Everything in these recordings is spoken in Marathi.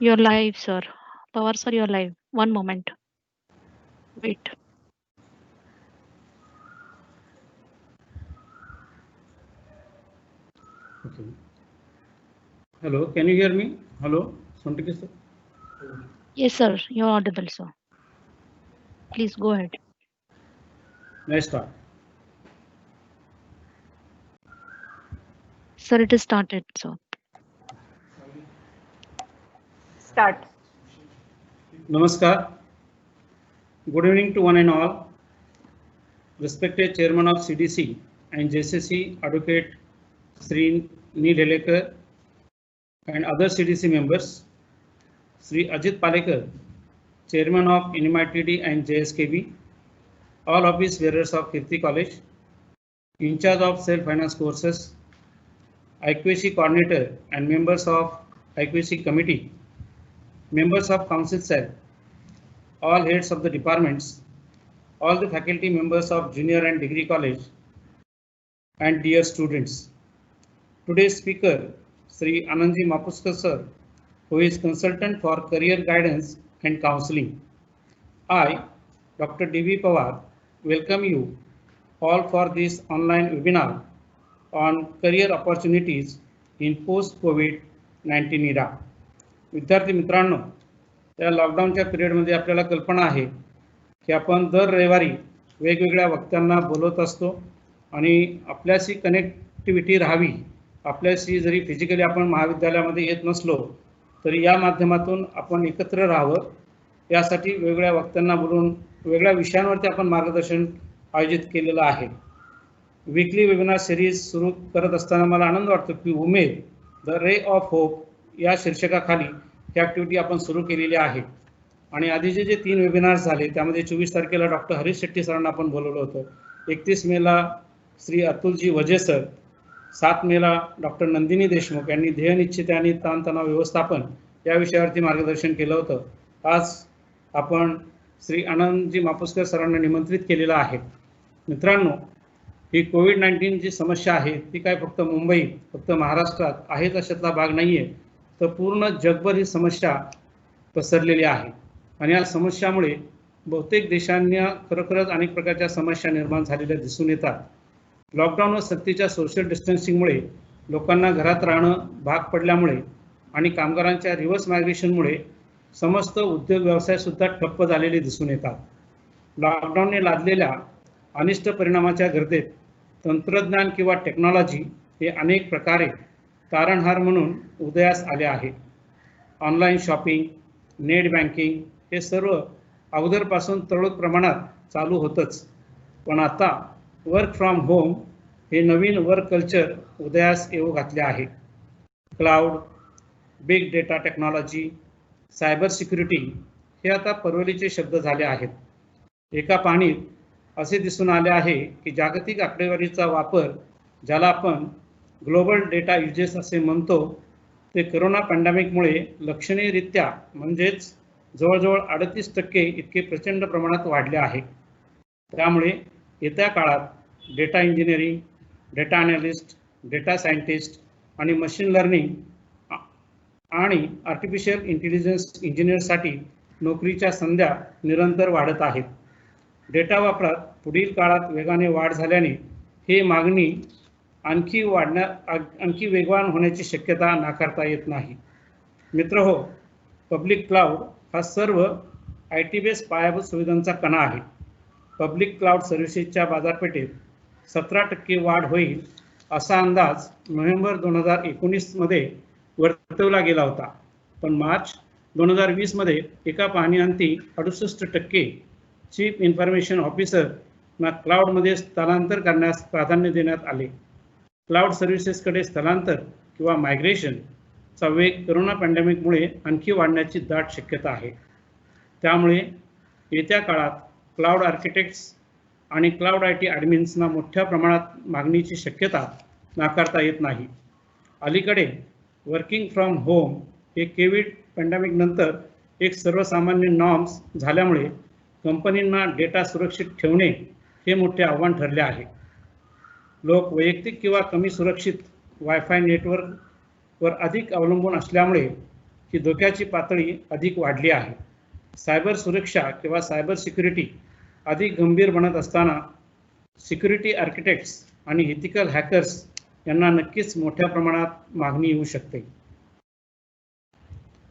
You're live, sir. Power, sir, you're live. One moment. Wait. Okay. Hello, can you hear me? Hello, Sontiki sir. Yes, sir. You're audible, sir. Please go ahead. Nice start. Sir, it is started, sir. Start. Namaskar. Good evening to one and all. Respected Chairman of CDC and JCC Advocate Sri Neil Helekar and other CDC members, Sri Ajit Palekar, Chairman of NMITD and JSKB, all office bearers of Kirti College, in charge of self-finance courses, IQAC coordinator and members of IQAC committee, members of council cell, all heads of the departments, all the faculty members of junior and degree college, and dear students. Today's speaker, Sri Anandji Mapuskar sir, who is consultant for career guidance and counseling. I, Dr. D.V. Pawar, welcome you all for this online webinar on career opportunities in post-COVID-19 era. विद्यार्थी मित्रांनो, या लॉकडाऊनच्या पिरियडमध्ये आपल्याला कल्पना आहे की आपण दर रविवारी वेगवेगळ्या वक्त्यांना बोलवत असतो आणि आपल्याशी कनेक्टिव्हिटी राहावी, आपल्याशी जरी फिजिकली आपण महाविद्यालयामध्ये येत नसलो तरी या माध्यमातून आपण एकत्र राहावं यासाठी वेगवेगळ्या वक्त्यांना बोलून वेगळ्या विषयांवरती आपण मार्गदर्शन आयोजित केलेलं आहे. वीकली वेबिनार सिरीज सुरू करत असताना मला आनंद वाटतो की उमेद द रे ऑफ होप या शीर्षकाखाली ही ॲक्टिव्हिटी आपण सुरू केलेली आहे. आणि आधीचे जे 3 वेबिनार्स झाले त्यामध्ये 24 तारखेला डॉक्टर हरीश शेट्टी सरांना आपण बोलवलं होतं, 31 मेला श्री अतुलजी वजे सर, 7 मेला डॉक्टर नंदिनी देशमुख यांनी ध्येयनिश्चिती आणि ताणतणाव व्यवस्थापन या विषयावरती मार्गदर्शन केलं होतं. आज आपण श्री आनंदजी मापुसकर सरांना निमंत्रित केलेलं आहे. मित्रांनो, ही कोविड-19 जी समस्या आहे ती काय फक्त मुंबई, फक्त महाराष्ट्रात आहे तशातला भाग नाही आहे, तर पूर्ण जगभर ही समस्या पसरलेली आहे. आणि या समस्यामुळे बहुतेक देशांना खरोखरच अनेक प्रकारच्या समस्या निर्माण झालेल्या दिसून येतात. लॉकडाऊन व सक्तीच्या सोशल डिस्टन्सिंगमुळे लोकांना घरात राहणं भाग पडल्यामुळे आणि कामगारांच्या रिव्हर्स मायग्रेशनमुळे समस्त उद्योग व्यवसायसुद्धा ठप्प झालेले दिसून येतात. लॉकडाऊनने लादलेल्या अनिष्ट परिणामाच्या गर्दीत तंत्रज्ञान किंवा टेक्नॉलॉजी हे अनेक प्रकारे तारणहार म्हणून उदयास आले आहे. ऑनलाईन शॉपिंग, नेट बँकिंग हे सर्व अगोदरपासून तुरळक प्रमाणात चालू होतंच, पण आता वर्क फ्रॉम होम हे नवीन वर्क कल्चर उदयास येऊ घातले आहे. Cloud, big data technology, cyber security हे आता परवलीचे शब्द झाले आहेत. एका पाहणीत असे दिसून आले आहे की जागतिक आकडेवारीचा वापर, ज्याला आपण ग्लोबल डेटा युजेस असे म्हणतो, ते करोना पॅन्डेमिकमुळे लक्षणीयरित्या म्हणजेच जवळजवळ 38% इतके प्रचंड प्रमाणात वाढले आहे. त्यामुळे येत्या काळात data engineering, data analyst, data scientist आणि मशीन लर्निंग आणि आर्टिफिशियल इंटेलिजन्स इंजिनियरसाठी नोकरीच्या संध्या निरंतर वाढत आहेत. डेटा वापरात पुढील काळात वेगाने वाढ झाल्याने ही मागणी आणखी वेगवान होण्याची शक्यता नाकारता येत नाही. मित्रहो, पब्लिक क्लाउड हा सर्व IT बेस्ड पायाभूत सुविधांचा कणा आहे. पब्लिक क्लाउड सर्व्हिसेसच्या बाजारपेठेत 17% वाढ होईल असा अंदाज नोव्हेंबर 2019 मध्ये वर्तवला गेला होता, पण मार्च 2020 मध्ये एका पाहणीअंती 68% चीफ इन्फॉर्मेशन ऑफिसरना क्लाउडमध्ये स्थलांतर करण्यास प्राधान्य देण्यात आले. क्लाउड सर्व्हिसेसकडे स्थलांतर किंवा मायग्रेशनचा वेग करोना पॅन्डेमिकमुळे आणखी वाढण्याची दाट शक्यता आहे. त्यामुळे येत्या काळात क्लाउड आर्किटेक्ट्स आणि क्लाउड IT ॲडमिन्सना मोठ्या प्रमाणात मागणीची शक्यता नाकारता येत नाही. अलीकडे वर्किंग फ्रॉम होम हे कोविड पॅन्डेमिक नंतर एक सर्वसामान्य नॉर्म्स झाल्यामुळे कंपनींना डेटा सुरक्षित ठेवणे हे मोठे आव्हान ठरले आहे. लोक वैयक्तिक किंवा कमी सुरक्षित वायफाय नेटवर्कवर अधिक अवलंबून असल्यामुळे की धोक्याची पातळी अधिक वाढली आहे. सायबर सुरक्षा किंवा सायबर सिक्युरिटी अधिक गंभीर बनत असताना सिक्युरिटी आर्किटेक्ट्स आणि इथिकल हॅकर्स यांना नक्कीच मोठ्या प्रमाणात मागणी येऊ शकते.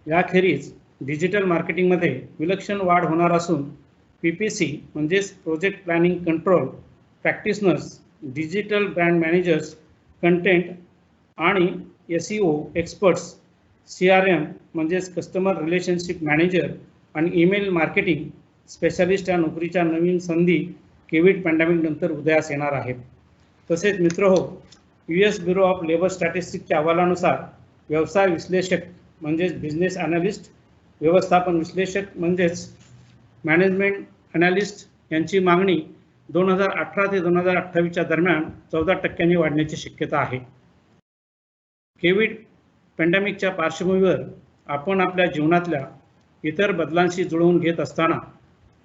याखेरीज डिजिटल मार्केटिंगमध्ये विलक्षण वाढ होणार असून PPC म्हणजेच project planning control practitioners, digital brand managers, content आणि SEO एक्सपर्ट्स, CRM म्हणजेच कस्टमर रिलेशनशिप मॅनेजर आणि ईमेल मार्केटिंग स्पेशालिस्ट या नोकरीच्या नवीन संधी कोविड पॅन्डेमिक नंतर उदयास येणार आहेत. तसेच मित्रहो, US ब्युरो ऑफ लेबर स्टॅटिस्टिक्सच्या अहवालानुसार व्यवसाय विश्लेषक म्हणजेच बिझनेस ॲनालिस्ट, व्यवस्थापन विश्लेषक म्हणजेच मॅनेजमेंट ॲनालिस्ट यांची मागणी 2018 ते 2028च्या दरम्यान 14% वाढण्याची शक्यता आहे. कोविड पॅन्डेमिकच्या पार्श्वभूमीवर आपण आपल्या जीवनातल्या इतर बदलांशी जुळवून घेत असताना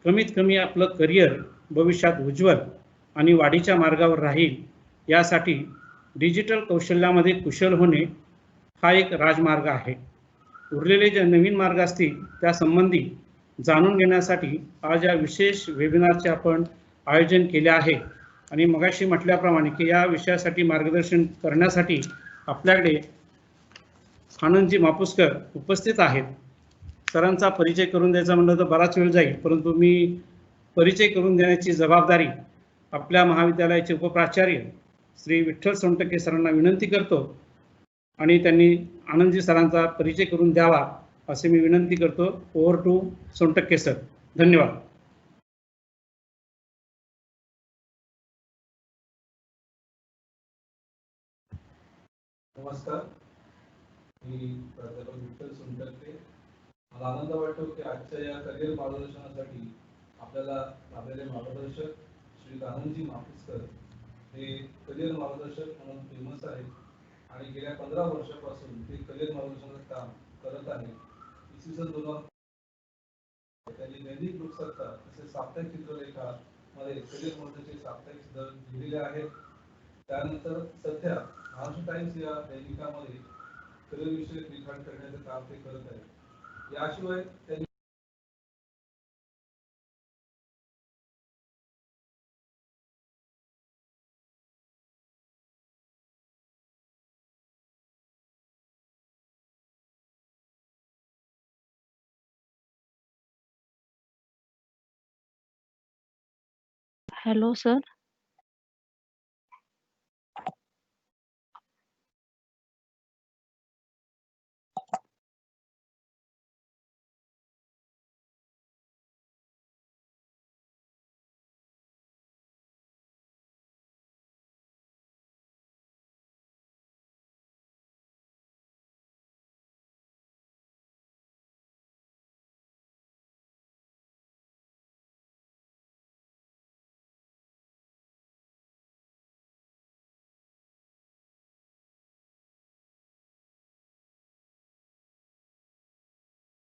कमीत कमी आपलं करिअर भविष्यात उज्ज्वल आणि वाढीच्या मार्गावर राहील यासाठी डिजिटल कौशल्यामध्ये कुशल होणे हा एक राजमार्ग आहे. उरलेले जे नवीन मार्ग असतील त्यासंबंधी जाणून घेण्यासाठी आज या विशेष वेबिनारचे आपण आयोजन केले आहे. आणि मगाशी म्हटल्याप्रमाणे की या विषयासाठी मार्गदर्शन करण्यासाठी आपल्याकडे आनंदजी मापुसकर उपस्थित आहेत. सरांचा परिचय करून द्यायचा म्हणलं तर बराच वेळ जाईल, परंतु मी परिचय करून देण्याची जबाबदारी आपल्या महाविद्यालयाचे उपप्राचार्य श्री विठ्ठल सोनटक्के सरांना विनंती करतो आणि त्यांनी आनंदजी सरांचा परिचय करून द्यावा असे मी विनंती करतो. Over to Sontakke sir. धन्यवाद. नमस्कार, मी प्राध्यापक विठ्ठल सोनटक्के. मला आनंद वाटतो की आजच्या या करिअर मार्गदर्शनासाठी आपल्याला लाभलेले मार्गदर्शक श्री आनंदजी मापुसकर हे करिअर मार्गदर्शक म्हणून फेमस आहेत आणि गेल्या 15 वर्षापासून ते करिअर मार्गदर्शनाचं काम करत आहेत. इसवी सन 2000 त्यांनी दैनिक लोकसत्ता तसेच साप्ताहिक चित्रलेखा मध्ये करिअर मार्गदर्शनाचे साप्ताहिक चित्र लिहिलेले आहेत. त्यानंतर सध्या महाराष्ट्र टाइम्स या दैनिकामध्ये करिअर विषयक लिखाण करण्याचं काम ते करत आहेत. याशिवाय त्यांनी Hello, sir.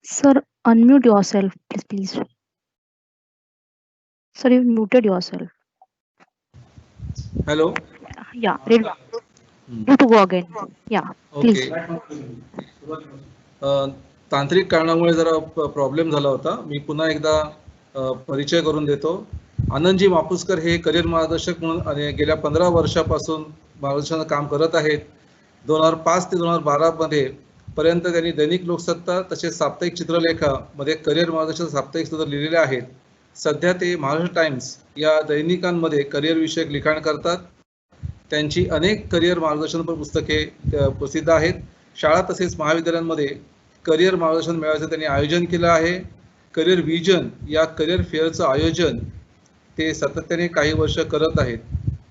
Sir, unmute yourself, please. Sir, you've muted yourself. Hello. Yeah, ready. You to go again. Yeah, please. तांत्रिक कारणामुळे जरा प्रॉब्लेम झाला होता. मी पुन्हा एकदा परिचय करून देतो. आनंदजी मापुसकर हे करिअर मार्गदर्शक म्हणून आणि गेल्या 15 वर्षापासून मार्गदर्शनाचं काम करत आहेत. 2005 ते 2012 मध्ये पर्यंत त्यांनी दैनिक लोकसत्ता तसेच साप्ताहिक चित्रलेखामध्ये करिअर मार्गदर्शक साप्ताहिक सत्र लिहिलेले आहेत. सध्या ते महाराष्ट्र टाइम्स या दैनिकांमध्ये करिअर विषयक लिखाण करतात. त्यांची अनेक करिअर मार्गदर्शन पुस्तके प्रसिद्ध आहेत. शाळा तसेच महाविद्यालयांमध्ये करिअर मार्गदर्शन मेळाव्याचं त्यांनी आयोजन केलं आहे. करिअर विजन या करिअर फेअरचं आयोजन ते सातत्याने काही वर्ष करत आहेत.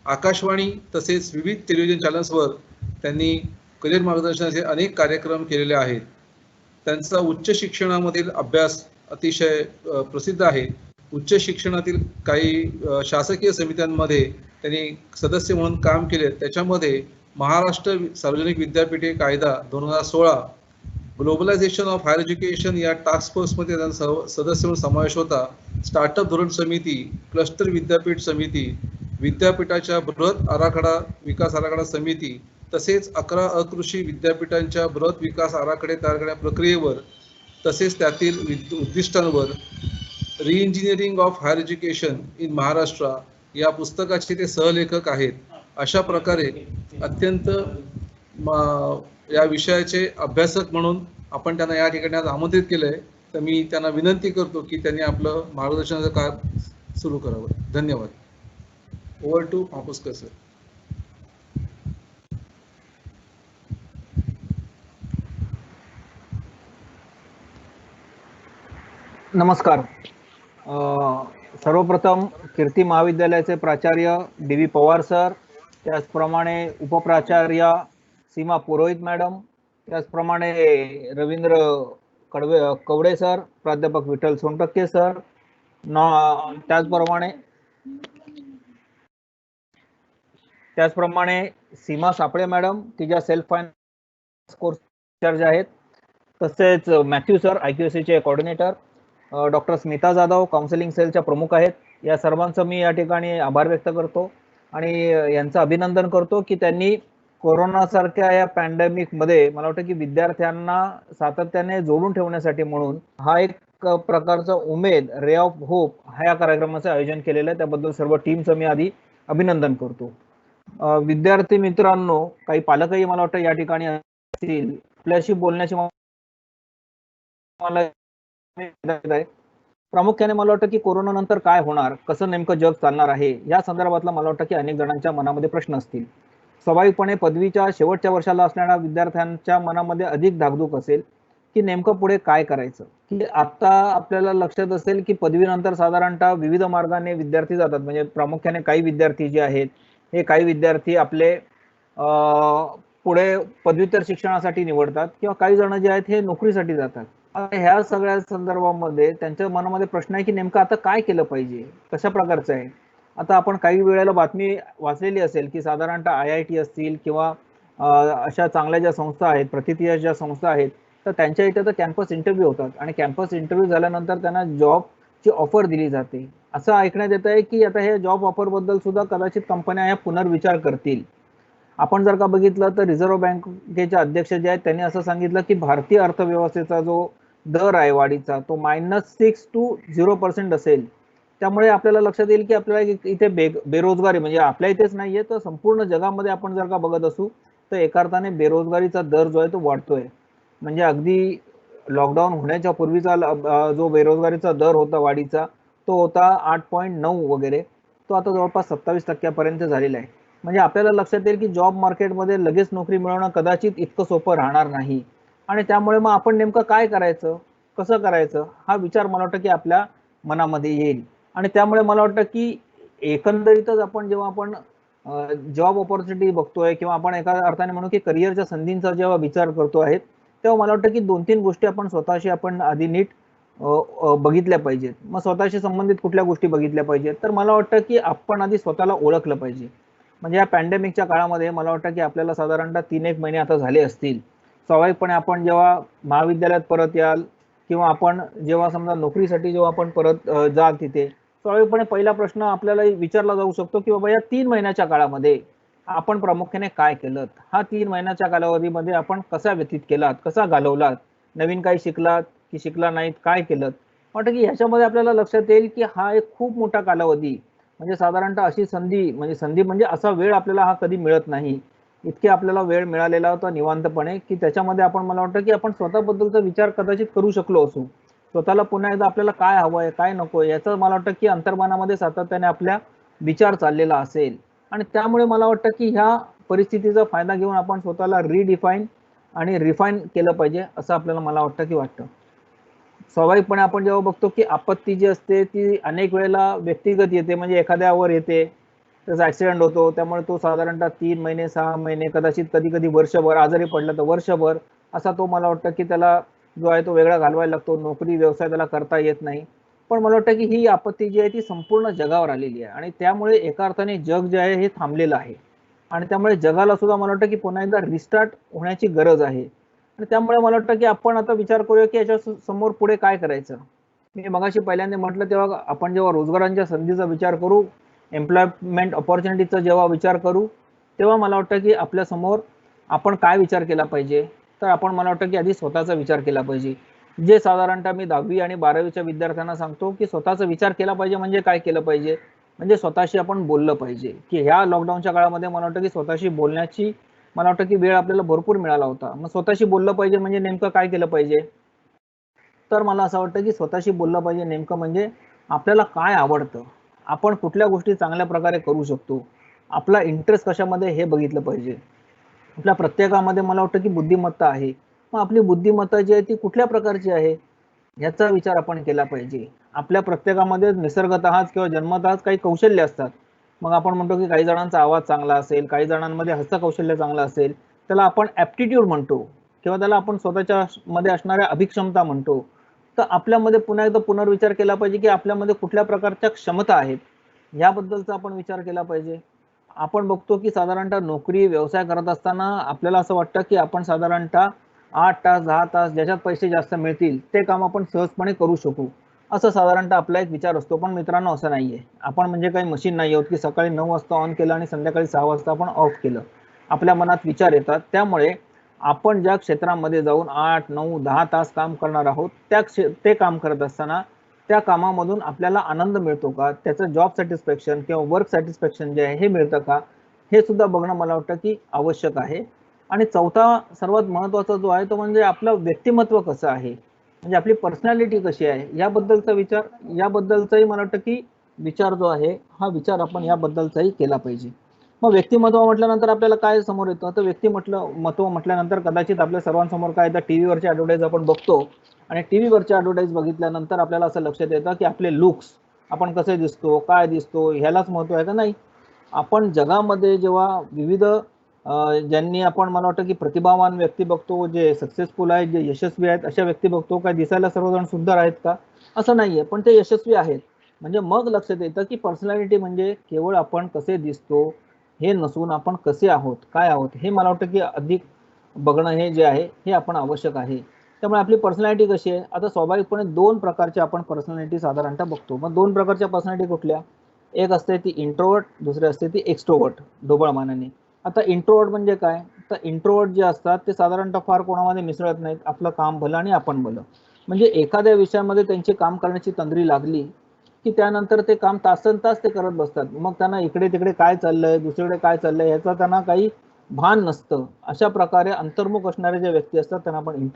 आकाशवाणी तसेच विविध टेलिव्हिजन चॅनल्सवर त्यांनी करिअर मार्गदर्शनाचे अनेक कार्यक्रम केलेले आहेत. त्यांचा उच्च शिक्षणामधील अभ्यास अतिशय प्रसिद्ध आहे. उच्च शिक्षणातील काही शासकीय समित्यांमध्ये त्यांनी सदस्य म्हणून काम केले. त्याच्यामध्ये महाराष्ट्र सार्वजनिक विद्यापीठे कायदा 2016, ग्लोबलायझेशन ऑफ हायर एज्युकेशन या टास्क फोर्समध्ये त्यांचा सदस्य म्हणून समावेश होता. स्टार्टअप धोरण समिती, क्लस्टर विद्यापीठ समिती, विद्यापीठाच्या बृहत आराखडा विकास आराखडा समिती तसेच 11 अकृषी विद्यापीठांच्या बृहत विकास आराखडे तयार करण्या प्रक्रियेवर तसेच त्यातील उद्दिष्टांवर reengineering of higher education in Maharashtra या पुस्तकाचे ते सहलेखक आहेत. अशा प्रकारे अत्यंत या विषयाचे अभ्यासक म्हणून आपण त्यांना या ठिकाणी आज आमंत्रित केलंय. तर मी त्यांना विनंती करतो की त्यांनी आपलं मार्गदर्शनाचं काम सुरू करावं. धन्यवाद. Over to Mapuskar sir. नमस्कार. सर्वप्रथम कीर्ती महाविद्यालयाचे प्राचार्य डी.व्ही. पवार सर, त्याचप्रमाणे उपप्राचार्य सीमा पुरोहित मॅडम, त्याचप्रमाणे रवींद्र कवडे सर, प्राध्यापक विठ्ठल सोनटक्के सर, त्याचप्रमाणे सीमा सापळे मॅडम, तिच्या सेल्फ फायनान्स कोर्स चार्ज आहेत, तसेच मॅथ्यू सर IQACचे coordinator, doctor Smita Jadhav counselling सेलच्या प्रमुख आहेत. या सर्वांचं मी या ठिकाणी आभार व्यक्त करतो आणि यांचं अभिनंदन करतो की त्यांनी कोरोनासारख्या या पॅन्डेमिकमध्ये मला वाटतं की विद्यार्थ्यांना सातत्याने जोडून ठेवण्यासाठी म्हणून हा एक प्रकारचा उमेद रे ऑफ होप हा या कार्यक्रमाचं आयोजन केलेलं आहे. त्याबद्दल सर्व टीमचं मी आधी अभिनंदन करतो. विद्यार्थी मित्रांनो, काही पालकही मला वाटतं या ठिकाणी असतील, आपल्याशी बोलण्याची मला प्रामुख्याने मला वाटतं की कोरोना नंतर काय होणार, कसं नेमकं जग चालणार आहे या संदर्भातला मला वाटतं की अनेक जणांच्या मनामध्ये प्रश्न असतील. स्वाभाविकपणे पदवीच्या शेवटच्या वर्षाला असणाऱ्या विद्यार्थ्यांच्या मनामध्ये अधिक धाकधूक असेल की नेमकं पुढे काय करायचं. की आता आपल्याला लक्षात असेल की पदवीनंतर साधारणतः विविध मार्गाने विद्यार्थी जातात. म्हणजे प्रामुख्याने काही विद्यार्थी जे आहेत हे काही विद्यार्थी आपले पुढे पदव्युत्तर शिक्षणासाठी निवडतात किंवा काही जण जे आहेत हे नोकरीसाठी जातात. ह्या सगळ्या संदर्भामध्ये त्यांच्या मनामध्ये प्रश्न आहे की नेमकं आता काय केलं पाहिजे, कशा प्रकारचं आहे. आता आपण काही वेळेला बातमी वाचलेली असेल की साधारणतः IIT असतील किंवा अशा चांगल्या ज्या संस्था आहेत, प्रतिष्ठित ज्या संस्था आहेत, तर त्यांच्या इथे तर कॅम्पस इंटरव्ह्यू होतात आणि कॅम्पस इंटरव्ह्यू झाल्यानंतर त्यांना जॉबची ऑफर दिली जाते. असं ऐकण्यात येत आहे की आता हे जॉब ऑफरबद्दल सुद्धा कदाचित कंपन्या ह्या पुनर्विचार करतील. आपण जर का बघितलं तर रिझर्व्ह बँकेचे अध्यक्ष जे आहेत त्यांनी असं सांगितलं की भारतीय अर्थव्यवस्थेचा जो दर आहे वाढीचा तो -6 to 0% असेल. त्यामुळे आपल्याला लक्षात येईल की आपल्याला इथे बेरोजगारी म्हणजे आपल्या इथेच नाहीये तर संपूर्ण जगामध्ये आपण जर का बघत असू तर एका अर्थाने बेरोजगारीचा दर जो आहे तो वाढतोय. म्हणजे अगदी लॉकडाऊन होण्याच्या पूर्वीचा जो बेरोजगारीचा दर होता वाढीचा तो होता 8.9 वगैरे, तो आता जवळपास 27% झालेला आहे. म्हणजे आपल्याला लक्षात येईल की जॉब मार्केटमध्ये लगेच नोकरी मिळवणं कदाचित इतकं सोपं राहणार नाही आणि त्यामुळे मग आपण नेमकं काय करायचं, कसं करायचं हा विचार मला वाटतं की आपल्या मनामध्ये येईल. आणि त्यामुळे मला वाटतं की एकंदरीतच आपण जेव्हा आपण जॉब ऑपॉर्च्युनिटी बघतोय किंवा आपण एका अर्थाने म्हणू की करिअरच्या संधींचा जेव्हा विचार करतो आहे तेव्हा मला वाटतं की 2-3 गोष्टी आपण स्वतःशी आपण आधी नीट बघितल्या पाहिजेत. मग स्वतःशी संबंधित कुठल्या गोष्टी बघितल्या पाहिजेत तर मला वाटतं की आपण आधी स्वतःला ओळखलं पाहिजे. म्हणजे या पॅन्डेमिकच्या काळामध्ये मला वाटतं की आपल्याला साधारणतः 3-1 महिने आता झाले असतील. स्वाभाविकपणे आपण जेव्हा महाविद्यालयात परत याल किंवा आपण जेव्हा समजा नोकरीसाठी जेव्हा आपण परत जाल तिथे स्वाभाविकपणे पहिला प्रश्न आपल्याला विचारला जाऊ शकतो की बाबा या 3 महिन्याच्या काळामध्ये आपण प्रामुख्याने काय केलं, हा 3 महिन्याच्या कालावधीमध्ये आपण कसा व्यतीत केलात, कसा घालवलात, नवीन काही शिकलात की शिकला नाहीत, काय केलं. वाटतं की ह्याच्यामध्ये आपल्याला लक्षात येईल की हा एक खूप मोठा कालावधी म्हणजे साधारणतः अशी संधी म्हणजे असा वेळ आपल्याला हा कधी मिळत नाही. इतके आपल्याला वेळ मिळालेला होता निवांतपणे की त्याच्यामध्ये आपण मला वाटतं की आपण स्वतःबद्दलचा विचार कदाचित करू शकलो असू. स्वतःला पुन्हा एकदा आपल्याला काय हवंय काय नकोय याचं मला वाटतं की अंतर्मनामध्ये सातत्याने आपल्या विचार चाललेला असेल आणि त्यामुळे मला वाटतं की ह्या परिस्थितीचा फायदा घेऊन आपण स्वतःला रिडिफाईन आणि रिफाईन केलं पाहिजे असं आपल्याला मला वाटतं की वाटतं. स्वाभाविकपणे आपण जेव्हा बघतो की आपत्ती जी असते ती अनेक वेळेला व्यक्तिगत येते. म्हणजे एखाद्यावर येते त्याचा ऍक्सिडेंट होतो त्यामुळे तो साधारणतः 3 महिने 6 महिने कदाचित कधी कधी वर्षभर आजारी पडला तर वर्षभर असा तो मला वाटतं की त्याला जो आहे तो वेगळा घालवायला लागतो. नोकरी व्यवसाय त्याला करता येत नाही. पण मला वाटतं की ही आपत्ती जी आहे ती संपूर्ण जगावर आलेली आहे आणि त्यामुळे एका अर्थाने जग जे आहे हे थांबलेलं आहे आणि त्यामुळे जगाला सुद्धा मला वाटतं की पुन्हा एकदा रिस्टार्ट होण्याची गरज आहे आणि त्यामुळे मला वाटतं की आपण आता विचार करूया की याच्या समोर पुढे काय करायचं. मी मगाशी पहिल्यांदा म्हटलं तेव्हा आपण जेव्हा रोजगारांच्या संधीचा विचार करू, एम्प्लॉयमेंट ऑपॉर्च्युनिटीचा जेव्हा विचार करू तेव्हा मला वाटतं की आपल्या समोर आपण काय विचार केला पाहिजे, तर आपण मला वाटतं की आधी स्वतःचा विचार केला पाहिजे. जे साधारणतः मी 10वी आणि 12वीच्या विद्यार्थ्यांना सांगतो की स्वतःचा विचार केला पाहिजे म्हणजे काय केलं पाहिजे, म्हणजे स्वतःशी आपण बोललं पाहिजे. की ह्या लॉकडाऊनच्या काळामध्ये मला वाटतं की स्वतःशी बोलण्याची मला वाटतं की वेळ आपल्याला भरपूर मिळाला होता. मग स्वतःशी बोललं पाहिजे म्हणजे नेमकं काय केलं पाहिजे, तर मला असं वाटतं की स्वतःशी बोललं पाहिजे नेमकं म्हणजे आपल्याला काय आवडतं, आपण कुठल्या गोष्टी चांगल्या प्रकारे करू शकतो, आपला इंटरेस्ट कशामध्ये हे बघितलं पाहिजे. आपल्या प्रत्येकामध्ये मला वाटतं की बुद्धिमत्ता आहे. मग आपली बुद्धिमत्ता जी आहे ती कुठल्या प्रकारची आहे याचा विचार आपण केला पाहिजे. आपल्या प्रत्येकामध्ये निसर्गतःच किंवा जन्मतःच काही कौशल्य असतात. मग आपण म्हणतो की काही जणांचा आवाज चांगला असेल, काही जणांमध्ये हस्तकौशल्य चांगलं असेल, त्याला आपण ॲप्टिट्यूड म्हणतो किंवा त्याला आपण स्वतःच्या मध्ये असणाऱ्या अभिक्षमता म्हणतो. तर आपल्यामध्ये पुन्हा एकदा पुनर्विचार केला पाहिजे की आपल्यामध्ये कुठल्या प्रकारच्या क्षमता आहेत याबद्दलचा आपण विचार केला पाहिजे. आपण बघतो की साधारणतः नोकरी व्यवसाय करत असताना आपल्याला असं वाटतं की आपण साधारणतः 8 तास 10 तास ज्याच्यात पैसे जास्त मिळतील ते काम आपण सहजपणे करू शकू, असं साधारणतः आपला एक विचार असतो. पण मित्रांनो असं नाहीये. आपण म्हणजे काही मशीन नाही आहोत की सकाळी 9 वाजता ऑन केलं आणि संध्याकाळी 6 वाजता आपण ऑफ केलं. आपल्या मनात विचार येतात. त्यामुळे आपण ज्या क्षेत्रामध्ये जाऊन 8 9 10 तास काम करणार आहोत ते काम करत असताना त्या कामामधून आपल्याला आनंद मिळतो का, त्याचं जॉब सॅटिस्फॅक्शन किंवा वर्क सॅटिस्फॅक्शन जे आहे हे मिळतं का, हे सुद्धा बघणं मला वाटतं की आवश्यक आहे. आणि चौथा सर्वात महत्त्वाचा जो आहे तो म्हणजे आपलं व्यक्तिमत्व कसं आहे, म्हणजे आपली पर्सनॅलिटी कशी आहे याबद्दलचा विचार, याबद्दलचाही मला वाटतं की विचार जो आहे हा विचार आपण याबद्दलचाही केला पाहिजे. मग व्यक्तिमत्व म्हटल्यानंतर आपल्याला काय समोर येतं, तर व्यक्तिमत्व म्हटल्यानंतर कदाचित आपल्या सर्वांसमोर काय येतं, टीव्हीवरची ॲडव्हर्टाईज आपण बघतो आणि टीव्हीवरची ॲडव्हर्टाईज बघितल्यानंतर आपल्याला असं लक्षात येतं की आपले लुक्स, आपण कसे दिसतो, काय दिसतो, ह्यालाच महत्त्व आहे का नाही. आपण जगामध्ये जेव्हा विविध ज्यांनी आपण मला वाटतं की प्रतिभावान व्यक्ती बघतो, जे सक्सेसफुल आहेत, जे यशस्वी आहेत, अशा व्यक्ती बघतो. काय दिसायला सर्वजण सुंदर आहेत का, असं नाहीये, पण ते यशस्वी आहेत. म्हणजे मग लक्षात येतं की पर्सनॅलिटी म्हणजे केवळ आपण कसे दिसतो हे नसून आपण कसे आहोत, काय आहोत, हे मला वाटतं की अधिक बघणं हे जे आहे हे आपण आवश्यक आहे. त्यामुळे आपली पर्सनॅलिटी कशी आहे, आता स्वाभाविकपणे 2 प्रकारच्या आपण पर्सनॅलिटी साधारणतः बघतो. मग 2 प्रकारच्या पर्सनॅलिटी कुठल्या, एक असते ती इंट्रोवर्ट, दुसरी असते ती एक्स्ट्रोवर्ट, ढोबळ मानाने. आता इंट्रोवर्ट म्हणजे काय, तर इंट्रोवर्ट जे असतात ते साधारणतः फार कोणामध्ये मिसळत नाहीत, आपलं काम भलं आणि आपण भलं. म्हणजे एखाद्या विषयामध्ये त्यांची काम करण्याची तंद्री लागली की त्यानंतर ते काम तासनतास ते करत बसतात. मग त्यांना इकडे तिकडे काय चाललंय, दुसरीकडे काय चाललंय याचा त्यांना काही भान नसतं. अशा प्रकारे अंतर्मुख असणाऱ्या ज्या व्यक्ती असतात त्यांना आपण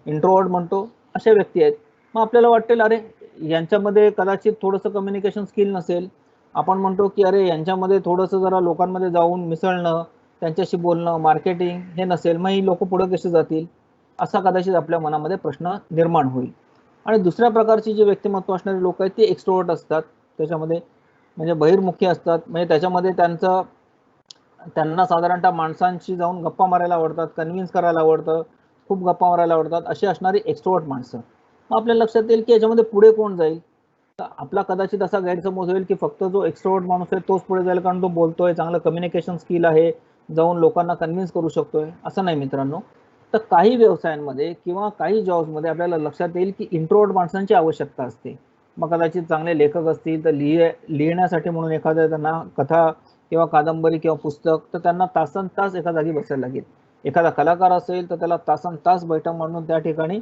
इंट्रोवर्ट म्हणतो, अशा व्यक्ती आहेत. मग आपल्याला वाटेल अरे यांच्यामध्ये कदाचित थोडंसं कम्युनिकेशन स्किल नसेल, आपण म्हणतो की अरे यांच्यामध्ये थोडंसं जरा लोकांमध्ये जाऊन मिसळणं, त्यांच्याशी बोलणं, मार्केटिंग हे नसेल, मग ही लोक पुढे कशी जातील, असा कदाचित आपल्या मनामध्ये प्रश्न निर्माण होईल. आणि दुसऱ्या प्रकारची जी व्यक्तिमत्व असणारी लोक आहेत ते एक्स्ट्रोवर्ट असतात. त्याच्यामध्ये म्हणजे बहिर्मुखी असतात, म्हणजे त्याच्यामध्ये त्यांना साधारणतः माणसांशी जाऊन गप्पा मारायला आवडतात, कन्व्हिन्स करायला आवडतं, खूप गप्पा मारायला आवडतात, अशी असणारी एक्स्ट्रोवर्ट माणसं. मग आपल्या लक्षात येईल की याच्यामध्ये पुढे कोण जाईल, तर आपला कदाचित असा गैरसमज होईल की फक्त जो एक्स्ट्रोवर्ट माणूस आहे तोच पुढे जाईल कारण तो बोलतोय, चांगलं कम्युनिकेशन स्किल आहे, जाऊन लोकांना कन्व्हिन्स करू शकतोय. असं नाही मित्रांनो. तर काही व्यवसायांमध्ये किंवा काही जॉब्समध्ये आपल्याला लक्षात येईल की इंट्रोवर्ट माणसांची आवश्यकता असते. मग कदाचित चांगले लेखक असतील तर लिहिण्यासाठी म्हणून एखाद्या त्यांना कथा किंवा कादंबरी किंवा पुस्तक, तर त्यांना तासनतास एका जागी बसायला लागेल. एखादा कलाकार असेल तर त्याला तासनतास बैठक मांडून त्या ठिकाणी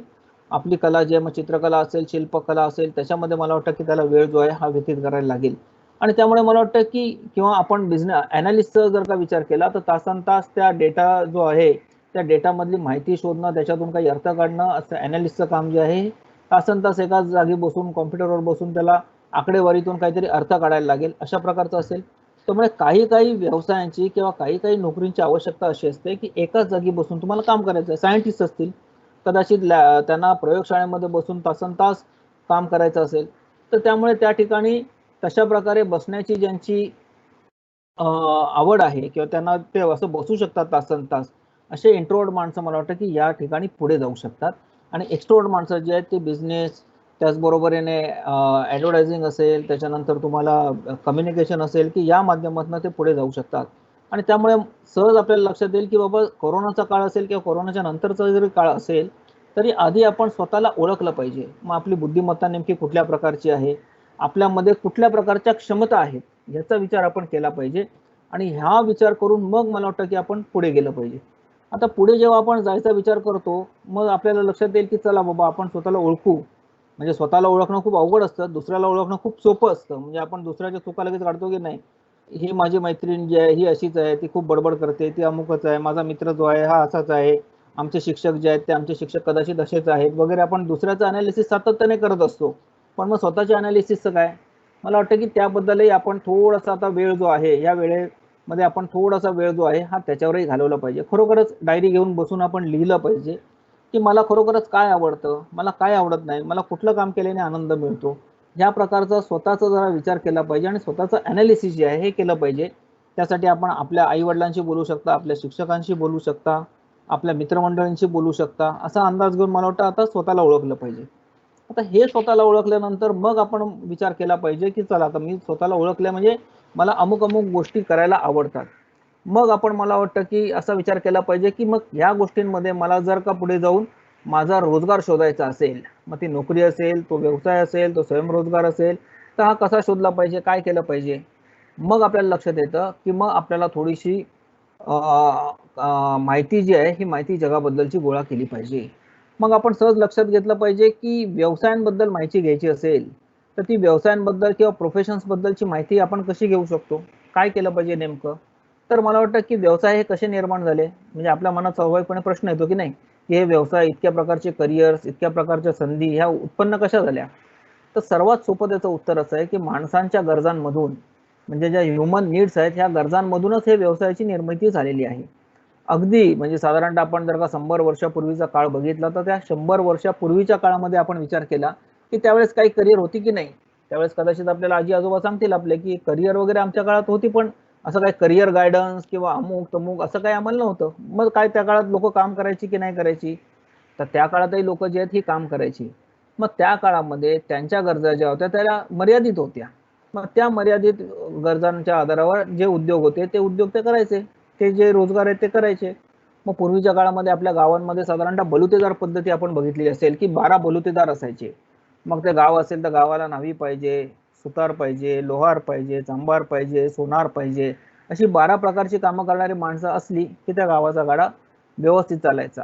आपली कला जी आहे, मग चित्रकला असेल, शिल्पकला असेल, त्याच्यामध्ये मला वाटतं की त्याला वेळ जो आहे हा व्यतीत करायला लागेल. आणि त्यामुळे मला वाटतं की किंवा आपण बिझनेस ॲनालिस्टचा जर का विचार केला तर तासनतास त्या डेटा जो आहे त्या डेटामधली माहिती शोधणं, त्याच्यातून काही अर्थ काढणं, असं ॲनालिस्टचं काम जे आहे तासनतास एकाच जागी बसून कॉम्प्युटरवर बसून त्याला आकडेवारीतून काहीतरी अर्थ काढायला लागेल, अशा प्रकारचं असेल. त्यामुळे काही काही व्यवसायांची किंवा काही काही नोकरींची आवश्यकता अशी असते की एकाच जागी बसून तुम्हाला काम करायचं आहे. सायंटिस्ट असतील, कदाचित त्यांना प्रयोगशाळेमध्ये बसून तासनतास काम करायचं असेल, तर त्यामुळे त्या ठिकाणी तशा प्रकारे बसण्याची ज्यांची आवड आहे किंवा त्यांना ते असं बसू शकतात तासनतास, असे इंट्रोवर्ट माणसं मला वाटतं की या ठिकाणी पुढे जाऊ शकतात. आणि एक्स्ट्रोवर्ट माणसं जे आहेत ते बिझनेस, त्याचबरोबरीने ॲडव्हर्टायझिंग असेल, त्याच्यानंतर तुम्हाला कम्युनिकेशन असेल की या माध्यमातून ते पुढे जाऊ शकतात. आणि त्यामुळे सहज आपल्याला लक्षात येईल की बाबा कोरोनाचा काळ असेल किंवा कोरोनाच्या नंतरचा जरी काळ असेल तरी आधी आपण स्वतःला ओळखलं पाहिजे. मग आपली बुद्धिमत्ता नेमकी कुठल्या प्रकारची आहे, आपल्यामध्ये कुठल्या प्रकारच्या क्षमता आहेत याचा विचार आपण केला पाहिजे. आणि हा विचार करून मग मला वाटतं की आपण पुढे गेलं पाहिजे. आता पुढे जेव्हा आपण जायचा विचार करतो, मग आपल्याला लक्षात येईल की चला बाबा आपण स्वतःला ओळखू. म्हणजे स्वतःला ओळखणं खूप अवघड असतं, दुसऱ्याला ओळखणं खूप सोपं असतं. म्हणजे आपण दुसऱ्याच्या चुका लगेच काढतो की नाही, ही माझी मैत्रीण जी आहे ही अशीच आहे, ती खूप बडबड करते, ती अमुकच आहे, माझा मित्र जो आहे हा असाच आहे, आमचे शिक्षक जे आहेत ते आमचे शिक्षक कदाचित असेच आहेत वगैरे. आपण दुसऱ्याचं अनालिसिस सातत्याने करत असतो, पण मग स्वतःच्या अनालिसिसचं काय? मला वाटतं की त्याबद्दलही आपण थोडासा आता वेळ जो आहे, या वेळेमध्ये आपण थोडासा वेळ जो आहे हा त्याच्यावरही घालवला पाहिजे. खरोखरच डायरी घेऊन बसून आपण लिहिलं पाहिजे की मला खरोखरच काय आवडतं, मला काय आवडत नाही, मला कुठलं काम केल्याने आनंद मिळतो. या प्रकारचा स्वतःचा जरा विचार केला पाहिजे आणि स्वतःचं अनालिसिस जे आहे हे केलं पाहिजे. त्यासाठी आपण आपल्या आईवडिलांशी बोलू शकता, आपल्या शिक्षकांशी बोलू शकता, आपल्या मित्रमंडळींशी बोलू शकता. असा अंदाज घेऊन मला वाटतं आता स्वतःला ओळखलं पाहिजे. आता हे स्वतःला ओळखल्यानंतर मग आपण विचार केला पाहिजे की चला आता मी स्वतःला ओळखलं म्हणजे मला अमुक अमुक गोष्टी करायला आवडतात. मग आपण मला वाटतं की असा विचार केला पाहिजे की मग ह्या गोष्टींमध्ये मला जर का पुढे जाऊन माझा रोजगार शोधायचा असेल, मग ती नोकरी असेल, तो व्यवसाय असेल, तो स्वयंरोजगार असेल, तर हा कसा शोधला पाहिजे, काय केलं पाहिजे. मग आपल्याला लक्षात येतं की मग आपल्याला थोडीशी माहिती जी आहे ही माहिती जगाबद्दलची गोळा केली पाहिजे. मग आपण सहज लक्षात घेतलं पाहिजे की व्यवसायांबद्दल माहिती घ्यायची असेल तर ती व्यवसायांबद्दल किंवा प्रोफेशन्स बद्दलची माहिती आपण कशी घेऊ शकतो, काय केलं पाहिजे नेमकं. तर मला वाटतं की व्यवसाय हे कसे निर्माण झाले, म्हणजे आपल्या मनात स्वाभाविकपणे प्रश्न येतो की नाही की हे व्यवसाय इतक्या प्रकारचे करिअर्स, इतक्या प्रकारच्या संधी ह्या उत्पन्न कशा झाल्या. तर सर्वात सोपं त्याचं उत्तर असं आहे की माणसांच्या गरजांमधून, म्हणजे ज्या ह्युमन नीड्स आहेत ह्या गरजांमधूनच हे व्यवसायाची निर्मिती झालेली आहे. अगदी म्हणजे साधारणतः आपण जर का 100 वर्षापूर्वीचा काळ बघितला तर त्या 100 वर्षापूर्वीच्या काळामध्ये आपण विचार केला की त्यावेळेस काही करिअर होती की नाही. त्यावेळेस कदाचित आपल्याला आजी आजोबा सांगतील आपले की करिअर वगैरे आमच्या काळात होती, पण असं काही करिअर गायडन्स किंवा अमुक तमुक असं काही आम्हाला नव्हतं. मग काय त्या काळात लोक काम करायची की नाही करायची, तर त्या काळातही लोक जे आहेत ही काम करायची. मग त्या काळामध्ये त्यांच्या गरजा ज्या होत्या त्या मर्यादित होत्या. मग त्या मर्यादित गरजांच्या आधारावर जे उद्योग होते ते उद्योग ते करायचे, ते जे रोजगार आहेत ते करायचे. मग पूर्वीच्या काळामध्ये आपल्या गावांमध्ये साधारणतः बलुतेदार पद्धती आपण बघितली असेल की 12 बलुतेदार असायचे. मग ते गाव असेल तर गावाला न्हावी पाहिजे, सुतार पाहिजे, लोहार पाहिजे, चांभार पाहिजे, सोनार पाहिजे, अशी 12 प्रकारची कामं करणारी माणसं असली की त्या गावाचा गाडा व्यवस्थित चालायचा.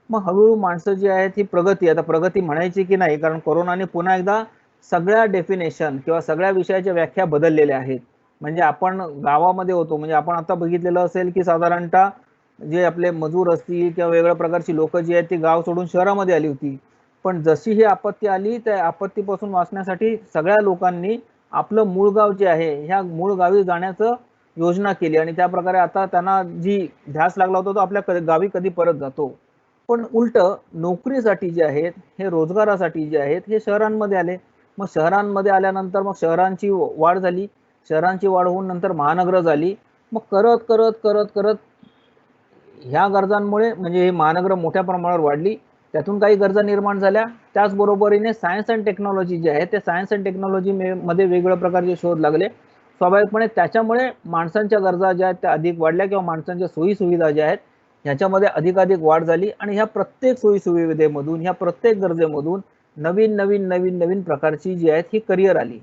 मग हळूहळू माणसं जी आहेत ही प्रगती, आता प्रगती म्हणायची की नाही, कारण कोरोनाने पुन्हा एकदा सगळ्या डेफिनेशन किंवा सगळ्या विषयाच्या व्याख्या बदललेल्या आहेत. म्हणजे आपण गावामध्ये होतो, म्हणजे आपण आता बघितलेलं असेल की साधारणतः जे आपले मजूर असतील किंवा वेगळ्या प्रकारची लोक जी आहेत ती गाव सोडून शहरामध्ये आली होती. पण जशी ही आपत्ती आली त्या आपत्तीपासून वाचण्यासाठी सगळ्या लोकांनी आपलं मूळ गाव जे आहे ह्या मूळ गावी जाण्याचं योजना केली आणि त्या प्रकारे आता त्यांना जी ध्यास लागला होता तो आपल्या गावी कधी परत जातो. पण उलट नोकरीसाठी जे आहेत, हे रोजगारासाठी जे आहेत हे शहरांमध्ये आले. मग शहरांमध्ये आल्यानंतर मग शहरांची वाढ झाली, शहरांची वाढ होऊन नंतर महानगरं झाली. मग करत करत करत करत ह्या गरजांमुळे म्हणजे ही महानगरं मोठ्या प्रमाणावर वाढली, त्यातून काही गरजा निर्माण झाल्या. त्याचबरोबरीने सायन्स अँड टेक्नॉलॉजी जे आहे ते सायन्स अँड टेक्नॉलॉजी मध्ये वेगवेगळ्या प्रकारचे शोध लागले. स्वाभाविकपणे त्याच्यामुळे माणसांच्या गरजा ज्या आहेत त्या अधिक वाढल्या किंवा माणसांच्या सोयी सुविधा ज्या आहेत ह्याच्यामध्ये अधिकाधिक वाढ झाली आणि ह्या प्रत्येक सोयी सुविधेमधून, ह्या प्रत्येक गरजेमधून नवीन नवीन नवीन नवीन प्रकारची जी आहेत ही करिअर आली.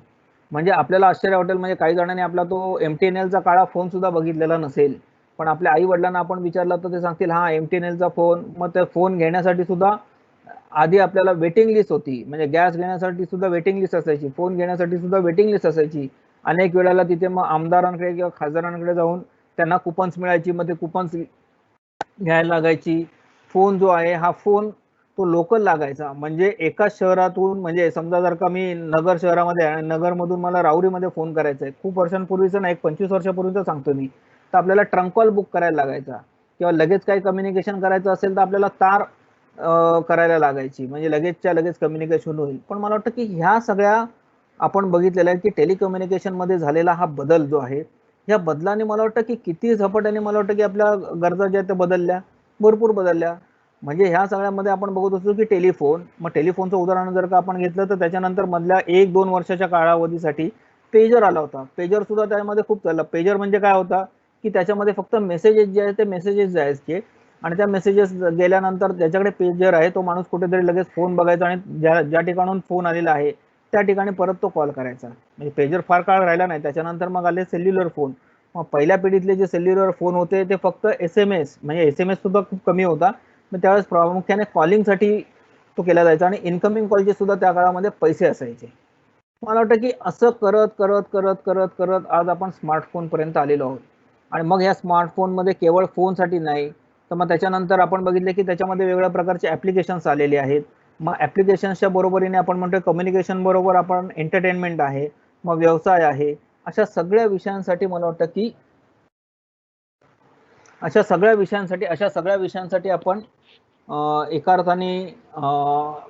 म्हणजे आपल्याला आश्चर्य वाटेल, म्हणजे काही जणांनी आपला तो MTNL चा काळा फोन सुद्धा बघितलेला नसेल, पण आपल्या आई वडिलांना आपण विचारलं तर ते सांगतील हा MTNL चा फोन. मग त्या फोन घेण्यासाठी सुद्धा आधी आपल्याला वेटिंग लिस्ट होती, म्हणजे गॅस घेण्यासाठी सुद्धा वेटिंग लिस्ट असायची, फोन घेण्यासाठी सुद्धा वेटिंग लिस्ट असायची. अनेक वेळेला तिथे मग आमदारांकडे किंवा खासदारांकडे जाऊन त्यांना कुपन्स मिळायची, मग ते कुपन्स घ्यायला लागायची. फोन जो आहे हा फोन तो लोकल लागायचा, म्हणजे एका शहरातून, म्हणजे समजा जर का मी नगर शहरामध्ये आहे आणि नगरमधून मला राहुरीमध्ये फोन करायचा आहे, खूप वर्षांपूर्वीचं नाही, 25 वर्षापूर्वीचं सांगतो मी, तर आपल्याला ट्रंक कॉल बुक करायला लागायचा. किंवा लगेच काही कम्युनिकेशन करायचं असेल तर आपल्याला तार करायला लागायची, म्हणजे लगेचच्या लगेच कम्युनिकेशन होईल. पण मला वाटतं की ह्या सगळ्या आपण बघितलेलं आहे की टेलिकम्युनिकेशन मध्ये झालेला हा बदल जो आहे, या बदलाने मला वाटतं की किती झपाट्याने मला वाटतं की आपल्या गरजा ज्या त्या बदलल्या, भरपूर बदलल्या. म्हणजे ह्या सगळ्यामध्ये आपण बघत असतो की टेलिफोन, मग टेलिफोनचं उदाहरण जर का आपण घेतलं तर त्याच्यानंतर मधल्या 1-2 वर्षाच्या कालावधीसाठी पेजर आला होता. पेजर सुद्धा त्यामध्ये खूप चालला. पेजर म्हणजे काय होता की त्याच्यामध्ये फक्त मेसेजेस जे आहेत ते मेसेजेस जायचे आणि त्या मेसेजेस गेल्यानंतर ज्याच्याकडे पेजर आहे तो माणूस कुठेतरी लगेच फोन बघायचा आणि ज्या ठिकाणून फोन आलेला आहे त्या ठिकाणी परत तो कॉल करायचा. म्हणजे पेजर फार काळ राहिला नाही, त्याच्यानंतर मग आले सेल्युलर फोन. मग पहिल्या पिढीतले जे सेल्युलर फोन होते ते फक्त SMS, म्हणजे SMS सुद्धा खूप कमी होता, पण त्यावेळेस प्रामुख्याने कॉलिंगसाठी तो केला जायचा आणि इन्कमिंग कॉलचे सुद्धा त्या काळामध्ये पैसे असायचे. मला वाटतं की असं करत करत करत करत करत आज आपण स्मार्टफोन पर्यंत आलेलो आहोत. आणि मग या स्मार्टफोनमध्ये केवळ फोनसाठी नाही, तर मग त्याच्यानंतर आपण बघितले की त्याच्यामध्ये वेगवेगळ्या प्रकारचे ॲप्लिकेशन्स आलेले आहेत. मग ॲप्लिकेशन्सच्या बरोबरीने आपण म्हणतो कम्युनिकेशन बरोबर आपण एंटरटेनमेंट आहे, मग व्यवसाय आहे. अशा सगळ्या विषयांसाठी मला वाटतं की अशा सगळ्या विषयांसाठी आपण एका अर्थाने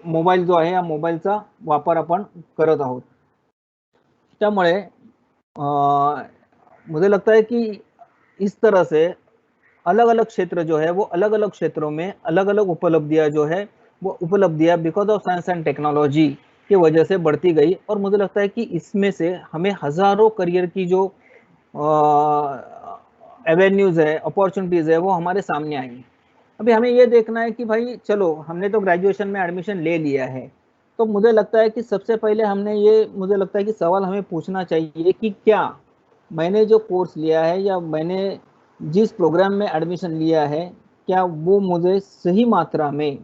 मोबाईल जो आहे या मोबाईलचा वापर आपण करत आहोत. त्यामुळे मुझे लगता है कि इस तरह से अलग अलग क्षेत्र जो है वो अलग अलग क्षेत्रों में अलग अलग उपलब्धियां जो है वो उपलब्धियां because of science end technology की वजह से बढ़ती गई, और मुझे लगता है कि इसमें से हमें हजारों करियर की जो एवेन्यूज है, अपॉर्चुनिटीज है, वो हमारे सामने आई। अभी हमें ये देखना है कि भाई चलो हमने तो ग्रेजुएशन में एडमिशन ले लिया है, तो मुझे लगता है कि सबसे पहले मुझे लगता है कि सवाल हमें पूछना चाहिए कि क्या मैंने जो कोर्स लिया है या मैंने जिस प्रोग्राम में एडमिशन लिया है, क्या वो मुझे सही मात्रा में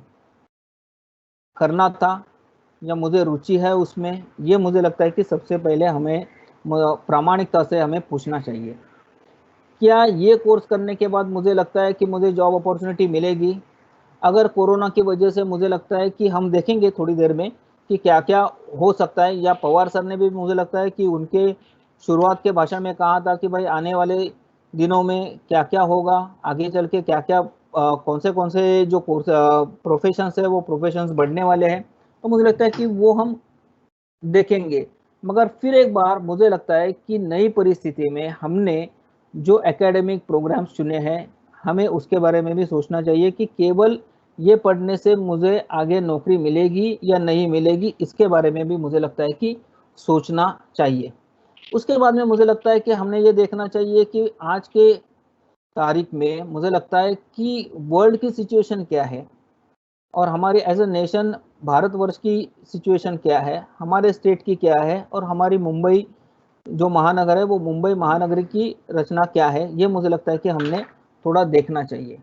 करना था या मुझे रुचि है उसमें। ये मुझे लगता है कि सबसे पहले हमें प्रामाणिकता से हमें पूछना चाहिए। क्या ये कोर्स करने के बाद मुझे लगता है कि मुझे जॉब अपॉर्चुनिटी मिलेगी। अगर कोरोना की वजह से मुझे लगता है कि हम देखेंगे थोड़ी देर में कि क्या क्या हो सकता है, या पवार सर ने भी मुझे लगता है कि उनके शुरुआत के भाषण में कहा था कि भाई आने वाले दिनों में क्या क्या होगा, आगे चल के क्या क्या कौन से जो कोर्स प्रोफेशंस है वो प्रोफेशंस बढ़ने वाले हैं। तो मुझे लगता है कि वो हम देखेंगे। मगर फिर एक बार मुझे लगता है कि नई परिस्थिति में हमने जो एकेडमिक प्रोग्राम्स चुने हैं, हमें उसके बारे में भी सोचना चाहिए कि केवल ये पढ़ने से मुझे आगे नौकरी मिलेगी या नहीं मिलेगी, इसके बारे में भी मुझे लगता है कि सोचना चाहिए। उसके बाद में मुझे लगता है कि हमने ये देखना चाहिए कि आज के तारीख में मुझे लगता है कि वर्ल्ड की सिचुएशन क्या है और हमारी एज ए नेशन भारतवर्ष की सिचुएशन क्या है, हमारे स्टेट की क्या है, और हमारी मुंबई जो महानगर है वो मुंबई महानगर की रचना क्या है, ये मुझे लगता है कि हमने थोड़ा देखना चाहिए।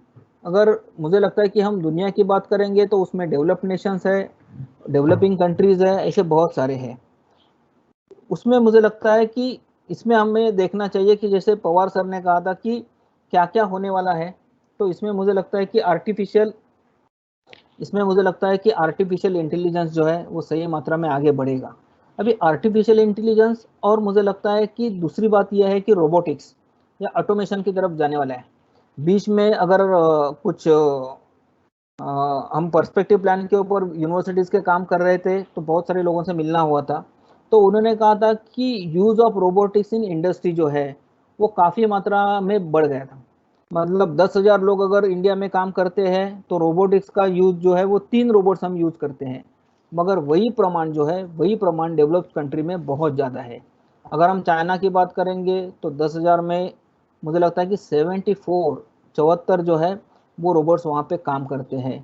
अगर मुझे लगता है कि हम दुनिया की बात करेंगे तो उसमें डेवलप्ड नेशंस है, डेवलपिंग कंट्रीज है, ऐसे बहुत सारे हैं। उसमें मुझे लगता है कि इसमें हमें देखना चाहिए कि जैसे पवार सर ने कहा था कि क्या क्या होने वाला है, तो इसमें मुझे लगता है कि आर्टिफिशियल इंटेलिजेंस जो है वो सही मात्रा में आगे बढ़ेगा। अभी आर्टिफिशियल इंटेलिजेंस, और मुझे लगता है कि दूसरी बात यह है कि रोबोटिक्स या ऑटोमेशन की तरफ जाने वाला है। बीच में अगर कुछ हम पर्सपेक्टिव प्लान के ऊपर यूनिवर्सिटीज़ के काम कर रहे थे तो बहुत सारे लोगों से मिलना हुआ था, तो उन्होंने कहा था कि use of robotics in industry जो है वो काफ़ी मात्रा में बढ़ गया था। मतलब 10,000 लोग अगर इंडिया में काम करते हैं तो रोबोटिक्स का यूज जो है वो 3 रोबोट्स हम यूज करते हैं, मगर वही प्रमाण जो है वही प्रमाण डेवलप्ड कंट्री में बहुत ज़्यादा है। अगर हम चाइना की बात करेंगे तो 10,000 में मुझे लगता है कि 74 जो है वो रोबोट्स वहाँ पे काम करते हैं।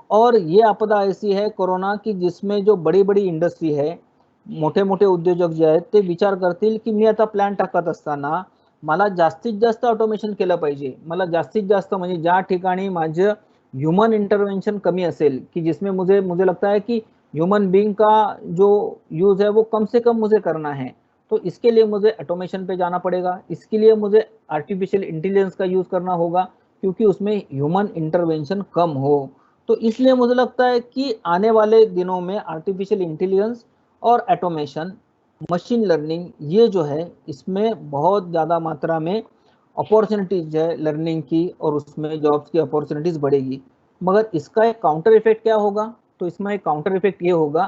और ये आपदा ऐसी है कोरोना की जिसमें जो बड़ी बड़ी इंडस्ट्री है, मोठे मोठे उद्योजक जे आहेत ते विचार करतील की मी आता प्लॅन टाकत असताना मला जास्तीत जास्त ऑटोमेशन केलं पाहिजे, मला जास्तीत जास्त म्हणजे ज्या ठिकाणी माझं ह्यूमन इंटरवेंशन कमी असेल कि जिसमें मुझे लगता है कि ह्यूमन बीइंग का जो यूज है वो कम से कम मुझे करना है, तो इसके लिए मुझे ऑटोमेशन पे जाना पड़ेगा। इसके लिए मुझे आर्टिफिशियल इंटेलिजेंस का यूज करना होगा क्योंकि उसमें ह्यूमन इंटरवेंशन कम हो। तो इसलिए मुझे लगता है कि आने वाले दिनों में आर्टिफिशियल इंटेलिजेंस और ऑटोमेशन, मशीन लर्निंग, ये जो है इसमें बहुत ज़्यादा मात्रा में अपॉर्चुनिटीज है लर्निंग की, और उसमें जॉब्स की अपॉर्चुनिटीज बढ़ेगी। मगर इसका एक काउंटर इफेक्ट क्या होगा, तो इसमें एक काउंटर इफेक्ट ये होगा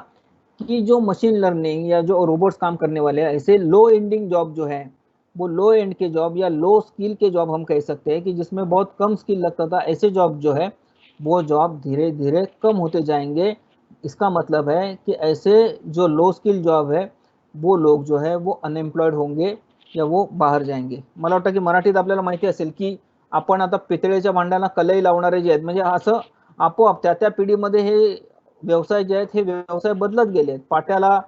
कि जो मशीन लर्निंग या जो रोबोट्स काम करने वाले हैं, ऐसे लो एंडिंग जॉब जो है वो लो एंड के जॉब या लो स्किल के जॉब हम कह सकते हैं कि जिसमें बहुत कम स्किल लगता था, ऐसे जॉब जो है वो जॉब धीरे धीरे कम होते जाएंगे। इसका मतलब है कि ऐसे जो लो स्किल जॉब है वो लोग जो है वो अनएम्प्लॉयड होंगे या वो बाहेर जाएंगे। मला वाटतं की मराठीत आपल्याला माहिती असेल की आपण आता पितळेच्या भांड्याला कलई लावणारे जे आहेत, म्हणजे असं आपोआप त्या त्या पिढीमध्ये हे व्यवसाय जे आहेत हे व्यवसाय बदलत गेले आहेत। पाट्याला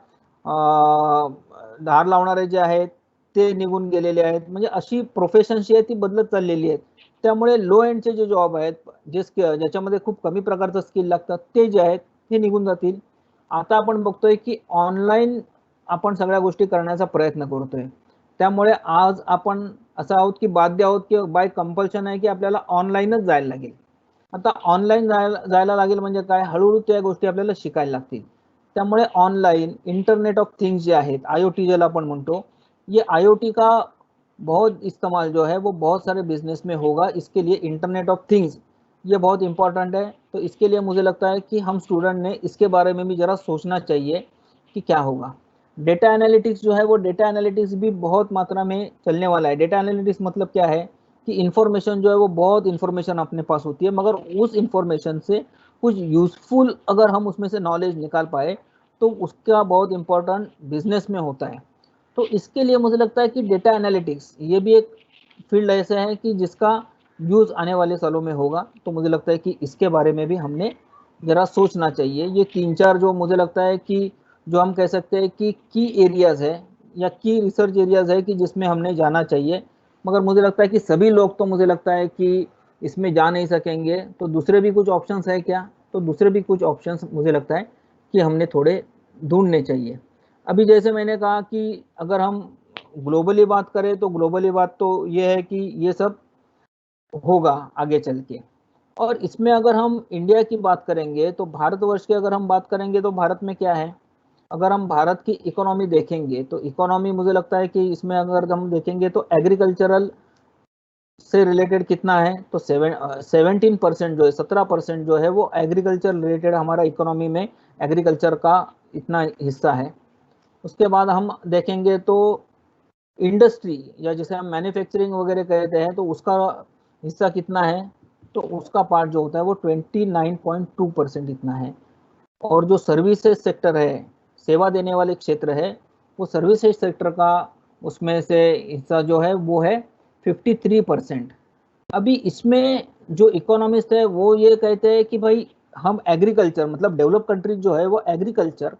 धार लावणारे जे आहेत ते निघून गेलेले आहेत. म्हणजे अशी प्रोफेशन्स जी आहेत ती बदलत चाललेली आहेत. त्यामुळे लो एंडचे जे जॉब आहेत, ज्याच्यामध्ये खूप कमी प्रकारचं स्किल लागतात, ते जे आहेत ते निघून जातील. आता आपण बघतोय की ऑनलाईन आपण सगळ्या गोष्टी करण्याचा प्रयत्न करतोय. त्यामुळे आज आपण असं आहोत की बाध्य आहोत की बाय कंपल्शन आहे की आपल्याला ऑनलाईनच जायला लागेल. आता ऑनलाईन जायला लागेल म्हणजे काय, हळूहळू त्या गोष्टी आपल्याला शिकायला लागतील. त्यामुळे ऑनलाइन इंटरनेट ऑफ थिंग्स जे आहेत, IoT जिला अपन म्हणतो, ये IoT का बहुत इस्तेमाल जो है वो बहुत सारे बिजनेस में होगा. इसके लिए इंटरनेट ऑफ थिंग्स ये बहुत इंपॉर्टेंट है. तो इसके लिए मुझे लगता है कि हम स्टूडेंट ने इसके बारे में भी जरा सोचना चाहिए कि क्या होगा. डेटा एनालिटिक्स जो है वो डेटा एनालिटिक्स भी बहुत मात्रा में चलने वाला है. डेटा एनालिटिक्स मतलब क्या है कि इंफॉर्मेशन जो है वो बहुत इंफॉर्मेशन अपने पास होती है, मगर उस इंफॉर्मेशन से कुछ यूजफुल अगर हम उसमें से नॉलेज निकाल पाए तो उसका बहुत इंपॉर्टेंट बिजनेस में होता है. तो इसके लिए मुझे लगता है कि डेटा एनालिटिक्स ये भी एक फील्ड ऐसा है कि जिसका यूज आने वाले सालों में होगा. तो मुझे लगता है कि इसके बारे में भी हमने जरा सोचना चाहिए. ये 3-4 जो मुझे लगता है कि जो हम कह सकते हैं कि की एरियाज है या की रिसर्च एरियाज है कि जिसमें हमने जाना चाहिए, मगर मुझे लगता है कि सभी लोग तो मुझे लगता है कि इसमें जा नहीं सकेंगे. तो दूसरे भी कुछ ऑप्शंस है क्या, तो दूसरे भी कुछ ऑप्शंस मुझे लगता है कि हमने थोड़े ढूंढने चाहिए. अभी जैसे मैंने कहा कि अगर हम ग्लोबली बात करें तो ग्लोबली बात तो ये है कि ये सब होगा आगे चल के. और इसमें अगर हम इंडिया की बात करेंगे तो भारतवर्ष की अगर हम बात करेंगे तो भारत में क्या है, अगर हम भारत की इकोनॉमी देखेंगे तो इकोनॉमी मुझे लगता है कि इसमें अगर हम देखेंगे तो एग्रीकल्चरल से रिलेटेड कितना है, तो 17% जो है, 17% जो है वो एग्रीकल्चर रिलेटेड हमारा इकोनॉमी में एग्रीकल्चर का इतना हिस्सा है. उसके बाद हम देखेंगे तो इंडस्ट्री या जिसे हम मैन्युफैक्चरिंग वगैरह कहते हैं तो उसका हिस्सा कितना है, तो उसका पार्ट जो होता है वो 29.2% इतना है. और जो सर्विसेज सेक्टर है, सेवा देने वाले क्षेत्र है, वो सर्विसेज सेक्टर का उसमें से हिस्सा जो है वो है 53%. अभी इसमें जो इकोनॉमिस्ट है वो ये कहते हैं कि भाई हम एग्रीकल्चर मतलब डेव्हलप कंट्रीज जो आहे वो एग्रीकल्चर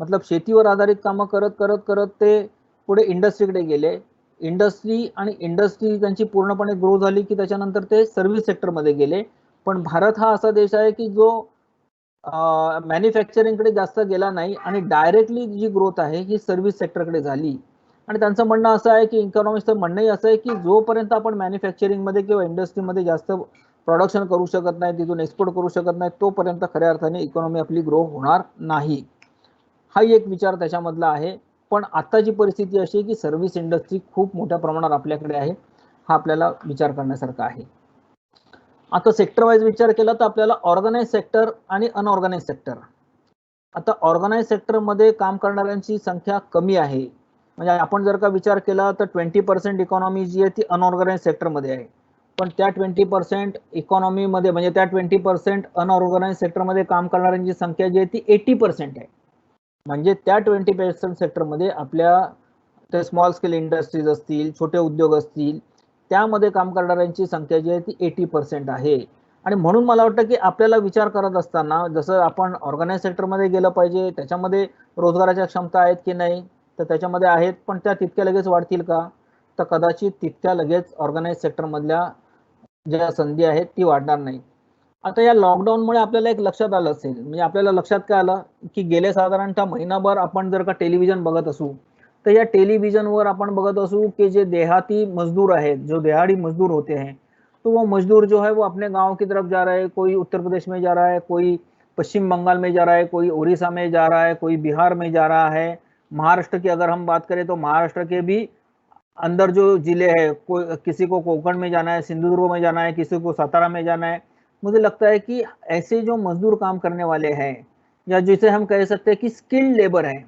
मतलब शेतीवर आधारित कामं करत करत करत ते पुढे इंडस्ट्रीकडे गेले. इंडस्ट्री त्यांची पूर्णपणे ग्रो झाली की त्याच्यानंतर ते सर्व्हिस सेक्टरमध्ये गेले. पण भारत हा असा देश आहे की जो मॅन्युफॅक्चरिंगकडे जास्त गेला नाही आणि डायरेक्टली जी ग्रोथ आहे ही सर्व्हिस सेक्टरकडे झाली. आणि त्यांचं म्हणणं असं आहे की इकॉनॉमिस्टचं म्हणणंही असं आहे की जोपर्यंत आपण मॅन्युफॅक्चरिंगमध्ये किंवा इंडस्ट्रीमध्ये जास्त प्रोडक्शन करू शकत नाही, तिथून एक्सपोर्ट करू शकत नाही, तोपर्यंत खऱ्या अर्थाने इकॉनॉमी आपली ग्रो होणार नाही. हा एक विचार त्याच्यामधला आहे. पण आताची परिस्थिती अशी आहे की सर्व्हिस इंडस्ट्री खूप मोठ्या प्रमाणात आपल्याकडे आहे. हा आपल्याला विचार करण्यासारखा आहे. आता सेक्टर वाईज विचार केला तर आपल्याला ऑर्गनाइज सेक्टर आणि अनऑर्गनाइज सेक्टर. आता ऑर्गनाइज सेक्टरमध्ये काम करणाऱ्यांची संख्या कमी आहे. म्हणजे आपण जर का विचार केला तर 20% इकॉनॉमी जी आहे ती अनऑर्गनाइज सेक्टरमध्ये आहे. पण त्या 20% इकॉनॉमीमध्ये म्हणजे त्या 20% अनऑर्गनाइज सेक्टरमध्ये काम करणाऱ्यांची संख्या जी आहे ती 80% आहे. म्हणजे त्या 20% सेक्टरमध्ये आपल्या ते स्मॉल स्केल इंडस्ट्रीज असतील, छोटे उद्योग असतील, त्यामध्ये काम करणाऱ्यांची संख्या जी आहे ती 80% आहे. आणि म्हणून मला वाटतं की आपल्याला विचार करत असताना जसं आपण ऑर्गनाइज सेक्टरमध्ये गेलं पाहिजे, त्याच्यामध्ये रोजगाराच्या क्षमता आहेत की नाही, तर त्याच्यामध्ये आहेत, पण त्या तितक्या लगेच वाढतील का, तर कदाचित तितक्या लगेच ऑर्गनाइज सेक्टरमधल्या ज्या संधी आहेत ती वाढणार नाही. आता या लॉकडाऊनमुळे आपल्याला एक लक्षात आलं असेल, म्हणजे आपल्याला लक्षात काय आलं की गेले साधारणतः महिनाभर आपण जर का टेलिव्हिजन बघत असू तर या टेलीविजनवर आपण बघत असू कि जे देहाती मजदूर आहेत, जो दिहाड़ी मजदूर होते हैं, तो वो मजदूर जो है वो अपने गांव की तरफ जा रहा है. कोई उत्तर प्रदेश में जा रहा है, कोई पश्चिम बंगाल में जा रहा है, कोई उड़ीसा में जा रहा है, कोई बिहार में जा रहा है. महाराष्ट्र की अगर हम बात करें तो महाराष्ट्र के भी अंदर जो जिले हैं, कोई किसी को कोंकण में जाना है, सिंधुदुर्ग में जाना है, किसी को सातारा में जाना है. मुझे लगता है कि ऐसे जो मजदूर काम करने वाले हैं या जिसे हम कह सकते हैं कि स्किल्ड लेबर है,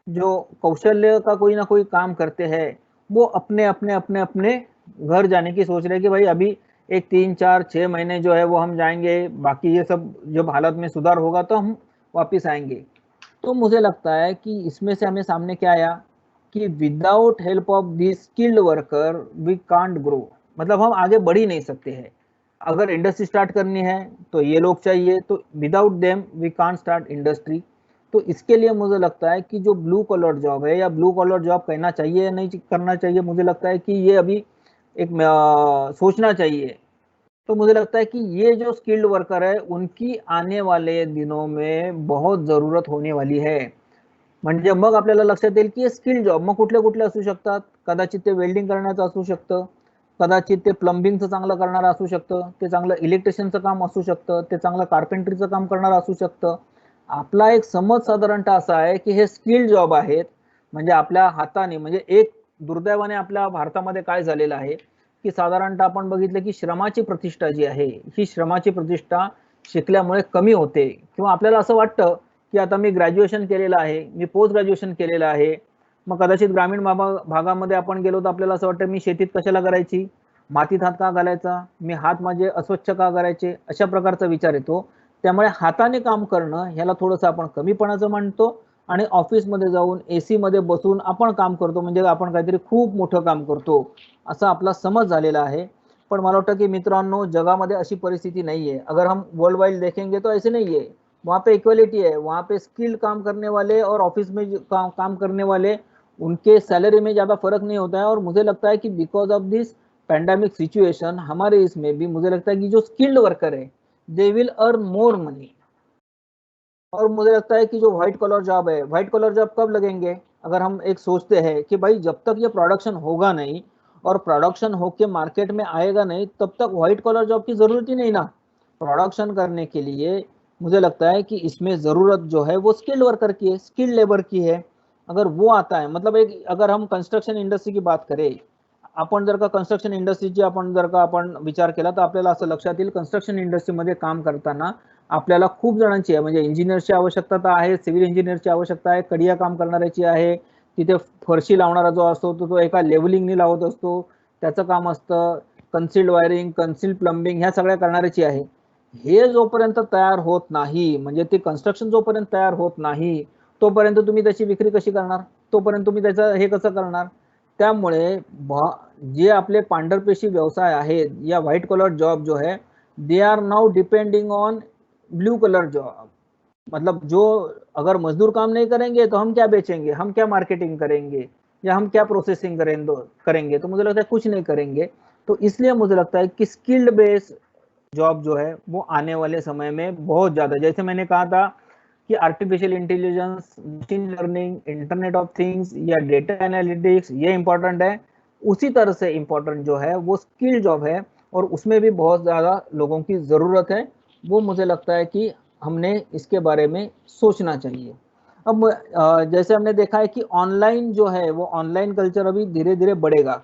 जो कौशल्य का कोई ना कोई काम करते हैं, वो अपने अपने अपने अपने घर जाने की सोच रहे हैं कि भाई अभी एक 3-4-6 महीने जो है वो हम जाएंगे, बाकी ये सब जब हालत में सुधार होगा तो हम वापस आएंगे. तो मुझे लगता है कि इसमें से हमें सामने क्या आया कि without help of this skilled worker we can't grow. मतलब हम आगे बढ़ ही नहीं सकते हैं. अगर इंडस्ट्री स्टार्ट करनी है तो ये लोग चाहिए, तो without them we can't start industry. तो तो इसके लिए मुझे लगता है कि जो ब्लू कॉलर जॉब है या ब्लू कॉलर जॉब करना चाहिए या नहीं करना चाहिए, मुझे लगता है कि ये अभी एक सोचना चाहिए। तो मुझे लगता है कि ये जो स्किल्ड वर्कर है उनकी आने वाले दिनों में बहुत जरूरत होने वाली है। म्हणजे मग आपल्याला लक्षात येईल की हे स्किल जॉब मग कुठले कुठले असू शकतात. कदाचित ते वेल्डिंग करण्याचं असू शकतं, कदाचित ते प्लंबिंगचं चांगलं करणारं असू शकतं, ते चांगलं इलेक्ट्रिशियनचं काम असू शकतं, ते चांगलं कार्पेंट्रीचं काम करणारं असू शकतं. आपला एक समज साधारणतः असा आहे की हे स्किल जॉब आहेत, म्हणजे आपल्या हाताने, म्हणजे एक दुर्दैवाने आपल्या भारतामध्ये काय झालेलं आहे की साधारणतः आपण बघितलं की श्रमाची प्रतिष्ठा जी आहे ही श्रमाची प्रतिष्ठा शिकल्यामुळे कमी होते, किंवा आपल्याला असं वाटतं की आता मी ग्रॅज्युएशन केलेलं आहे, मी पोस्ट ग्रॅज्युएशन केलेलं आहे, मग कदाचित ग्रामीण भागामध्ये आपण गेलो तर आपल्याला असं वाटतं मी शेतीत कशाला करायची, मातीत हात का घालायचा, मी हात माझे अस्वच्छ का करायचे, अशा प्रकारचा विचार येतो. त्यामुळे हाताने काम करणं ह्याला थोडंसं आपण कमीपणाचं म्हणतो आणि ऑफिसमध्ये जाऊन एसी मध्ये बसून आपण काम करतो, म्हणजे आपण काहीतरी खूप मोठं काम करतो असा आपला समज झालेला आहे. पण मला वाटतं की मित्रांनो, जगामध्ये अशी परिस्थिती नाहीये. अगर हम वर्ल्ड वाइड देखेंगे तो ऐसे नहीं है, वहाँ पे इक्वलिटी है, वहाँ पे स्किल्ड काम करने वाले और ऑफिस में काम करने वाले, उनके सैलरी में ज़्यादा फर्क नहीं होता है। और मुझे लगता है कि because of this pandemic situation हमारे इसमें भी मुझे लगता है कि जो स्किल्ड वर्कर है they will earn more money. और मुझे लगता है कि जो व्हाइट कॉलर जॉब है, व्हाइट कॉलर जॉब कब लगेंगे, अगर हम एक सोचते हैं कि भाई जब तक ये प्रोडक्शन होगा नहीं और प्रोडक्शन होके मार्केट में आएगा नहीं तब तक व्हाइट कॉलर जॉब की जरूरत ही नहीं ना। प्रोडक्शन करने के लिए मुझे लगता है कि इसमें जरूरत जो है वो स्किल्ड वर्कर की है, स्किल्ड लेबर की है। अगर वो आता है, मतलब एक अगर हम कंस्ट्रक्शन इंडस्ट्री की बात करें, आपण जर का कंस्ट्रक्शन इंडस्ट्रीची आपण जर का आपण विचार केला तर आपल्याला असं लक्षात येईल कंस्ट्रक्शन इंडस्ट्रीमध्ये काम करताना आपल्याला खूप जणांची आहे, म्हणजे इंजिनियरची आवश्यकता आहे, सिव्हिल इंजिनियरची आवश्यकता आहे, कडिया काम करणाऱ्याची आहे, तिथे फरशी लावणारा जो असतो तो एका लेवलिंगनी लावत असतो, त्याचं काम असतं, कन्सिल्ड वायरिंग, कन्सिल्ड प्लंबिंग ह्या सगळ्या करणाऱ्याची आहे। हे जोपर्यंत तयार होत नाही, म्हणजे ते कन्स्ट्रक्शन जोपर्यंत तयार होत नाही तोपर्यंत तुम्ही त्याची विक्री कशी करणार, तोपर्यंत तुम्ही त्याचं हे कसं करणार। त्यामुळे जे आपले पांढरपेशी व्यवसाय आहेत या व्हाइट कॉलर जॉब जो है they are now depending on blue collar job. मतलब जो अगर मजदूर काम नहीं करेंगे तो हम क्या बेचेंगे, हम क्या मार्केटिंग करेंगे, या हम क्या प्रोसेसिंग करेंगे, तो मुझे लगता है कुछ नहीं करेंगे। तो इसलिए मुझे लगता है कि स्किल्ड बेस्ड जॉब जो है वो आने वाले समय में बहुत ज्यादा, जैसे मैंने कहा था कि artificial intelligence, machine learning, internet of things या डेटा एनालिटिक्स ये इंपॉर्टेंट है, उसी तरह से इंपॉर्टेंट जो है वो स्किल जॉब है और उसमें भी बहुत ज़्यादा लोगों की ज़रूरत है। वो मुझे लगता है कि हमने इसके बारे में सोचना चाहिए। अब जैसे हमने देखा है कि ऑनलाइन जो है वो ऑनलाइन कल्चर अभी धीरे धीरे बढ़ेगा।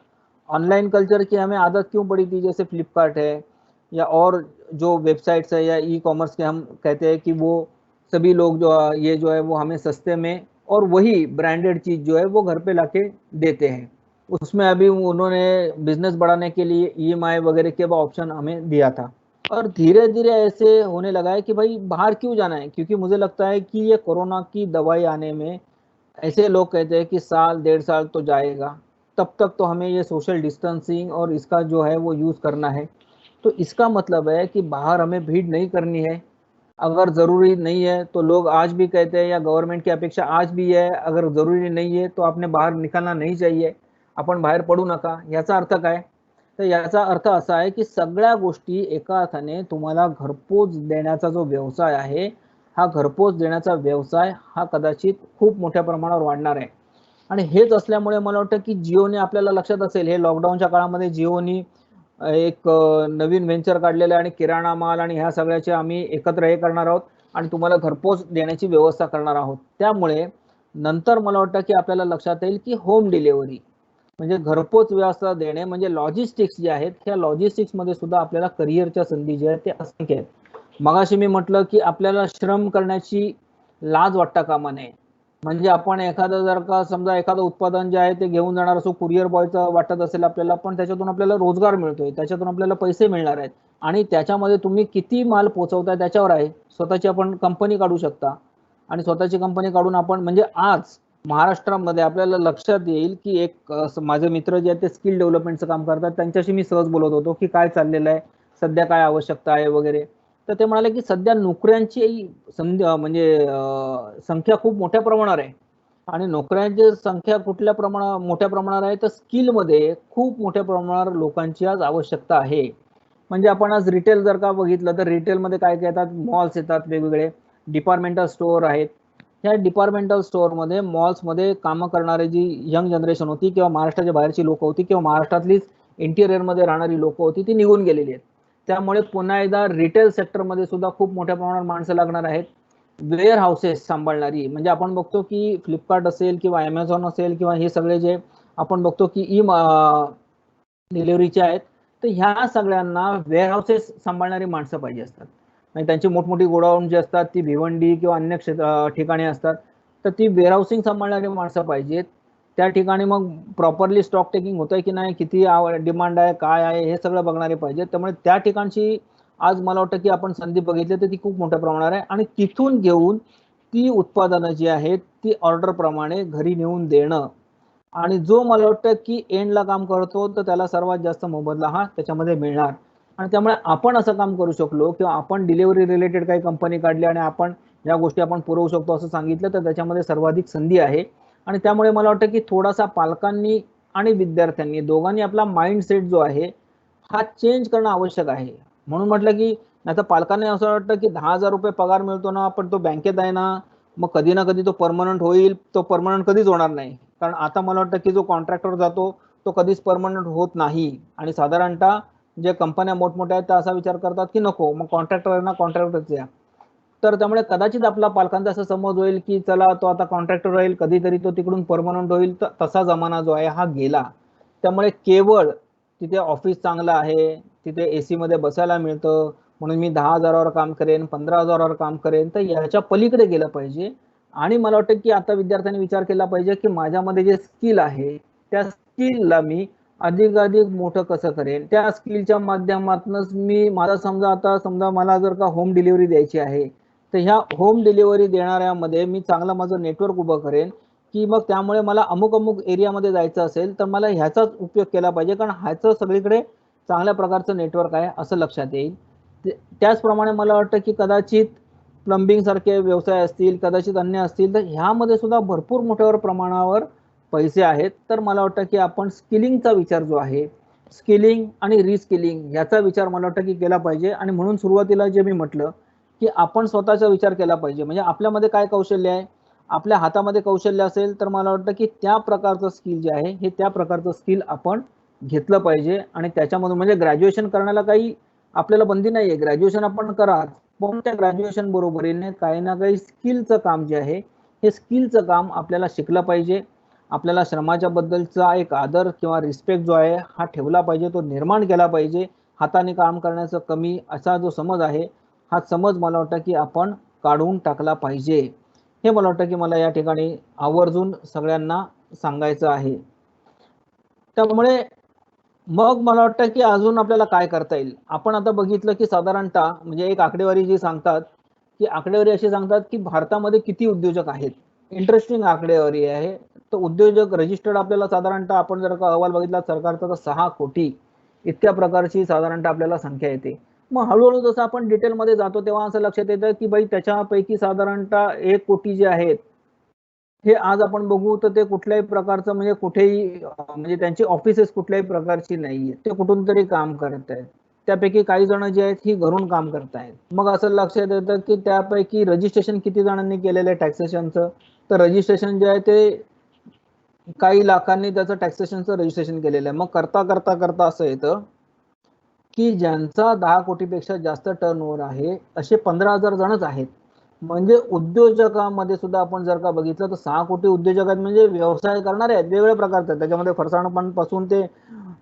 ऑनलाइन कल्चर की हमें आदत क्यों पड़ी थी, जैसे फ्लिपकार्ट है या और जो वेबसाइट्स है या ई कॉमर्स के हम कहते हैं कि वो सभी लोग जो ये जो है वो हमें सस्ते में और वही ब्रांडेड चीज़ जो है वो घर पे लाके देते हैं। उसमें अभी उन्होंने बिजनेस बढ़ाने के लिए ईएमआई वगैरह के ऑप्शन हमें दिया था और धीरे धीरे ऐसे होने लगा है कि भाई बाहर क्यों जाना है, क्योंकि मुझे लगता है कि ये कोरोना की दवाई आने में ऐसे लोग कहते हैं कि साल 1.5 साल तो जाएगा, तब तक तो हमें ये सोशल डिस्टेंसिंग और इसका जो है वो यूज़ करना है। तो इसका मतलब है कि बाहर हमें भीड़ नहीं करनी है। अगर ज़रूरी नहीं है तो लोग आज भी कहते हैं या गवर्नमेंट की अपेक्षा आज भी है, अगर ज़रूरी नहीं है तो आपने बाहर निकलना नहीं चाहिए, आपण बाहेर पडू नका। याचा अर्थ काय, तर याचा अर्थ असा आहे की सगळ्या गोष्टी एका अर्थाने तुम्हाला घरपोच देण्याचा जो व्यवसाय आहे हा घरपोच देण्याचा व्यवसाय हा कदाचित खूप मोठ्या प्रमाणावर वाढणार आहे। आणि हेच असल्यामुळे मला वाटतं की जिओने, आपल्याला लक्षात असेल हे लॉकडाऊनच्या काळामध्ये जिओनी एक नवीन व्हेंचर काढलेलं आहे आणि किराणा माल आणि ह्या सगळ्याचे आम्ही एकत्र हे करणार आहोत आणि तुम्हाला घरपोच देण्याची व्यवस्था करणार आहोत। त्यामुळे नंतर मला वाटतं की आपल्याला लक्षात येईल की होम डिलिव्हरी म्हणजे घरपोच व्यवस्था देणे म्हणजे लॉजिस्टिक्स जे आहेत ह्या लॉजिस्टिक्समध्ये सुद्धा आपल्याला करिअरच्या संधी जे आहेत ते असंख्य आहेत। मगाशी मी म्हटलं की आपल्याला श्रम करण्याची लाज वाटता कामा नये। म्हणजे आपण एखादं जर का समजा एखादं उत्पादन जे आहे ते घेऊन जाणार असो, कुरिअर बॉयचं वाटत असेल आपल्याला, पण त्याच्यातून आपल्याला रोजगार मिळतोय, त्याच्यातून आपल्याला पैसे मिळणार आहेत आणि त्याच्यामध्ये तुम्ही किती माल पोहोचवताय त्याच्यावर आहे। स्वतःची आपण कंपनी काढू शकता आणि स्वतःची कंपनी काढून आपण म्हणजे आज महाराष्ट्रामध्ये आपल्याला लक्षात येईल की एक माझे मित्र जे आहेत ते स्किल डेव्हलपमेंटचं काम करतात, त्यांच्याशी मी सहज बोलत होतो की काय चाललेलं आहे, सध्या काय आवश्यकता आहे वगैरे। तर ते म्हणाले की सध्या नोकऱ्यांची म्हणजे संख्या खूप मोठ्या प्रमाणावर आहे आणि नोकऱ्यांची संख्या मोठ्या प्रमाणावर आहे, तर स्किलमध्ये खूप मोठ्या प्रमाणावर लोकांची आज आवश्यकता आहे. म्हणजे आपण आज रिटेल जर का बघितलं तर रिटेलमध्ये काय काय येतात, मॉल्स येतात, वेगवेगळे डिपार्टमेंटल स्टोअर आहेत. ह्या डिपार्टमेंटल स्टोअरमध्ये मॉल्समध्ये कामं करणारी जी यंग जनरेशन होती किंवा महाराष्ट्राच्या बाहेरची लोक होती किंवा महाराष्ट्रातलीच इंटिरियरमध्ये राहणारी लोक होती ती निघून गेलेली आहेत. त्यामुळे पुन्हा एकदा रिटेल सेक्टरमध्ये सुद्धा खूप मोठ्या प्रमाणावर माणसं लागणार आहेत. वेअर हाऊसेस सांभाळणारी, म्हणजे आपण बघतो की फ्लिपकार्ट असेल किंवा ॲमेझॉन असेल किंवा हे सगळे जे आपण बघतो की डिलिव्हरीचे आहेत, तर ह्या सगळ्यांना वेअर हाऊसेस सांभाळणारी माणसं पाहिजे असतात. म्हणजे त्यांची मोठमोठी गोडाऊन जी असतात ती भिवंडी किंवा अन्य ठिकाणी असतात, तर ती वेअर हाऊसिंग सांभाळणारी माणसं पाहिजेत. त्या ठिकाणी मग प्रॉपरली स्टॉक टेकिंग होतंय की नाही, किती डिमांड आहे, काय आहे, हे सगळं बघणारे पाहिजेत. त्यामुळे त्या ठिकाणची आज मला वाटतं की आपण संधी बघितली तर ती खूप मोठ्या प्रमाणावर आहे आणि तिथून घेऊन ती उत्पादनं जी आहेत ती ऑर्डर प्रमाणे घरी नेऊन देणं आणि जो मला वाटतं की एंडला काम करतो तर त्याला सर्वात जास्त मोबदला हा त्याच्यामध्ये मिळणार. आणि त्यामुळे आपण असं काम करू शकलो किंवा आपण डिलिव्हरी रिलेटेड काही कंपनी काढली आणि आपण या गोष्टी आपण पुरवू शकतो असं सांगितलं तर त्याच्यामध्ये सर्वाधिक संधी आहे. आणि त्यामुळे मला वाटतं की थोडासा पालकांनी आणि विद्यार्थ्यांनी दोघांनी आपला माइंडसेट जो आहे हा चेंज करणं आवश्यक आहे. म्हणून म्हटलं की आता पालकांना असं वाटतं की 10,000 रुपये पगार मिळतो ना, पण तो बँकेत आहे ना, मग कधी ना कधी तो परमनंट होईल, तो परमनंट कधीच होणार नाही. कारण आता मला वाटतं की जो कॉन्ट्रॅक्टर जातो तो कधीच परमनंट होत नाही आणि साधारणतः जे कंपन्या मोठमोठ्या आहेत त्या असा विचार करतात की नको, मग कॉन्ट्रॅक्टर आहे ना, कॉन्ट्रॅक्टरच या. तर त्यामुळे कदाचित आपला पालकांचा असं समज होईल की चला तो आता कॉन्ट्रॅक्टर राहील, कधीतरी तो तिकडून परमनंट होईल, तर तसा जमाना जो आहे हा गेला. त्यामुळे केवळ तिथे ऑफिस चांगलं आहे, तिथे AC मध्ये बसायला मिळतं म्हणून मी 10,000वर काम करेन, 15,000वर काम करेन, तर याच्या पलीकडे गेलं पाहिजे. आणि मला वाटतं की आता विद्यार्थ्यांनी विचार केला पाहिजे की माझ्यामध्ये जे स्किल आहे त्या स्किलला मी अधिकाधिक मोठं कसं करेन, त्या स्किलच्या माध्यमातूनच मी मला समजा मला जर का होम डिलिव्हरी द्यायची आहे तर ह्या होम डिलिव्हरी देणाऱ्यामध्ये मी चांगलं माझं नेटवर्क उभं करेन की मग त्यामुळे मला अमुक अमुक एरियामध्ये जायचं असेल तर मला ह्याचाच उपयोग केला पाहिजे, कारण ह्याचं सगळीकडे चांगल्या प्रकारचं नेटवर्क आहे असं लक्षात येईल. त्याचप्रमाणे मला वाटतं की कदाचित प्लंबिंग सारखे व्यवसाय असतील, कदाचित अन्य असतील, तर ह्यामध्ये सुद्धा भरपूर मोठ्या प्रमाणावर पैसे आहेत. तर मला वाटतं की आपण स्किलिंगचा विचार जो आहे, स्किलिंग आणि रिस्किलिंग याचा विचार मला वाटतं की केला पाहिजे. आणि म्हणून सुरुवातीला जे मी म्हटलं की आपण स्वतःचा विचार केला पाहिजे, म्हणजे आपल्यामध्ये काय कौशल्य आहे, आपल्या हातामध्ये कौशल्य असेल तर मला वाटतं की त्या प्रकारचं स्किल जे आहे हे त्या प्रकारचं स्किल आपण घेतलं पाहिजे. आणि त्याच्यामधून म्हणजे ग्रॅज्युएशन करण्याला काही आपल्याला बंदी नाहीये, ग्रॅज्युएशन आपण करा, पण त्या ग्रॅज्युएशन बरोबरीने काही ना काही स्किलचं काम जे आहे हे स्किलचं काम आपल्याला शिकलं पाहिजे. आपल्याला श्रमाच्या बद्दलचा एक आदर किंवा रिस्पेक्ट जो आहे हा ठेवला पाहिजे, तो निर्माण केला पाहिजे. हाताने काम करण्याचं कमी असा जो समज आहे हा समज मला वाटतं की आपण काढून टाकला पाहिजे. हे मला वाटतं की मला या ठिकाणी आवर्जून सगळ्यांना सांगायचं आहे. त्यामुळे मग मला वाटतं की अजून आपल्याला काय करता येईल. आपण आता बघितलं की साधारणतः म्हणजे एक आकडेवारी जी सांगतात की आकडेवारी अशी सांगतात की भारतामध्ये किती उद्योजक आहेत. इंटरेस्टिंग आकडेवारी आहे. तर उद्योजक रजिस्टर्ड आपल्याला साधारणतः आपण जर का अहवाल बघितला सरकारचा तर 6 कोटी इतक्या प्रकारची साधारणतः आपल्याला संख्या येते. मग हळूहळू जसं आपण डिटेलमध्ये जातो तेव्हा असं लक्षात येतं की बाई त्याच्यापैकी साधारणतः 1 कोटी जे आहेत हे आज आपण बघू तर ते कुठल्याही प्रकारचं म्हणजे कुठेही म्हणजे त्यांची ऑफिसेस कुठल्याही प्रकारची नाहीये, ते कुठून तरी काम करत आहेत. त्यापैकी काही जण जे आहेत ही घरून काम करतायत. मग असं लक्षात येतं की त्यापैकी रजिस्ट्रेशन किती जणांनी केलेलं आहे टॅक्सेशनचं, तर रजिस्ट्रेशन जे आहे ते काही लाखांनी त्याचं टॅक्सेशनचं रजिस्ट्रेशन केलेलं आहे. मग करता करता करता असं येतं की ज्यांचा 10 कोटीपेक्षा जास्त टर्नओव्हर आहे असे 15,000 जणच आहेत. म्हणजे उद्योजकामध्ये सुद्धा आपण जर का बघितलं तर 6 कोटी उद्योजक आहेत, म्हणजे व्यवसाय करणारे आहेत वेगवेगळ्या प्रकारचे. त्याच्यामध्ये फरसाणपासून ते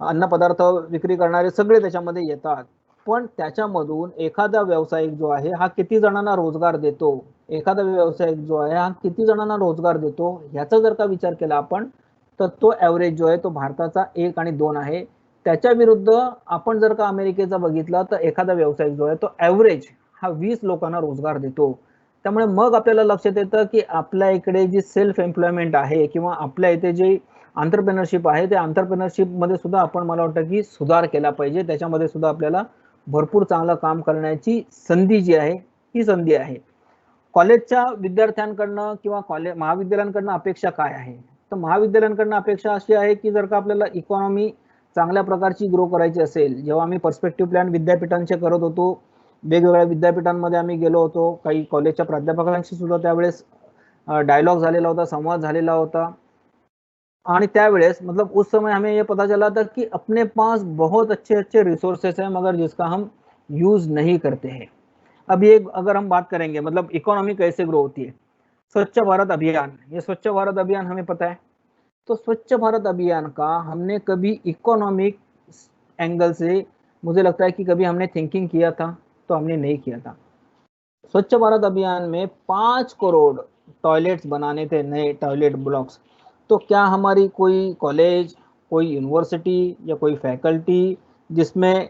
अन्नपदार्थ विक्री करणारे सगळे त्याच्यामध्ये येतात. पण त्याच्यामधून एखादा व्यावसायिक जो आहे हा किती जणांना रोजगार देतो, एखादा व्यावसायिक जो आहे हा किती जणांना रोजगार देतो ह्याचा जर का विचार केला आपण तर तो ॲव्हरेज जो आहे तो भारताचा 1 आणि 2 आहे. त्याच्या विरुद्ध आपण जर का अमेरिकेचा बघितला तर एखादा व्यावसायिक जो आहे तो ॲव्हरेज हा 20 लोकांना रोजगार देतो. त्यामुळे मग आपल्याला लक्षात येतं की आपल्या इकडे जी सेल्फ एम्प्लॉयमेंट आहे किंवा आपल्या इथे जे एंटरप्रेन्योरशिप आहे त्या एंटरप्रेन्योरशिप मध्ये सुद्धा आपण मला वाटतं की सुधार केला पाहिजे. त्याच्यामध्ये सुद्धा आपल्याला भरपूर चांगलं काम करण्याची संधी जी आहे ही संधी आहे. कॉलेजच्या विद्यार्थ्यांकडनं किंवा महाविद्यालयांकडनं अपेक्षा काय आहे? तर महाविद्यालयांकडनं अपेक्षा अशी आहे की जर का आपल्याला इकॉनॉमी चांगल्या प्रकारची ग्रो करायची असेल, जेव्हा आम्ही पर्स्पेक्टिव्ह प्लॅन विद्यापीठांचे करत होतो, वेगवेगळ्या विद्यापीठांमध्ये आम्ही गेलो होतो, काही कॉलेजच्या प्राध्यापकांशी सुद्धा त्यावेळेस डायलॉग झालेला होता, संवाद झालेला होता, आणि त्यावेळेस मतलब उस समय हमें ये पता चला था कि अपने पास बहुत अच्छे अच्छे रिसोर्सेस हैं मगर जिसका हम यूज नहीं करते हैं। अभी एक अगर हम बात करेंगे मतलब इकोनॉमी कैसे ग्रो होती है, स्वच्छ भारत अभियान, ये स्वच्छ भारत अभियान हमें पता है, तो स्वच्छ भारत अभियान का हमने कभी इकोनॉमिक एंगल से मुझे लगता है कि कभी हमने थिंकिंग किया था? तो हमने नहीं किया था। स्वच्छ भारत अभियान में 5 करोड़ टॉयलेट्स बनाने थे, नए टॉयलेट ब्लॉक्स। तो क्या हमारी कोई कॉलेज, कोई यूनिवर्सिटी या कोई फैकल्टी जिसमें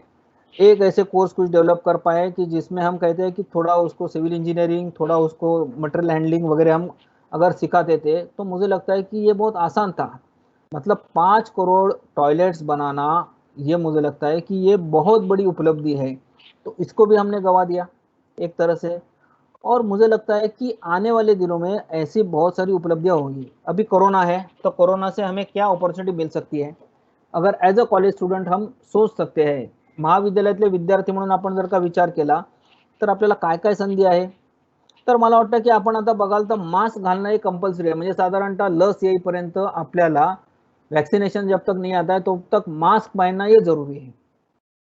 एक ऐसे कोर्स कुछ डेवलप कर पाए कि जिसमें हम कहते हैं कि थोड़ा उसको सिविल इंजीनियरिंग, थोड़ा उसको मटेरियल हैंडलिंग वगैरह हम अगर सिखाते थे तो मुझे लगता है कि ये बहुत आसान था। मतलब 5 करोड़ टॉयलेट्स बनाना, ये मुझे लगता है कि ये बहुत बड़ी उपलब्धि है। तो इसको भी हमने गवा दिया एक तरह से। और मुझे लगता है कि आने वाले दिनों में ऐसी बहुत सारी उपलब्धियां होंगी। अभी कोरोना है, तो कोरोना से हमें क्या अपॉर्च्युनिटी मिल सकती है? अगर ॲज अ कॉलेज स्टुडंट हम सोच सकते हैं, महाविद्यालयातले विद्यार्थी म्हणून आपण जर का विचार केला तर आपल्याला काय काय संधी आहे? तर मला वाटतं की आपण आता बघाल तर मास्क घालणं हे कंपल्सरी आहे। म्हणजे साधारणतः लस येईपर्यंत आपल्याला वैक्सीनेशन जब तक नहीं आता है तब तक मास्क पहनना ये जरूरी है।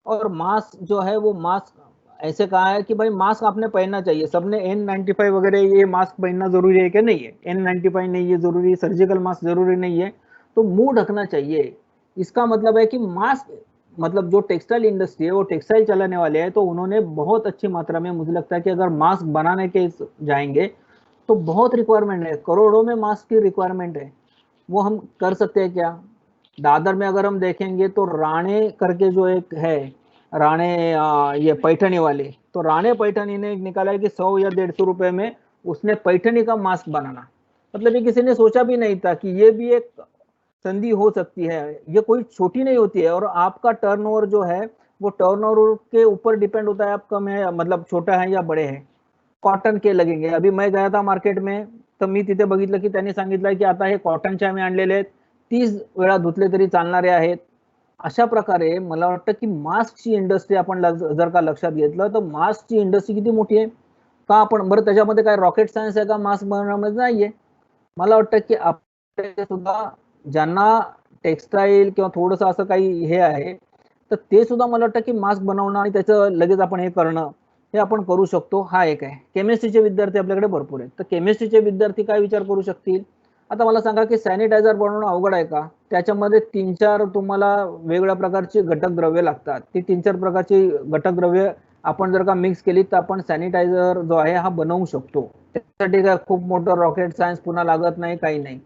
और मास्क जो है वो मास्क ऐसे कहा है कि भाई मास्क आपने पहनना चाहिए, सबने N95 वगैरह ये मास्क पहनना जरूरी है कि नहीं है? N95 नहीं है जरूरी, सर्जिकल मास्क जरूरी नहीं है, तो मुंह ढकना चाहिए। इसका मतलब है कि मास्क मतलब जो टेक्सटाइल इंडस्ट्री है वो टेक्सटाइल चलाने वाले हैं, तो उन्होंने बहुत अच्छी मात्रा में मुझे लगता है कि अगर मास्क बनाने के जाएंगे तो बहुत रिक्वायरमेंट है, करोड़ों में मास्क की रिक्वायरमेंट है। वो हम कर सकते हैं क्या? दादर में अगर हम देखेंगे तो राणे करके जो एक है, राणे ये पैठनी वाले, तो राणे पैठनी ने निकाला है कि 100 या 150 रुपए में उसने पैठनी का मास्क बनाना। मतलब ये किसी ने सोचा भी नहीं था कि ये भी एक संधि हो सकती है, ये कोई छोटी नहीं होती है। और आपका टर्नओवर जो है वो टर्नओवर के ऊपर डिपेंड होता है, आप कम है मतलब छोटा है या बड़े हैं। कॉटन के लगेंगे, अभी मैं गया था मार्केट में तर मी तिथे बघितलं की त्यांनी सांगितलं की आता हे कॉटनचे आम्ही आणलेले आहेत, 30 वेळा धुतले तरी चालणारे आहेत। अशा प्रकारे मला वाटतं की मास्कची इंडस्ट्री आपण जर का लक्षात घेतलं तर मास्कची इंडस्ट्री किती मोठी आहे का? आपण बरं त्याच्यामध्ये काय रॉकेट सायन्स आहे का मास्क बनवण्यामध्ये? नाहीये। मला वाटतं की आपल्या सुद्धा ज्यांना टेक्सटाईल किंवा थोडंसं असं काही हे आहे तर ते सुद्धा मला वाटतं की मास्क बनवणं आणि त्याचं लगेच आपण हे करणं हे आपण करू शकतो। हा एक आहे। केमिस्ट्रीचे विद्यार्थी आपल्याकडे भरपूर आहेत, तर केमिस्ट्रीचे विद्यार्थी काय विचार करू शकतील? आता मला सांगा की सॅनिटायझर बनवणं अवघड आहे का? त्याच्यामध्ये 3-4 तुम्हाला वेगवेगळ्या प्रकारची घटक द्रव्य लागतात। ती 3-4 प्रकारची घटक द्रव्य आपण जर का मिक्स केली तर आपण सॅनिटायझर जो आहे हा बनवू शकतो। त्यासाठी काय खूप मोठं रॉकेट सायन्स पुन्हा लागत नाही, काही नाही।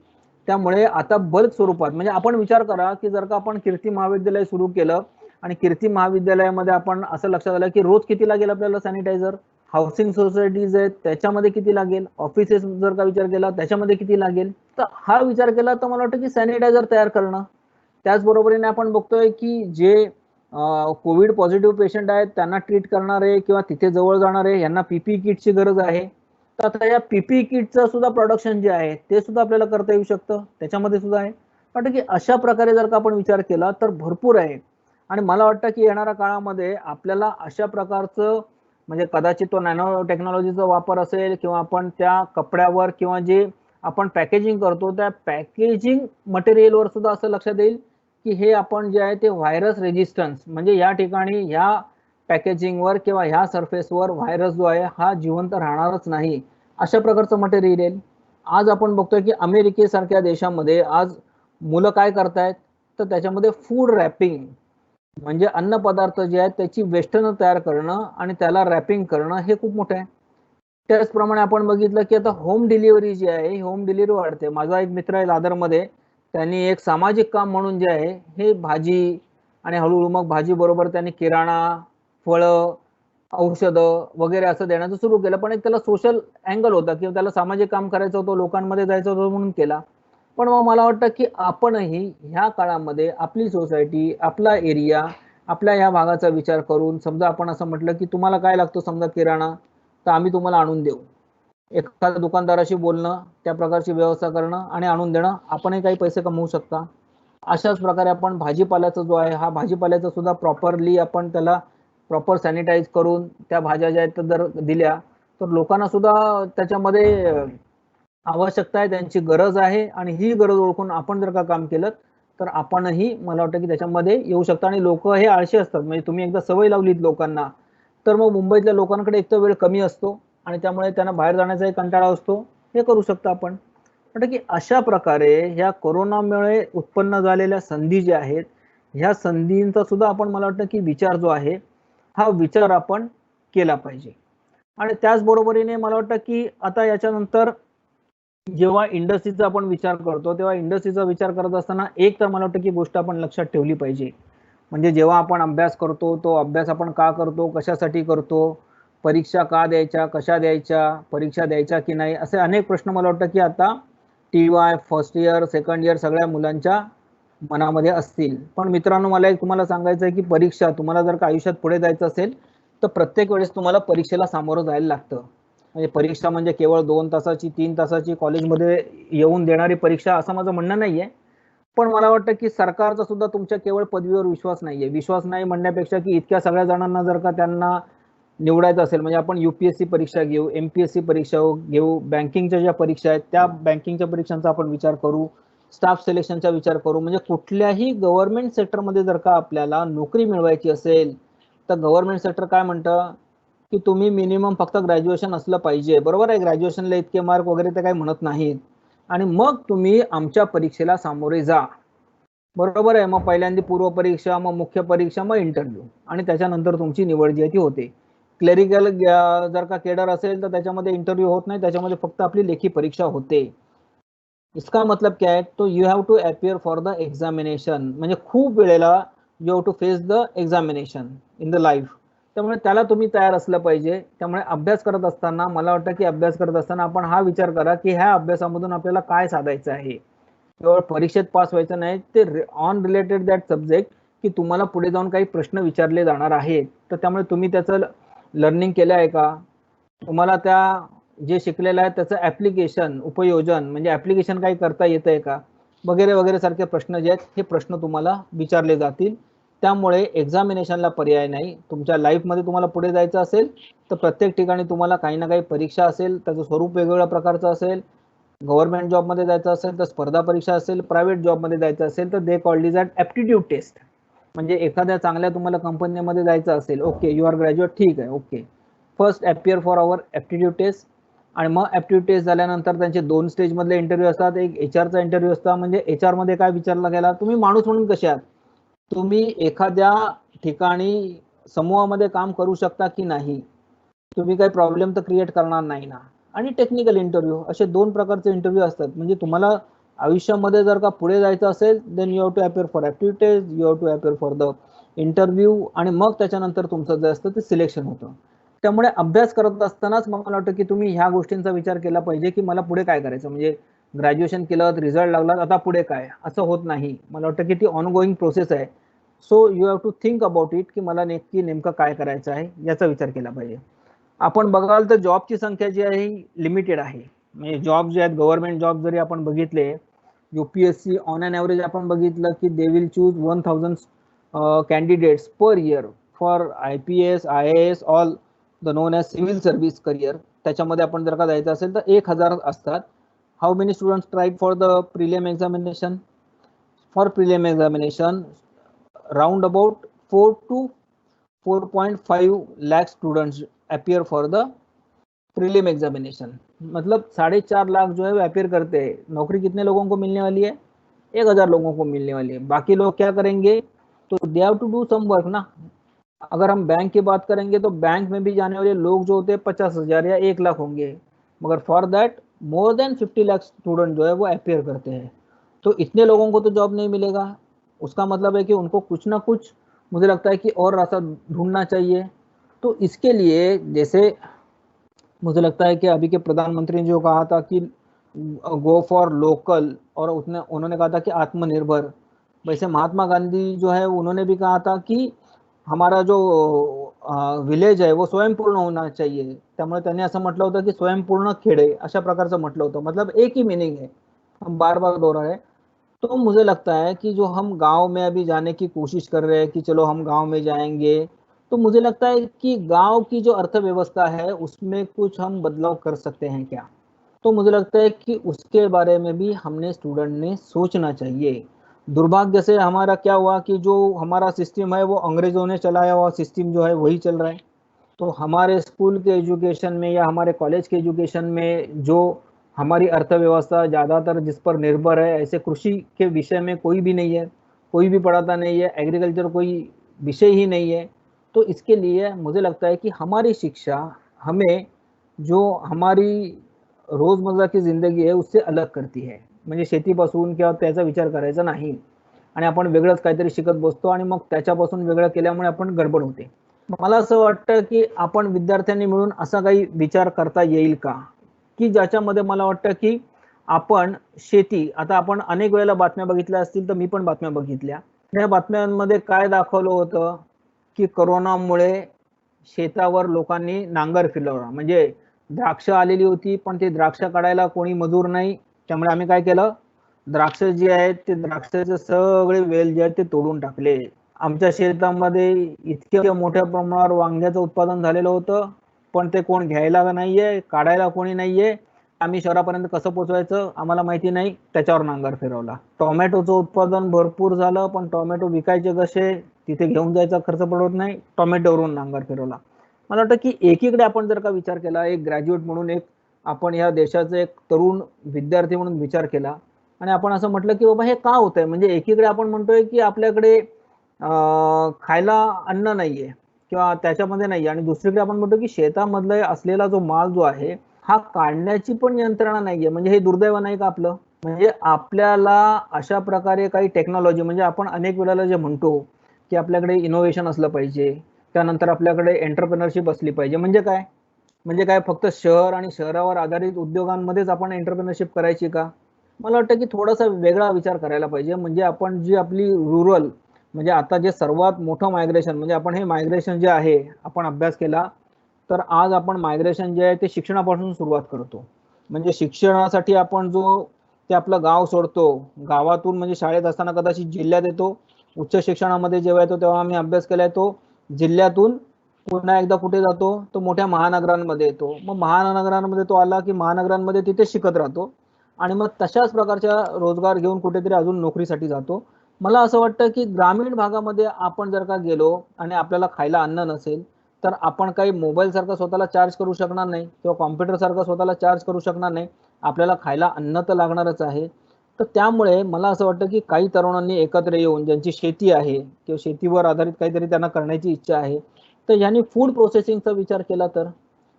त्यामुळे आता बल्क स्वरूपात म्हणजे आपण विचार करा की जर का आपण कीर्ती महाविद्यालय सुरू केलं आणि कीर्ती महाविद्यालयामध्ये आपण असं लक्षात आलं की रोज किती लागेल आपल्याला सॅनिटायझर, हाऊसिंग सोसायटीज आहेत त्याच्यामध्ये किती लागेल, ऑफिसेस जर का विचार केला त्याच्यामध्ये किती लागेल, तर हा विचार केला तर मला वाटतं की सॅनिटायझर तयार करणं। त्याचबरोबरीने आपण बघतोय की जे कोविड पॉझिटिव्ह पेशंट आहेत त्यांना ट्रीट करणारे किंवा तिथे जवळ जाणारे यांना पीपी किटची गरज आहे। तर आता या पीपी किटचं सुद्धा प्रोडक्शन जे आहे ते सुद्धा आपल्याला करता येऊ शकतं, त्याच्यामध्ये सुद्धा आहे। वाटतं की अशा प्रकारे जर का आपण विचार केला तर भरपूर आहे। आणि मला वाटतं की येणाऱ्या काळामध्ये आपल्याला अशा प्रकारचं म्हणजे कदाचित तो नॅनो टेक्नॉलॉजीचा वापर असेल किंवा आपण त्या कपड्यावर किंवा जे आपण पॅकेजिंग करतो त्या पॅकेजिंग मटेरियलवर सुद्धा असं लक्षात येईल की हे आपण जे आहे ते व्हायरस रेजिस्टन्स म्हणजे या ठिकाणी ह्या पॅकेजिंगवर किंवा ह्या सरफेसवर व्हायरस जो आहे हा जिवंत राहणारच नाही, अशा प्रकारचं मटेरियल येईल। आज आपण बघतोय की अमेरिकेसारख्या देशामध्ये आज मुलं काय करतायत तर त्याच्यामध्ये फूड रॅपिंग म्हणजे अन्न पदार्थ जे आहेत त्याची वेस्टर्न तयार करणं आणि त्याला रॅपिंग करणं हे खूप मोठं आहे। त्याचप्रमाणे आपण बघितलं की आता होम डिलिव्हरी जी आहे, होम डिलिव्हरी वाढते। माझा एक मित्र आहे दादरमध्ये, त्यांनी एक सामाजिक काम म्हणून जे आहे हे भाजी आणि हळूहळू मग भाजी बरोबर त्यांनी किराणा, फळं, औषधं वगैरे असं देण्याचं सुरू केलं। पण एक त्याला सोशल अँगल होता की त्याला सामाजिक काम करायचं होतं, लोकांमध्ये जायचं होतं म्हणून केला। पण मग मला वाटतं की आपणही ह्या काळामध्ये आपली सोसायटी, आपला एरिया आपल्या ह्या भागाचा विचार करून समजा आपण असं म्हटलं की तुम्हाला काय लागतो समजा किराणा, तर आम्ही तुम्हाला आणून देऊ. एखाद्या दुकानदाराशी बोलणं, त्या प्रकारची व्यवस्था करणं आणि आणून देणं, आपणही काही पैसे कमवू शकता. अशाच प्रकारे आपण भाजीपाल्याचा जो आहे हा भाजीपाल्याचा सुद्धा प्रॉपरली आपण त्याला प्रॉपर सॅनिटाईज करून त्या भाज्या ज्या आहेत जर दिल्या तर लोकांना सुद्धा त्याच्यामध्ये आवश्यकता आहे, त्यांची गरज आहे आणि ही गरज ओळखून आपण जर का काम केलं तर आपणही मला वाटतं की त्याच्यामध्ये येऊ शकता. आणि लोक हे आळशी असतात, म्हणजे तुम्ही एकदा सवय लावलीत लोकांना तर मग मुंबईतल्या लोकांकडे एक तर वेळ कमी असतो आणि त्यामुळे त्यांना बाहेर जाण्याचाही कंटाळा असतो. हे करू शकता आपण. वाटतं की अशा प्रकारे ह्या कोरोनामुळे उत्पन्न झालेल्या संधी ज्या आहेत ह्या संधींचा सुद्धा आपण मला वाटतं की विचार जो आहे हा विचार आपण केला पाहिजे. आणि त्याचबरोबरीने मला वाटतं की आता याच्यानंतर जेव्हा इंडस्ट्रीचा आपण विचार करतो तेव्हा इंडस्ट्रीचा विचार करत असताना एक तर मला वाटतं की गोष्ट आपण लक्षात ठेवली पाहिजे, म्हणजे जेव्हा आपण अभ्यास करतो तो अभ्यास आपण का करतो, कशासाठी करतो, परीक्षा का द्यायच्या, कशा द्यायच्या, परीक्षा द्यायच्या की नाही, असे अनेक प्रश्न मला वाटतं की आता TY first year second year सगळ्या मुलांच्या मनामध्ये असतील. पण मित्रांनो मला एक तुम्हाला सांगायचं आहे की परीक्षा तुम्हाला जर का आयुष्यात पुढे जायचं असेल तर प्रत्येक वेळेस तुम्हाला परीक्षेला सामोरं जायला लागतं. म्हणजे परीक्षा म्हणजे केवळ 2 तासाची 3 तासाची कॉलेजमध्ये येऊन देणारी परीक्षा असं माझं म्हणणं नाहीये. पण मला वाटतं की सरकारचा सुद्धा तुमच्या केवळ पदवीवर विश्वास नाहीये. विश्वास नाही म्हणण्यापेक्षा की इतक्या सगळ्या जणांना जर का त्यांना निवडायचं असेल म्हणजे आपण UPSC परीक्षा घेऊ, MPSC परीक्षा घेऊ, बँकिंगच्या ज्या परीक्षा आहेत त्या बँकिंगच्या परीक्षांचा आपण विचार करू, स्टाफ सिलेक्शनचा विचार करू. म्हणजे कुठल्याही गव्हर्नमेंट सेक्टरमध्ये जर का आपल्याला नोकरी मिळवायची असेल तर गव्हर्नमेंट सेक्टर काय म्हणतं की तुम्ही मिनिमम फक्त ग्रॅज्युएशन असलं पाहिजे. बरोबर आहे, ग्रॅज्युएशनला इतके मार्क वगैरे ते काही म्हणत नाहीत. आणि मग तुम्ही आमच्या परीक्षेला सामोरे जा. बरोबर आहे, मग पहिल्यांदा पूर्व परीक्षा, मग मुख्य परीक्षा, मग इंटरव्ह्यू आणि त्याच्यानंतर तुमची निवड जी आहे ती होते. क्लेरिकल जर का केडर असेल तर त्याच्यामध्ये इंटरव्ह्यू होत नाही, त्याच्यामध्ये फक्त आपली लेखी परीक्षा होते. इसका मतलब क्या है, तो you have to appear for the examination. म्हणजे खूप वेळेला you have to face the examination in the life. त्यामुळे त्याला तुम्ही तयार असलं पाहिजे. त्यामुळे अभ्यास करत असताना मला वाटतं की अभ्यास करत असताना आपण हा विचार करा की ह्या अभ्यासामधून आपल्याला काय साधायचं आहे. केवळ परीक्षेत पास व्हायचं नाही, ते ऑन रिलेटेड दॅट सब्जेक्ट की तुम्हाला पुढे जाऊन काही प्रश्न विचारले जाणार आहेत तर त्यामुळे तुम्ही त्याचं लर्निंग केलं आहे का, तुम्हाला त्या जे शिकलेलं आहे त्याचं ऍप्लिकेशन उपयोजन म्हणजे ऍप्लिकेशन काही करता येतंय का वगैरे वगैरे सारखे प्रश्न जे आहेत हे प्रश्न तुम्हाला विचारले जातील. त्यामुळे एक्झामिनेशनला पर्याय नाही. तुमच्या लाईफमध्ये तुम्हाला पुढे जायचं असेल तर प्रत्येक ठिकाणी तुम्हाला काही ना काही परीक्षा असेल, त्याचं स्वरूप वेगवेगळ्या प्रकारचं असेल. गव्हर्नमेंट जॉबमध्ये जायचं असेल तर स्पर्धा परीक्षा असेल, प्रायव्हेट जॉबमध्ये जायचं असेल तर they called is at aptitude test. म्हणजे एखाद्या चांगल्या तुम्हाला कंपनीमध्ये जायचं असेल, ओके यू आर ग्रॅज्युएट, ठीक आहे, okay first appear for our aptitude test. आणि मग ॲप्टिट्यूड टेस्ट झाल्यानंतर त्यांचे 2 स्टेजमधले इंटरव्ह्यू असतात. एक HR चा इंटरव्ह्यू असतात, म्हणजे HR मध्ये काय विचारला गेला, तुम्ही माणूस म्हणून कसे आहात, तुम्ही एखाद्या ठिकाणी समूहामध्ये काम करू शकता की नाही, तुम्ही काही प्रॉब्लेम तर क्रिएट करणार नाही ना. आणि टेक्निकल इंटरव्ह्यू असे 2 प्रकारचे इंटरव्ह्यू असतात. म्हणजे तुम्हाला आयुष्यामध्ये जर का पुढे जायचं असेल then you have to appear for aptitude test, you have to appear for the interview आणि मग त्याच्यानंतर तुमचं जे असतं ते सिलेक्शन होतं. त्यामुळे अभ्यास करत असतानाच मला वाटतं की तुम्ही ह्या गोष्टींचा विचार केला पाहिजे की मला पुढे काय करायचं. म्हणजे ग्रॅज्युएशन केलं, रिझल्ट लागला, आता पुढे काय, असं होत नाही. मला वाटतं की ती ऑनगोईंग प्रोसेस आहे. So you have to think about it की मला नेमकं काय करायचं आहे याचा विचार केला पाहिजे. आपण बघाल तर जॉबची संख्या जी आहे ही लिमिटेड आहे. म्हणजे जॉब जे आहेत गव्हर्नमेंट जॉब जरी आपण बघितले, UPSC ऑन अन ॲव्हरेज आपण बघितलं की they will choose 1000 candidates per year for IPS, IAS, all the non as civil service career. त्याच्यामध्ये आपण जर का जायचं असेल तर 1000 असतात. How many students tried for the prelim examination? For prelim examination round about 4 to 4.5 lakh students appear for the prelim examination. मतलब 4.5 लाख जो है वो अपियर करते हैं. नौकरी कितने लोगों को मिलने वाली है? 1000 लोगों को मिलने वाली है. बाकी लोग क्या करेंगे, तो they have to do some work ना. अगर हम बैंक की बात करेंगे तो बैंक में भी जाने वाले लोग जो होते हैं 50,000 या 1 लाख होंगे, मगर for that more than 50 lakh student जो है वो अपियर करते हैं. तो इतने लोगों को तो जॉब नहीं मिलेगा. उसका मतलब है कि उनको कुछ ना कुछ मुझे लगता है कि और रास्ता ढूंढना चाहिए. तो इसके लिए जैसे मुझे लगता है कि अभी के प्रधानमंत्री ने जो कहा था कि गो फॉर लोकल और उन्होंने कहा था कि आत्मनिर्भर, वैसे महात्मा गांधी जो है उन्होंने भी कहा था कि हमारा जो विलेज आहे वो स्वयंपूर्ण होना चाहिए, त्यामुळे त्यांनी असं म्हटलं होतं की स्वयंपूर्ण खेडे अशा प्रकारचं म्हटलं होतं, मतलब एक ही मीनिंग है, हम बार बार दोहरा रहे हैं। तो मुझे लगता है कि जो हम गांव में अभी जाने की कोशिश कर रहे हैं कि चलो हम गांव में जाएंगे, तो मुझे लगता है कि गांव की जो अर्थव्यवस्था है उसमें कुछ हम बदलाव कर सकते हैं क्या। तो मुझे लगता है कि उसके बारे में भी हमने स्टूडेंट ने सोचना चाहिए। दुर्भाग्य से हमारा क्या हुआ कि जो हमारा सिस्टम है वो अंग्रेजों ने चलाया हुआ सिस्टम जो है वही चल रहा है। तो हमारे स्कूल के एजुकेशन में या हमारे कॉलेज के एजुकेशन में जो हमारी अर्थव्यवस्था ज़्यादातर जिस पर निर्भर है, ऐसे कृषि के विषय में कोई भी नहीं है, कोई भी पढ़ाता नहीं है, एग्रीकल्चर कोई विषय ही नहीं है। तो इसके लिए मुझे लगता है कि हमारी शिक्षा हमें जो हमारी रोजमर्राची जिंदगी आहे उससे अलग करती है, म्हणजे शेतीपासून किंवा त्याचा विचार करायचा नाही आणि आपण वेगळंच काहीतरी शिकत बसतो आणि मग त्याच्यापासून वेगळं केल्यामुळे आपण गडबड होते। मला असं वाटतं की आपण विद्यार्थ्यांनी मिळून असा काही विचार करता येईल का, की ज्याच्यामध्ये मला वाटतं की आपण शेती, आता आपण अनेक वेळेला बातम्या बघितल्या असतील, तर मी पण बातम्या बघितल्या, त्या बातम्यांमध्ये काय दाखवलं होतं की कोरोनामुळे शेतावर लोकांनी नांगर फिरवला, म्हणजे द्राक्ष आलेली होती पण ते द्राक्ष काढायला कोणी मजूर नाही, त्यामुळे आम्ही काय केलं, द्राक्ष जे आहेत ते द्राक्षाचे सगळे वेल जे आहेत ते तोडून टाकले। आमच्या शेतामध्ये इतक्या मोठ्या प्रमाणावर वांग्याचं उत्पादन झालेलं होतं, पण ते कोण घ्यायला नाहीये, काढायला कोणी नाहीये, आम्ही शहरापर्यंत कसं पोहोचवायचं आम्हाला माहिती नाही, त्याच्यावर नांगर फिरवला। टोमॅटोचं उत्पादन भरपूर झालं पण टोमॅटो विकायचे कसे, तिथे घेऊन जायचा खर्च पडत नाही, टोमॅटोवरून नांगर फिरवला। मला वाटतं की एकीकडे आपण जर का विचार केला, एक ग्रॅज्युएट म्हणून, एक आपण या देशाचे एक तरुण विद्यार्थी म्हणून विचार केला आणि आपण असं म्हटलं की बाबा हे का होतंय, म्हणजे एकीकडे आपण म्हणतोय की आपल्याकडे खायला अन्न नाहीये किंवा त्याच्यामध्ये नाही, आणि दुसरीकडे आपण म्हणतो की शेतामधला असलेला जो माल जो आहे हा काढण्याची पण यंत्रणा नाहीये, म्हणजे हे दुर्दैव नाही का आपलं। म्हणजे आपल्याला अशा प्रकारे काही टेक्नॉलॉजी, म्हणजे आपण अनेक वेळेला जे म्हणतो की आपल्याकडे इनोव्हेशन असलं पाहिजे, त्यानंतर आपल्याकडे एंटरप्रेनरशिप असली पाहिजे, म्हणजे काय फक्त शहर आणि शहरावर आधारित उद्योगांमध्येच आपण एंटरप्रेनरशिप करायची का। मला वाटतं की थोडासा वेगळा विचार करायला पाहिजे, म्हणजे आपण जी आपली रुरल, म्हणजे आता जे सर्वात मोठं मायग्रेशन, म्हणजे आपण हे मायग्रेशन जे आहे आपण अभ्यास केला, तर आज आपण मायग्रेशन जे आहे ते शिक्षणापासून सुरुवात करतो, म्हणजे शिक्षणासाठी आपण जो ते आपलं गाव सोडतो, गावातून म्हणजे शाळेत असताना कदाचित जिल्ह्यात येतो, उच्च शिक्षणामध्ये जेव्हा येतो तेव्हा आम्ही अभ्यास केलाय तो जिल्ह्यातून पुन्हा एकदा कुठे जातो, तो मोठ्या महानगरांमध्ये येतो, मग महानगरांमध्ये तो आला की महानगरांमध्ये तिथे शिकत राहतो आणि मग तशाच प्रकारच्या रोजगार घेऊन कुठेतरी अजून नोकरीसाठी जातो। मला असं वाटतं की ग्रामीण भागामध्ये आपण जर का गेलो आणि आपल्याला खायला अन्न नसेल, तर आपण काही मोबाईल सारखं स्वतःला चार्ज करू शकणार नाही किंवा कॉम्प्युटर सारखं स्वतःला चार्ज करू शकणार नाही, आपल्याला खायला अन्न तर लागणारच आहे। तर त्यामुळे मला असं वाटतं की काही तरुणांनी एकत्र येऊन, ज्यांची शेती आहे किंवा शेतीवर आधारित काहीतरी त्यांना करण्याची इच्छा आहे, तर यांनी फूड प्रोसेसिंगचा विचार केला तर,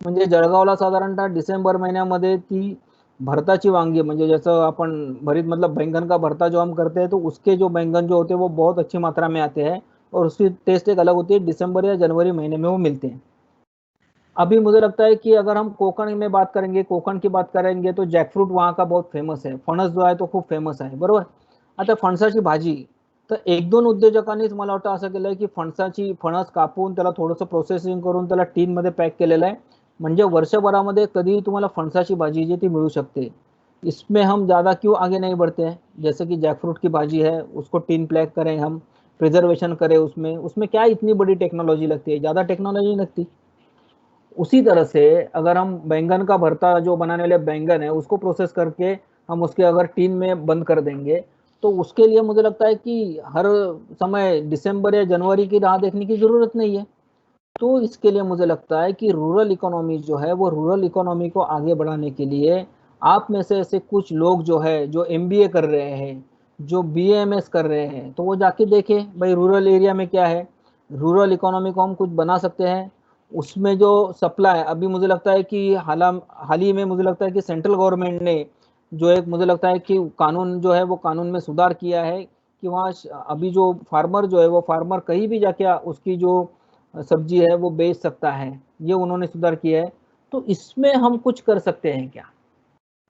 म्हणजे जळगावला साधारणतः डिसेंबर महिन्यामध्ये ती भरताची वांगी, म्हणजे जैसे अपन भरित मतलब बैंगन का भरता जो हम करते हैं, तो उसके जो बैंगन जो होते हैं वो बहुत अच्छी मात्रा में आते हैं और उसकी टेस्ट एक अलग होती है, दिसंबर या जनवरी महीने में वो मिलते हैं। अभी मुझे लगता है कि अगर हम कोकण में बात करेंगे, कोकण की बात करेंगे, तो जैकफ्रूट वहाँ का बहुत फेमस है, फणस जो आहे तो खूप फेमस आहे, बरोबर। आता फणसाची भाजी, तर एक दोन उद्योजकांनीच मला वाटतं असं केलंय की फणस कापून त्याला थोडंसं प्रोसेसिंग करून त्याला टीन मध्ये पॅक केलेलं आहे, म्हणजे वर्षभरामध्ये कधी तुम्हाला फणसाची भाजी जी ती मिळू शकते। इसमें हम ज़्यादा क्यों आगे नहीं बढ़ते हैं, जैसे कि जैकफ्रूट की भाजी है उसको टीन पैक करें, हम प्रिजर्वेशन करें, उसमें उसमें क्या इतनी बड़ी टेक्नोलॉजी लगती है, ज़्यादा टेक्नोलॉजी नहीं लगती। उसी तरह से अगर हम बैंगन का भरता जो बनाने वाले बैंगन है उसको प्रोसेस करके हम उसके अगर टीन में बंद कर देंगे, तो उसके लिए मुझे लगता है कि हर समय दिसंबर या जनवरी की राह देखने की जरूरत नहीं है। तो इसके लिए मुझे लगता है कि रूरल इकोनॉमी जो है वो रूरल इकोनॉमी को आगे बढ़ाने के लिए आप में से ऐसे कुछ लोग जो है जो एमबीए कर रहे हैं, जो बीएमएस कर रहे हैं, तो वो जाके देखें भाई रूरल एरिया में क्या है, रूरल इकोनॉमी को हम कुछ बना सकते हैं। उसमें जो सप्लाई, अभी मुझे लगता है कि हाल ही में मुझे लगता है कि सेंट्रल गवर्नमेंट ने जो एक मुझे लगता है कि कानून जो है वो कानून में सुधार किया है कि वहाँ अभी जो फार्मर जो है वो फार्मर कहीं भी जाके उसकी जो सब्जी है वो बेच सकता है, ये उन्होंने सुधार किया है। तो इसमें हम कुछ कर सकते हैं क्या,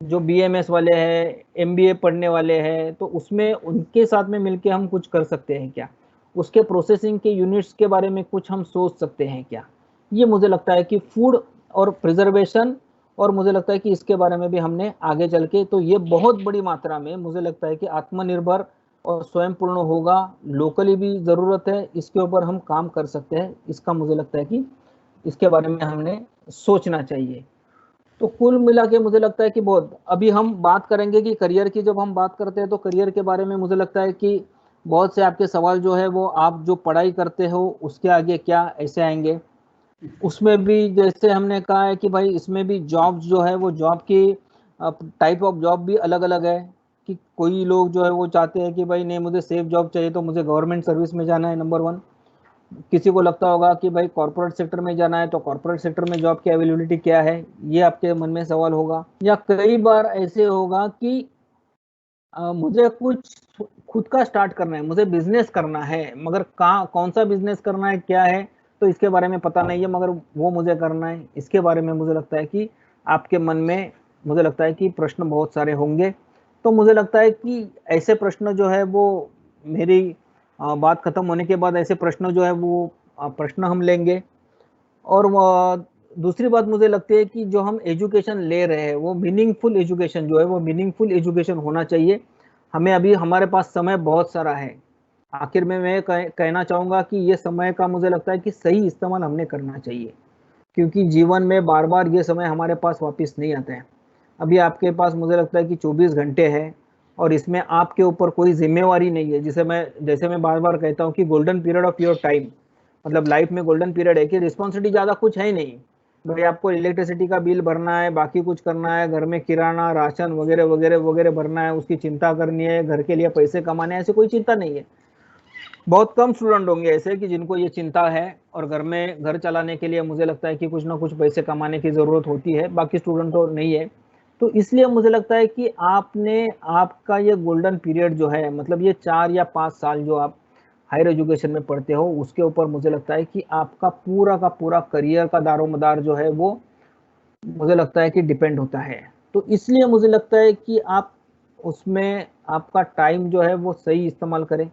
जो बीएमएस वाले हैं, एमबीए पढ़ने वाले हैं, तो उसमें उनके साथ में मिलके हम कुछ कर सकते हैं क्या। उसके प्रोसेसिंग के यूनिट्स के बारे में कुछ हम सोच सकते हैं क्या? ये मुझे लगता है कि फूड और प्रिजर्वेशन, और मुझे लगता है कि इसके बारे में भी हमने आगे चल के, तो ये बहुत बड़ी मात्रा में मुझे लगता है कि आत्मनिर्भर और स्वयं पूर्ण होगा। लोकली भी ज़रूरत है, इसके ऊपर हम काम कर सकते हैं। इसका मुझे लगता है कि इसके बारे में हमने सोचना चाहिए। तो कुल मिला के मुझे लगता है कि बहुत, अभी हम बात करेंगे कि करियर की, जब हम बात करते हैं तो करियर के बारे में मुझे लगता है कि बहुत से आपके सवाल जो है वो आप जो पढ़ाई करते हो उसके आगे क्या ऐसे आएंगे। उसमें भी जैसे हमने कहा है कि भाई इसमें भी जॉब जो है वो जॉब की टाइप ऑफ जॉब भी अलग अलग है, कि कोई लोग जो है वो चाहते हैं कि भाई नहीं मुझे सेफ जॉब चाहिए तो मुझे गवर्नमेंट सर्विस में जाना है, नंबर 1। किसी को लगता होगा कि भाई कॉर्पोरेट सेक्टर में जाना है तो कॉर्पोरेट सेक्टर में जॉब की अवेलेबिलिटी क्या है, ये आपके मन में सवाल होगा। या कई बार ऐसे होगा कि मुझे कुछ खुद का स्टार्ट करना है, मुझे बिजनेस करना है, मगर कहाँ कौन सा बिजनेस करना है क्या है तो इसके बारे में पता नहीं है, मगर वो मुझे करना है। इसके बारे में मुझे लगता है कि आपके मन में मुझे लगता है कि प्रश्न बहुत सारे होंगे। तो मुझे लगता है कि ऐसे प्रश्न जो है वो मेरी बात खत्म होने के बाद ऐसे प्रश्न जो है वो प्रश्न हम लेंगे। और दूसरी बात मुझे लगती है कि जो हम एजुकेशन ले रहे हैं वो मीनिंगफुल एजुकेशन जो है वो मीनिंगफुल एजुकेशन होना चाहिए। हमें अभी हमारे पास समय बहुत सारा है। आखिर में मैं कहना चाहूँगा कि ये समय का मुझे लगता है कि सही इस्तेमाल हमने करना चाहिए, क्योंकि जीवन में बार बार ये समय हमारे पास वापस नहीं आता है। अभी आपके पास मुझे लगता है कि 24 घंटे है और इसमें आपके ऊपर कोई जिम्मेवारी नहीं है। जैसे मैं बार बार कहता हूँ कि golden period of your time, मतलब लाइफ में गोल्डन पीरियड है कि रिस्पॉन्सिबिलिटी ज़्यादा कुछ है ही नहीं। भाई आपको इलेक्ट्रिसिटी का बिल भरना है, बाकी कुछ करना है, घर में किराना राशन वगैरह वगैरह वगैरह भरना है, उसकी चिंता करनी है, घर के लिए पैसे कमाने हैं, ऐसे कोई चिंता नहीं है। बहुत कम स्टूडेंट होंगे ऐसे कि जिनको ये चिंता है, और घर में घर चलाने के लिए मुझे लगता है कि कुछ ना कुछ पैसे कमाने की ज़रूरत होती है, बाकी स्टूडेंट तो नहीं है। तो इसलिए मुझे लगता है कि आपका ये गोल्डन पीरियड जो है, मतलब ये 4 या 5 साल जो आप हायर एजुकेशन में पढ़ते हो, उसके ऊपर मुझे लगता है कि आपका पूरा का पूरा करियर का दारोमदार जो है वो मुझे लगता है कि डिपेंड होता है। तो इसलिए मुझे लगता है कि आप उसमें आपका टाइम जो है वो सही इस्तेमाल करें,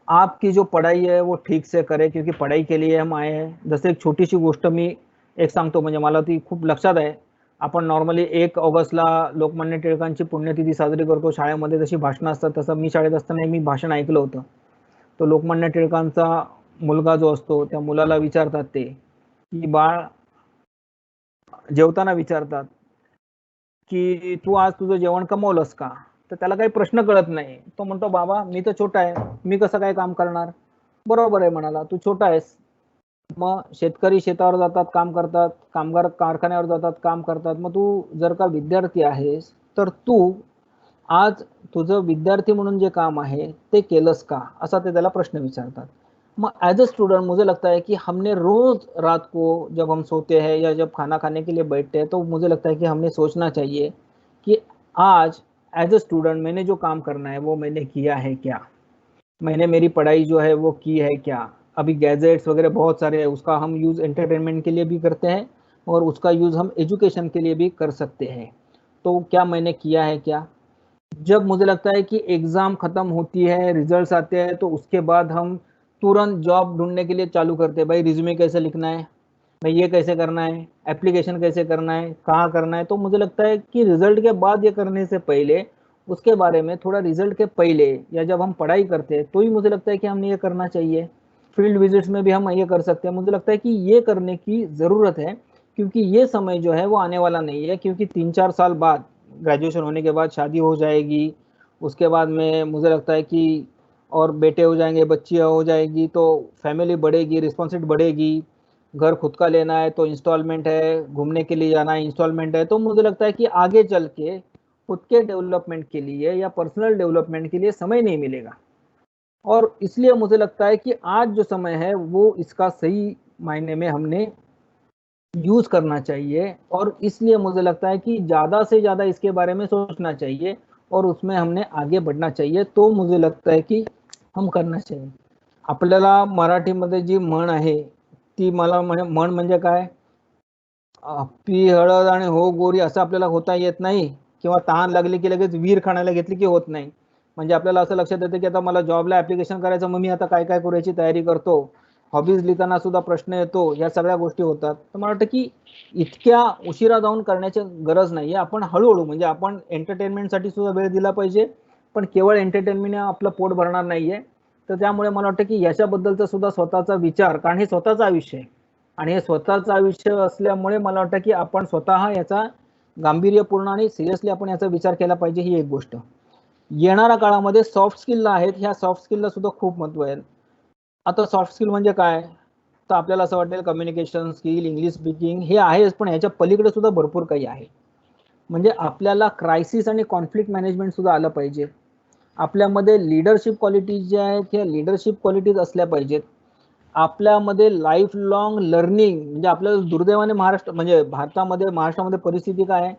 आपकी जो पढ़ाई है वो ठीक से करें, क्योंकि पढ़ाई के लिए हम आए हैं। जसं एक छोटीशी गोष्ट मी एक सांगतो, म्हणजे मला ती खूप लक्षात आहे। आपण नॉर्मली 1 ऑगस्टला लोकमान्य टिळकांची पुण्यतिथी साजरी करतो शाळेमध्ये, जशी भाषणं असतात तसं मी शाळेत असताना मी भाषण ऐकलं होतं। तो लोकमान्य टिळकांचा मुलगा जो असतो त्या मुलाला विचारतात ते की बाळ, जेवताना विचारतात की तू आज तुझं जेवण कमवलंस का? तर त्याला काही प्रश्न कळत नाही। तो म्हणतो बाबा मी तर छोटा आहे, मी कसं काय काम करणार? बरोबर आहे म्हणाला, तू छोटा आहेस। मग शेतकरी शेतावर जातात काम करतात, कामगार कारखान्यावर जातात काम करतात, मग तू जर का विद्यार्थी आहेस तर तू आज तुझं विद्यार्थी म्हणून जे काम आहे ते केलंस का, असा ते त्याला प्रश्न विचारतात। मग एज अ स्टूडेंट मुझे लगता है कि हमने रोज रात को जब हम सोते हैं या जब खाना खाने के लिए बैठते हैं तो मुझे लगता है कि हमने सोचना चाहिए कि आज एज अ स्टूडेंट मैंने जो काम करना है वो मैंने किया है क्या, मैंने मेरी पढ़ाई जो है वो की है क्या। अभी गैजेट्स वगैरह बहुत सारे हैं, उसका हम यूज़ एंटरटेनमेंट के लिए भी करते हैं और उसका यूज़ हम एजुकेशन के लिए भी कर सकते हैं। तो क्या मैंने किया है क्या? जब मुझे लगता है कि एग्ज़ाम ख़त्म होती है, रिजल्ट्स आते हैं, तो उसके बाद हम तुरंत जॉब ढूँढने के लिए चालू करते हैं। भाई रिज़्यूमे कैसे लिखना है, भाई ये कैसे करना है, एप्लीकेशन कैसे करना है, कहाँ करना है। तो मुझे लगता है कि रिज़ल्ट के बाद ये करने से पहले उसके बारे में थोड़ा, रिज़ल्ट के पहले या जब हम पढ़ाई करते हैं तो ही मुझे लगता है कि हमने ये करना चाहिए। फील्ड विजिट्स में भी हम ये कर सकते हैं। मुझे लगता है कि ये करने की ज़रूरत है, क्योंकि ये समय जो है वो आने वाला नहीं है, क्योंकि 3-4 साल बाद ग्रेजुएशन होने के बाद शादी हो जाएगी, उसके बाद में मुझे लगता है कि और बेटे हो जाएंगे, बच्चियाँ हो जाएगी, तो फैमिली बढ़ेगी, रिस्पॉन्सिबिलिटी बढ़ेगी, घर खुद का लेना है तो इंस्टॉलमेंट है, घूमने के लिए जाना है इंस्टॉलमेंट है। तो मुझे लगता है कि आगे चल के खुद के डेवलपमेंट के लिए या पर्सनल डेवलपमेंट के लिए समय नहीं मिलेगा। और इसलिए मुझे लगता है कि आज जो समय है वो इसका सही मायने में हमने यूज़ करना चाहिए, और इसलिए मुझे लगता है कि ज़्यादा से ज़्यादा इसके बारे में सोचना चाहिए और उसमें हमने आगे बढ़ना चाहिए। तो मुझे लगता है कि हम करना चाहिए। आपल्याला मराठीमध्ये जी म्हण आहे ती मला म्हण म्हणजे काय, पी हळद आणि हो गोरी असं आपल्याला होता येत नाही, किंवा तहान लागली की लगेच वीर खाण्याला घेतली की होत नाही। म्हणजे आपल्याला असं लक्षात येतं की आता मला जॉबला ऍप्लिकेशन करायचं, मग मी आता काय काय करू याची तयारी करतो. हॉबीज लिहिताना सुद्धा प्रश्न येतो, या सगळ्या गोष्टी होतात. तर मला वाटतं की इतक्या उशिरा जाऊन करण्याची गरज नाहीये. आपण हळूहळू म्हणजे आपण एंटरटेनमेंटसाठी सुद्धा वेळ दिला पाहिजे, पण केवळ एंटरटेनमेंट आपलं पोट भरणार नाहीये. तर त्यामुळे मला वाटतं की याच्याबद्दलचा सुद्धा स्वतःचा विचार, कारण हे स्वतःचं आयुष्य आहे आणि हे स्वतःचं आयुष्य असल्यामुळे मला वाटतं की आपण स्वतः याचा गांभीर्यपूर्ण आणि सिरियसली आपण याचा विचार केला पाहिजे, ही एक गोष्ट. येणाऱ्या काळामध्ये सॉफ्ट स्किलला आहेत, ह्या सॉफ्ट स्किलला सुद्धा खूप महत्व आहे. आता सॉफ्ट स्किल म्हणजे काय, तर आपल्याला असं वाटेल कम्युनिकेशन स्किल, इंग्लिश स्पीकिंग हे आहेच, पण ह्याच्या पलीकडे सुद्धा भरपूर काही आहे. म्हणजे आपल्याला क्रायसिस आणि कॉन्फ्लिक्ट मॅनेजमेंट सुद्धा आलं पाहिजे. आपल्यामध्ये लिडरशिप क्वालिटीज ज्या आहेत ह्या लिडरशिप क्वालिटीज असल्या पाहिजेत. आपल्यामध्ये लाईफ लॉंग लर्निंग, म्हणजे आपल्याला दुर्दैवाने महाराष्ट्रामध्ये परिस्थिती काय आहे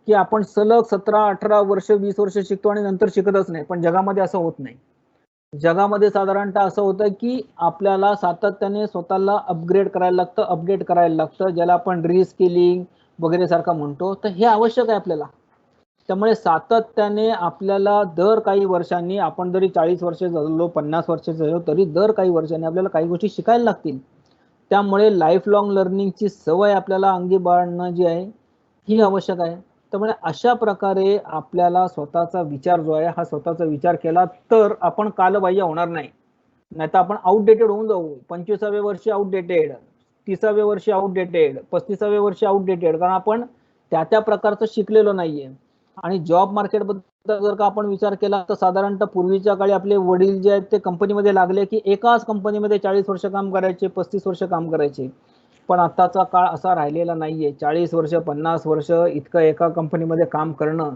की आपण सलग 17-18 वर्ष 20 वर्ष शिकतो आणि नंतर शिकतच नाही. पण जगामध्ये असं होत नाही. जगामध्ये साधारणतः असं होतं की आपल्याला सातत्याने स्वतःला अपग्रेड करायला लागतं, अपडेट करायला लागतं, ज्याला आपण रिस्किलिंग वगैरे सारखं म्हणतो. तर हे आवश्यक आहे आपल्याला. त्यामुळे सातत्याने आपल्याला दर काही वर्षांनी, आपण जरी 40 वर्ष झालो 50 वर्ष झालो तरी दर काही वर्षांनी आपल्याला काही गोष्टी शिकायला लागतील. त्यामुळे लाईफ लॉंग लर्निंगची सवय आपल्याला अंगी बाळगणं जी आहे ही आवश्यक आहे. त्यामुळे अशा प्रकारे आपल्याला स्वतःचा विचार जो आहे हा स्वतःचा विचार केला तर आपण कालबाह्य होणार नाही. नाहीतर आपण आउटडेटेड होऊन जाऊ. 25व्या वर्षी आउटडेटेड, 30व्या वर्षी आउटडेटेड, 35व्या वर्षी आउटडेटेड, कारण आपण त्या प्रकारचं शिकलेलो नाहीये. आणि जॉब मार्केटबद्दल जर का आपण विचार केला तर साधारणतः पूर्वीच्या काळी आपले वडील जे आहेत ते कंपनीमध्ये लागले की एकाच कंपनीमध्ये 40 वर्ष काम करायचे, 35 वर्ष काम करायचे. पण आताचा काळ असा राहिलेला नाहीये. 40 वर्ष 50 वर्ष इतकं एका कंपनीमध्ये काम करणं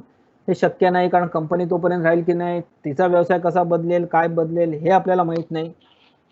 हे शक्य नाही, कारण कंपनी तोपर्यंत राहील की नाही, तिचा व्यवसाय कसा बदलेल, काय बदलेल हे आपल्याला माहित नाही.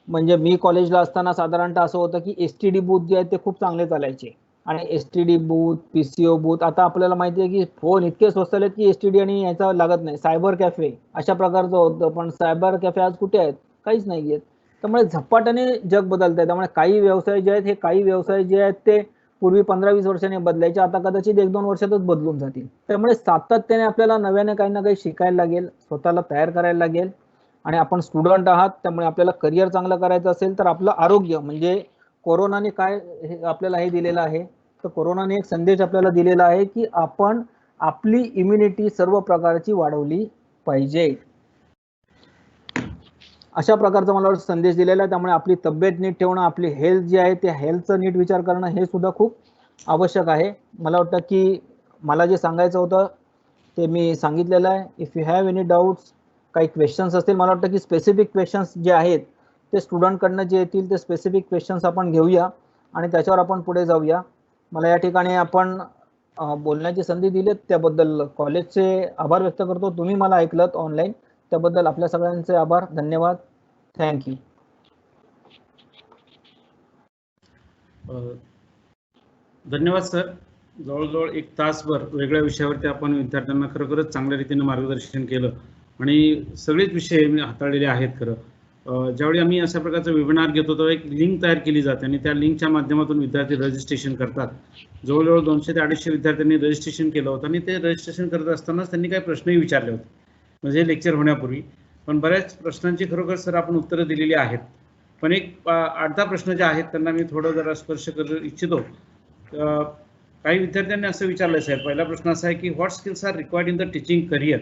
म्हणजे मी कॉलेजला असताना साधारणतः असं होतं की एसटीडी बूथ जे आहेत ते खूप चांगले चालायचे. आणि एसटीडी बूथ, पीसीओ बूथ, आता आपल्याला माहिती आहे की फोन इतके स्वस्त आहेत की एसटीडी आणि याचा लागत नाही. सायबर कॅफे अशा प्रकारचं होतं, पण सायबर कॅफे आज कुठे आहेत, काहीच नाही आहेत. त्यामुळे झपाट्याने जग बदलत आहे. त्यामुळे काही व्यवसाय जे आहेत हे काही व्यवसाय जे आहेत ते पूर्वी 15-20 वर्षांनी बदलायचे, आता कदाचित 1-2 वर्षातच बदलून जातील. त्यामुळे सातत्याने आपल्याला नव्याने काही ना काही शिकायला लागेल, स्वतःला तयार करायला लागेल. आणि आपण स्टुडंट आहात, त्यामुळे आपल्याला करिअर चांगलं करायचं असेल तर आपलं आरोग्य, म्हणजे कोरोनाने काय आपल्याला हे दिलेलं आहे, तर कोरोनाने एक संदेश आपल्याला दिलेला आहे की आपण आपली इम्युनिटी सर्व प्रकारची वाढवली पाहिजे. अशा प्रकारचा मला संदेश दिलेला आहे. त्यामुळे आपली तब्येत नीट ठेवणं, आपली हेल्थ जी आहे त्या हेल्थचा नीट विचार करणं हे सुद्धा खूप आवश्यक आहे. मला वाटतं की मला जे सांगायचं होतं ते मी सांगितलेलं आहे. If you have any doubts, काही क्वेश्चन्स असतील, मला वाटतं की स्पेसिफिक क्वेश्चन्स जे आहेत ते स्टुडंटकडनं जे येतील ते स्पेसिफिक क्वेश्चन्स आपण घेऊया आणि त्याच्यावर आपण पुढे जाऊया. मला या ठिकाणी आपण बोलण्याची संधी दिलीत त्याबद्दल कॉलेजचे आभार व्यक्त करतो. तुम्ही मला ऐकलत ऑनलाईन त्याबद्दल आपल्या सगळ्यांचे आभार, धन्यवाद, थँक्यू. धन्यवाद सर. जवळजवळ 1 तासभर वेगळ्या विषयावरती आपण विद्यार्थ्यांना खरोखरच चांगल्या रीतीने मार्गदर्शन केलं आणि सगळेच विषय हाताळलेले आहेत. खरं ज्यावेळी आम्ही अशा प्रकारचं वेबिनार घेतो तेव्हा एक लिंक तयार केली जाते आणि त्या लिंकच्या माध्यमातून विद्यार्थी रजिस्ट्रेशन करतात. जवळजवळ 200 ते 250 विद्यार्थ्यांनी रजिस्ट्रेशन केलं होतं आणि ते रजिस्ट्रेशन करत असतानाच त्यांनी काही प्रश्नही विचारले होते, म्हणजे लेक्चर होण्यापूर्वी. पण बऱ्याच प्रश्नांची खरोखर सर आपण उत्तरं दिलेली आहेत. पण एक 8-10 प्रश्न जे आहेत त्यांना मी थोडं जरा स्पर्श करू इच्छितो. काही विद्यार्थ्यांनी असं विचारलं साहेब, पहिला प्रश्न असा आहे की what skills are required in the teaching career.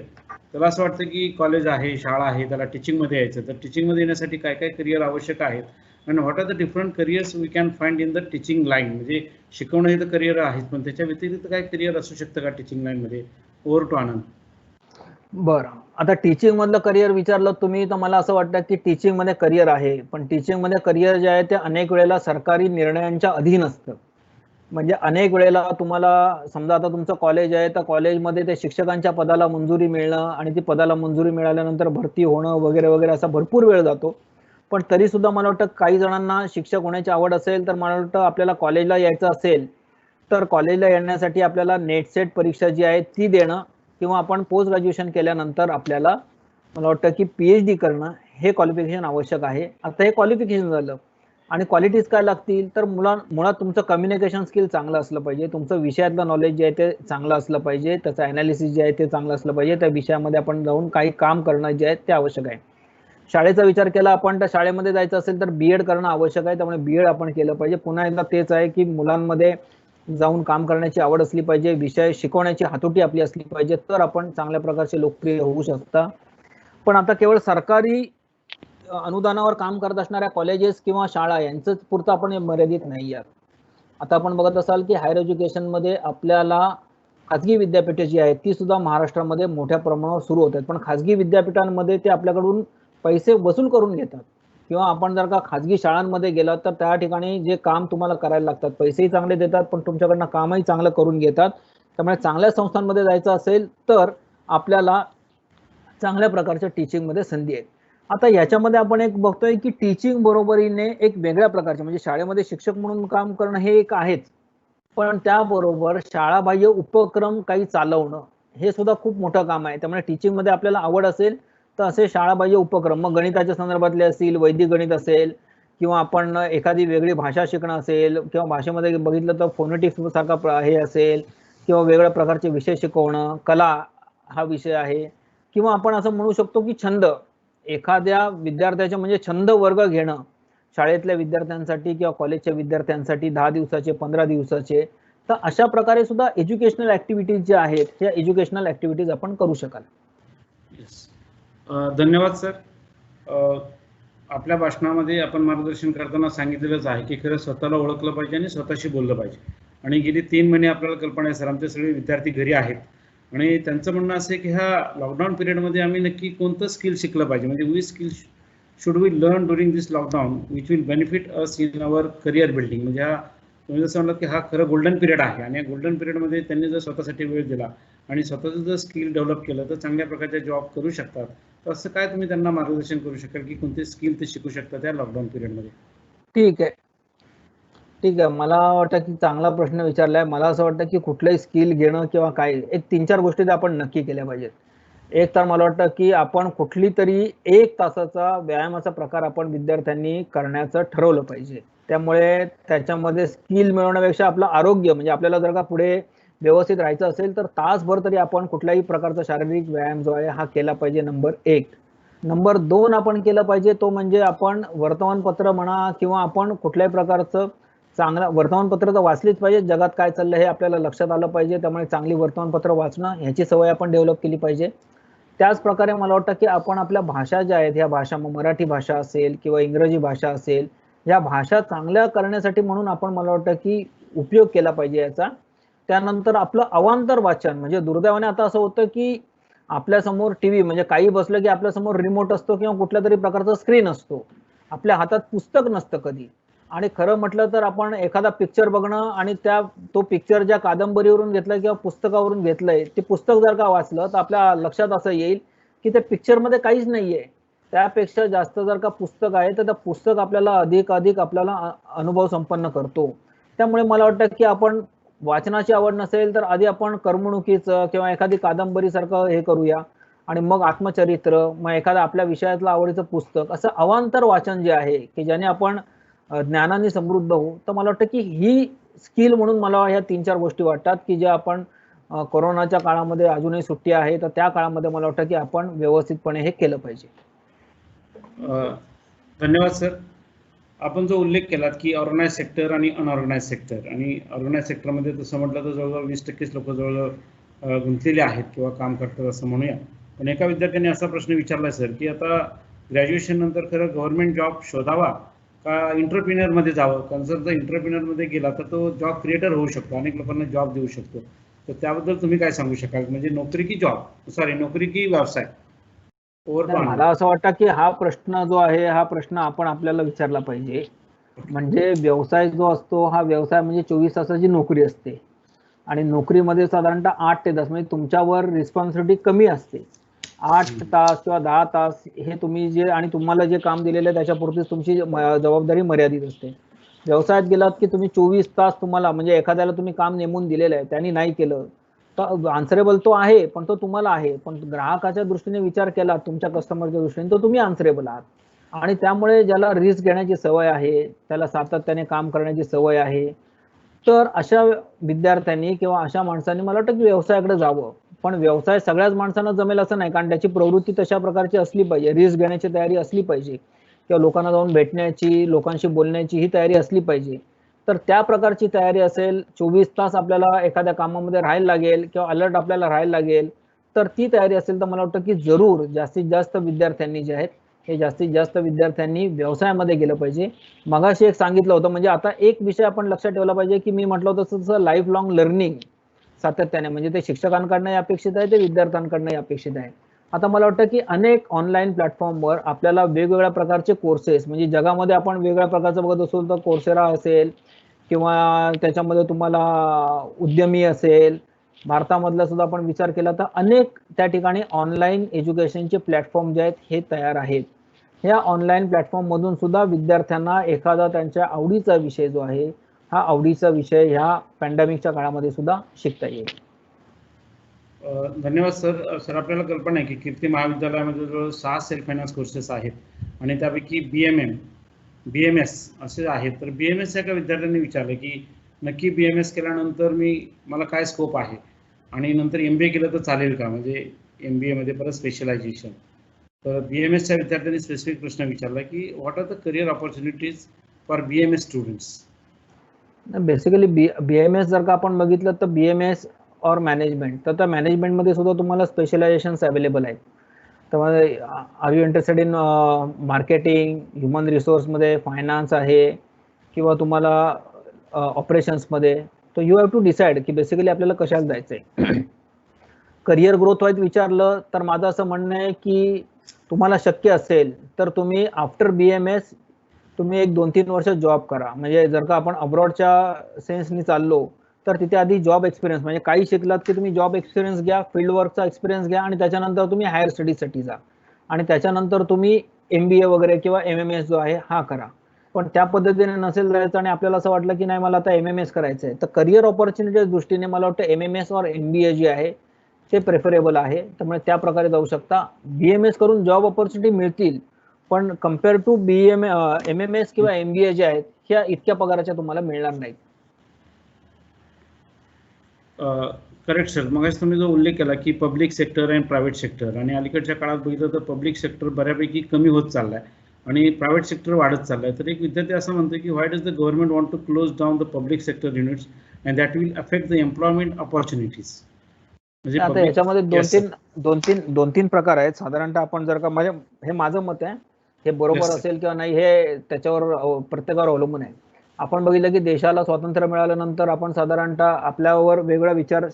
त्याला असं वाटतं की कॉलेज आहे, शाळा आहे, त्याला टीचिंगमध्ये यायचं, तर टीचिंगमध्ये येण्यासाठी काय काय करिअर आवश्यक आहेत आणि what are the different careers we can find in the teaching line. म्हणजे शिकवणं हे तर करिअर आहेच, पण त्याच्या व्यतिरिक्त काय करिअर असू शकतं का टीचिंग लाईनमध्ये? ओव्हर टू आनंद. बरं, आता टीचिंग मधलं करिअर विचारलं तुम्ही, तर मला असं वाटतं की टीचिंग मध्ये करिअर आहे, पण टीचिंग मध्ये करिअर जे आहे ते अनेक वेळेला सरकारी निर्णयांच्या अधीन असतं. म्हणजे अनेक वेळेला तुम्हाला समजा आता तुमचं कॉलेज आहे तर कॉलेजमध्ये ते शिक्षकांच्या पदाला मंजुरी मिळणं आणि ती पदाला मंजुरी मिळाल्यानंतर भरती होणं वगैरे वगैरे असा भरपूर वेळ जातो. पण तरी सुद्धा मला वाटतं काही जणांना शिक्षक होण्याची आवड असेल तर मला वाटतं आपल्याला कॉलेजला यायचं असेल तर कॉलेजला येण्यासाठी आपल्याला नेट सेट परीक्षा जी आहे ती देणं किंवा आपण पोस्ट ग्रॅज्युएशन केल्यानंतर आपल्याला मला वाटतं की PhD करणं हे क्वालिफिकेशन आवश्यक आहे. आता हे क्वालिफिकेशन झालं. आणि क्वालिटीज काय लागतील तर मुळात तुमचं कम्युनिकेशन स्किल चांगलं असलं पाहिजे, तुमचं विषयातलं नॉलेज जे आहे ते चांगलं असलं पाहिजे, त्याचं अनालिसिस जे आहे ते चांगलं असलं पाहिजे, त्या विषयामध्ये आपण जाऊन काही काम करणं जे आहे ते आवश्यक आहे. शाळेचा विचार केला आपण तर शाळेमध्ये जायचं असेल तर बीएड करणं आवश्यक आहे, त्यामुळे बीएड आपण केलं पाहिजे. पुन्हा एकदा तेच आहे की मुलांमध्ये जाऊन काम करण्याची आवड असली पाहिजे, विषय शिकवण्याची हातोटी आपली असली पाहिजे, तर आपण चांगल्या प्रकारचे लोकप्रिय होऊ शकता. पण आता केवळ सरकारी अनुदानावर काम करत असणाऱ्या कॉलेजेस किंवा शाळा यांचंच पुरतं आपण मर्यादित नाही आहात. आता आपण बघत असाल की हायर एज्युकेशनमध्ये आपल्याला खाजगी विद्यापीठे जी आहेत ती सुद्धा महाराष्ट्रामध्ये मोठ्या प्रमाणावर सुरू होत आहेत, पण खाजगी विद्यापीठांमध्ये ते आपल्याकडून पैसे वसूल करून घेतात. किंवा आपण जर का खाजगी शाळांमध्ये गेलात तर त्या ठिकाणी जे काम तुम्हाला करायला लागतात, पैसेही चांगले देतात पण तुमच्याकडनं कामही चांगलं करून घेतात. त्यामुळे चांगल्या संस्थांमध्ये जायचं असेल तर आपल्याला चांगल्या प्रकारच्या टीचिंगमध्ये संधी आहेत. आता याच्यामध्ये आपण एक बघतोय की टीचिंग बरोबरीने एक वेगळ्या प्रकारचे म्हणजे शाळेमध्ये शिक्षक म्हणून काम करणं हे एक आहेच, पण त्याबरोबर शाळाबाह्य उपक्रम काही चालवणं हे सुद्धा खूप मोठं काम आहे. त्यामुळे टीचिंगमध्ये आपल्याला आवड असेल तर असे शाळाबाह्य उपक्रम, मग गणिताच्या संदर्भातले असतील, वैदिक गणित असेल, किंवा आपण एखादी वेगळी भाषा शिकणं असेल, किंवा भाषेमध्ये बघितलं तर फोनेटिक्स सारखा हे असेल, किंवा वेगळ्या प्रकारचे विषय शिकवणं, कला हा विषय आहे, किंवा आपण असं म्हणू शकतो की छंद, एखाद्या विद्यार्थ्याचे म्हणजे छंद वर्ग घेणं शाळेतल्या विद्यार्थ्यांसाठी किंवा कॉलेजच्या विद्यार्थ्यांसाठी 10 दिवसाचे 15 दिवसाचे, तर अशा प्रकारे सुद्धा एज्युकेशनल ऍक्टिव्हिटीज ज्या आहेत त्या एज्युकेशनल ऍक्टिव्हिटीज आपण करू शकाल. धन्यवाद सर. आपल्या भाषणामध्ये आपण मार्गदर्शन करताना सांगितलेलंच आहे की खरं स्वतःला ओळखलं पाहिजे आणि स्वतःशी बोललं पाहिजे. आणि गेली 3 महिने आपल्याला कल्पना आहे सर, आमचे सगळे विद्यार्थी घरी आहेत आणि त्यांचं म्हणणं असं आहे की ह्या लॉकडाऊन पिरियडमध्ये आम्ही नक्की कोणतं स्किल शिकलं पाहिजे, म्हणजे we skill should we learn during this lockdown which will benefit us in our career building. म्हणजे हा तुम्ही जसं म्हणलं की हा खरं गोल्डन पिरियड आहे आणि या गोल्डन पिरियडमध्ये त्यांनी जर स्वतःसाठी वेळ दिला आणि स्वतःचं जर स्किल डेव्हलप केलं तर चांगल्या प्रकारचे जॉब करू शकतात. तर असं काय तुम्ही त्यांना मार्गदर्शन करू शकाल की कोणते स्किल ते शिकू शकतात त्या लॉकडाऊन पिरियडमध्ये? ठीक आहे, मला वाटतं की चांगला प्रश्न विचारलाय. मला असं वाटतं की कुठलंही स्किल घेणं किंवा काय, एक 3-4 गोष्टी तर आपण नक्की केल्या पाहिजेत. एक तर मला वाटतं की आपण कुठली तरी 1 तासाचा व्यायामाचा प्रकार आपण विद्यार्थ्यांनी करण्याचं ठरवलं पाहिजे. त्यामुळे त्याच्यामध्ये स्किल मिळवण्यापेक्षा आपलं आरोग्य, म्हणजे आपल्याला जर का पुढे व्यवस्थित राहायचं असेल तर तासभर तरी आपण कुठल्याही प्रकारचा शारीरिक व्यायाम जो आहे हा केला पाहिजे, नंबर 1. नंबर 2 आपण केलं पाहिजे तो म्हणजे आपण वर्तमानपत्र म्हणा किंवा आपण कुठल्याही प्रकारचं चांगलं वर्तमानपत्र तर वाचलीच पाहिजे, जगात काय चाललंय हे आपल्याला लक्षात आलं पाहिजे, त्यामुळे चांगली वर्तमानपत्र वाचणं ह्याची सवय आपण डेव्हलप केली पाहिजे. त्याच प्रकारे मला वाटतं की आपण आपल्या भाषा ज्या आहेत ह्या भाषा, मराठी भाषा असेल किंवा इंग्रजी भाषा असेल, या भाषा चांगल्या करण्यासाठी म्हणून आपण मला वाटतं की उपयोग केला पाहिजे याचा. त्यानंतर आपलं अवांतर वाचन, म्हणजे दुर्दैवाने आता असं होतं की आपल्या समोर टीव्ही म्हणजे काही बसलं की आपल्या समोर रिमोट असतो किंवा कुठल्या तरी प्रकारचा स्क्रीन असतो, आपल्या हातात पुस्तक नसतं कधी. आणि खरं म्हटलं तर आपण एखादा पिक्चर बघणं आणि तो पिक्चर ज्या कादंबरीवरून घेतलाय किंवा पुस्तकावरून घेतलंय ते पुस्तक जर का वाचलं तर आपल्या लक्षात असं येईल की त्या पिक्चरमध्ये काहीच नाहीये, त्यापेक्षा जास्त जर का पुस्तक आहे तर त्या पुस्तक आपल्याला अधिक आपल्याला अनुभव संपन्न करतो. त्यामुळे मला वाटतं की आपण वाचनाची आवड नसेल तर आधी आपण करमणुकीचं किंवा एखादी कादंबरी सारखं हे करूया, आणि मग आत्मचरित्र, मग एखादा आपल्या विषयातलं आवडीचं पुस्तक, असं अवांतर वाचन जे आहे की ज्याने आपण ज्ञानाने समृद्ध होऊ. तर मला वाटतं की ही स्किल म्हणून मला ह्या 3-4 गोष्टी वाटतात की ज्या आपण कोरोनाच्या काळामध्ये, अजूनही सुट्टी आहे तर त्या काळामध्ये मला वाटतं की आपण व्यवस्थितपणे हे केलं पाहिजे. धन्यवाद सर. आपण जो उल्लेख केलात की ऑर्गनाइज सेक्टर आणि अनऑर्गनाइज सेक्टर, आणि ऑर्गनाइज सेक्टरमध्ये तसं म्हटलं तर जवळजवळ 20% लोक जवळजवळ गुंतलेले आहेत किंवा काम करतात असं म्हणूया. पण एका विद्यार्थ्याने असा प्रश्न विचारला सर की आता ग्रॅज्युएशन नंतर खरं गव्हर्नमेंट जॉब शोधावा का एंटरप्रिनरमध्ये जावं, कारण जर एंटरप्रिनरमध्ये गेला तर तो जॉब क्रिएटर होऊ शकतो, अनेक लोकांना जॉब देऊ शकतो. तर त्याबद्दल तुम्ही काय सांगू शकाल, म्हणजे नोकरी की व्यवसाय? मला असं वाटतं की हा प्रश्न जो आहे हा प्रश्न आपण आपल्याला विचारला पाहिजे. म्हणजे व्यवसाय जो असतो हा व्यवसाय म्हणजे 24 तासाची नोकरी असते आणि नोकरीमध्ये साधारणतः 8 ते 10 म्हणजे तुमच्यावर रिस्पॉन्सिबिलिटी कमी असते. 8 तास किंवा 10 तास हे तुम्ही जे आणि तुम्हाला जे काम दिलेलं आहे त्याच्यापुरतीच तुमची जबाबदारी मर्यादित असते. व्यवसायात गेलात की तुम्ही 24 तास तुम्हाला, म्हणजे एखाद्याला तुम्ही काम नेमून दिलेलं आहे त्यांनी नाही केलं तर आन्सरेबल तो आहे, पण तो तुम्हाला आहे, पण ग्राहकाच्या दृष्टीने विचार केला तुमच्या कस्टमरच्या दृष्टीने तर तुम्ही आन्सरेबल आहात. आणि त्यामुळे ज्याला रिस्क घेण्याची सवय आहे, त्याला सातत्याने काम करण्याची सवय आहे, तर अशा विद्यार्थ्यांनी किंवा अशा माणसांनी मला वाटतं की व्यवसायाकडे जावं. पण व्यवसाय सगळ्याच माणसांना जमेल असं नाही, कारण त्याची प्रवृत्ती तशा प्रकारची असली पाहिजे, रिस्क घेण्याची तयारी असली पाहिजे किंवा लोकांना जाऊन भेटण्याची, लोकांशी बोलण्याची ही तयारी असली पाहिजे. तर त्या प्रकारची तयारी असेल, 24 तास आपल्याला एखाद्या कामामध्ये राहायला लागेल किंवा अलर्ट आपल्याला राहायला लागेल, तर ती तयारी असेल तर मला वाटतं की जरूर जास्तीत जास्त विद्यार्थ्यांनी जे आहेत, हे जास्तीत जास्त विद्यार्थ्यांनी व्यवसायामध्ये गेलं पाहिजे. मगाशी एक सांगितलं होतं, म्हणजे आता एक विषय आपण लक्षात ठेवला पाहिजे की मी म्हटलं होतं तसं लाईफ लॉंग लर्निंग सातत्याने, म्हणजे ते शिक्षकांकडनंही अपेक्षित आहे, ते विद्यार्थ्यांकडनंही अपेक्षित आहे. आता मला वाटतं की अनेक ऑनलाईन प्लॅटफॉर्मवर आपल्याला वेगवेगळ्या प्रकारचे कोर्सेस, म्हणजे जगामध्ये आपण वेगवेगळ्या प्रकारचं बघत असू तर कोर्सेरा असेल किंवा त्याच्यामध्ये तुम्हाला उद्यमी असेल, भारतामधला सुद्धा आपण विचार केला तर अनेक त्या ठिकाणी ऑनलाईन एज्युकेशनचे प्लॅटफॉर्म जे आहेत हे तयार आहेत. ह्या ऑनलाईन प्लॅटफॉर्म मधून सुद्धा विद्यार्थ्यांना एखादा त्यांच्या आवडीचा विषय जो आहे, हा आवडीचा विषय ह्या पॅन्डेमिकच्या काळामध्ये सुद्धा शिकता येईल. धन्यवाद सर. सर आपल्याला कल्पना आहे की कीर्ती महाविद्यालयामध्ये जवळ 6 सेल्फ फायनान्स कोर्सेस आहेत आणि त्यापैकी BMS असे आहेत. तर BMS या एका विद्यार्थ्यांनी विचारलं की नक्की BMS केल्यानंतर मला काय स्कोप आहे आणि नंतर MBA केलं तर चालेल का, म्हणजे MBA मध्ये परत स्पेशलायझेशन. तर BMSच्या विद्यार्थ्यांनी स्पेसिफिक प्रश्न विचारला की what are the career opportunities for BMS students. Basically BMS जर का आपण बघितलं तर BMS और मॅनेजमेंट, तर त्या मॅनेजमेंटमध्ये सुद्धा तुम्हाला स्पेशलायझेशन्स अवेलेबल आहेत. तर are you interested in marketing, human रिसोर्समध्ये, फायनान्स आहे किंवा तुम्हाला ऑपरेशन्समध्ये, तर यू हॅव टू डिसाईड की बेसिकली आपल्याला कशाला जायचं आहे. करिअर ग्रोथ वाईज विचारलं तर माझं असं म्हणणं आहे की तुम्हाला शक्य असेल तर तुम्ही आफ्टर BMS तुम्ही 1-2-3 वर्ष जॉब करा. म्हणजे जर का आपण अब्रॉडच्या सेन्सनी चाललो तर तिथे आधी जॉब एक्सपिरियन्स, म्हणजे काही शिकलात की तुम्ही जॉब एक्सपिरियन्स घ्या, फील्ड वर्कचा एक्सपिरियन्स घ्या आणि त्याच्यानंतर तुम्ही हायर स्टडीजसाठी जा आणि त्याच्यानंतर तुम्ही MBA वगैरे किंवा MMS जो आहे हा करा. पण त्या पद्धतीने नसेल जायचं आणि आपल्याला असं वाटलं की नाही मला आता MMS करायचं आहे, तर करिअर ऑपॉर्च्युनिटीच्या दृष्टीने मला वाटतं MMS और MBA जे आहे ते प्रेफरेबल आहे. त्यामुळे त्या प्रकारे जाऊ शकता. BMS करून जॉब ऑपॉर्च्युनिटी मिळतील, पण कम्पेअर टू MMS किंवा MBA जे आहेत ह्या इतक्या पगाराच्या तुम्हाला मिळणार नाहीत. Correct sir. मग तुम्ही जो उल्लेख केला की पब्लिक सेक्टर आणि प्रायव्हेट सेक्टर, आणि अलीकडच्या काळात बघितलं तर पब्लिक सेक्टर बऱ्यापैकी कमी होत चाललाय आणि प्रायव्हेट सेक्टर वाढत चाललाय. तर एक विद्यार्थी असं म्हणतो की why does the government want to close down the public sector units and that will affect the employment opportunities. म्हणजे आता याच्यामध्ये दोन तीन प्रकार आहेत साधारणतः. आपण जर का, म्हणजे हे माझं मत आहे, हे बरोबर असेल किंवा नाही हे त्याच्यावर प्रत्येकावर अवलंबून आहे. आपण बघितलं की देशाला स्वातंत्र्य मिळाल्यानंतर आपण साधारणतः आपल्यावर वेगळ्या विचार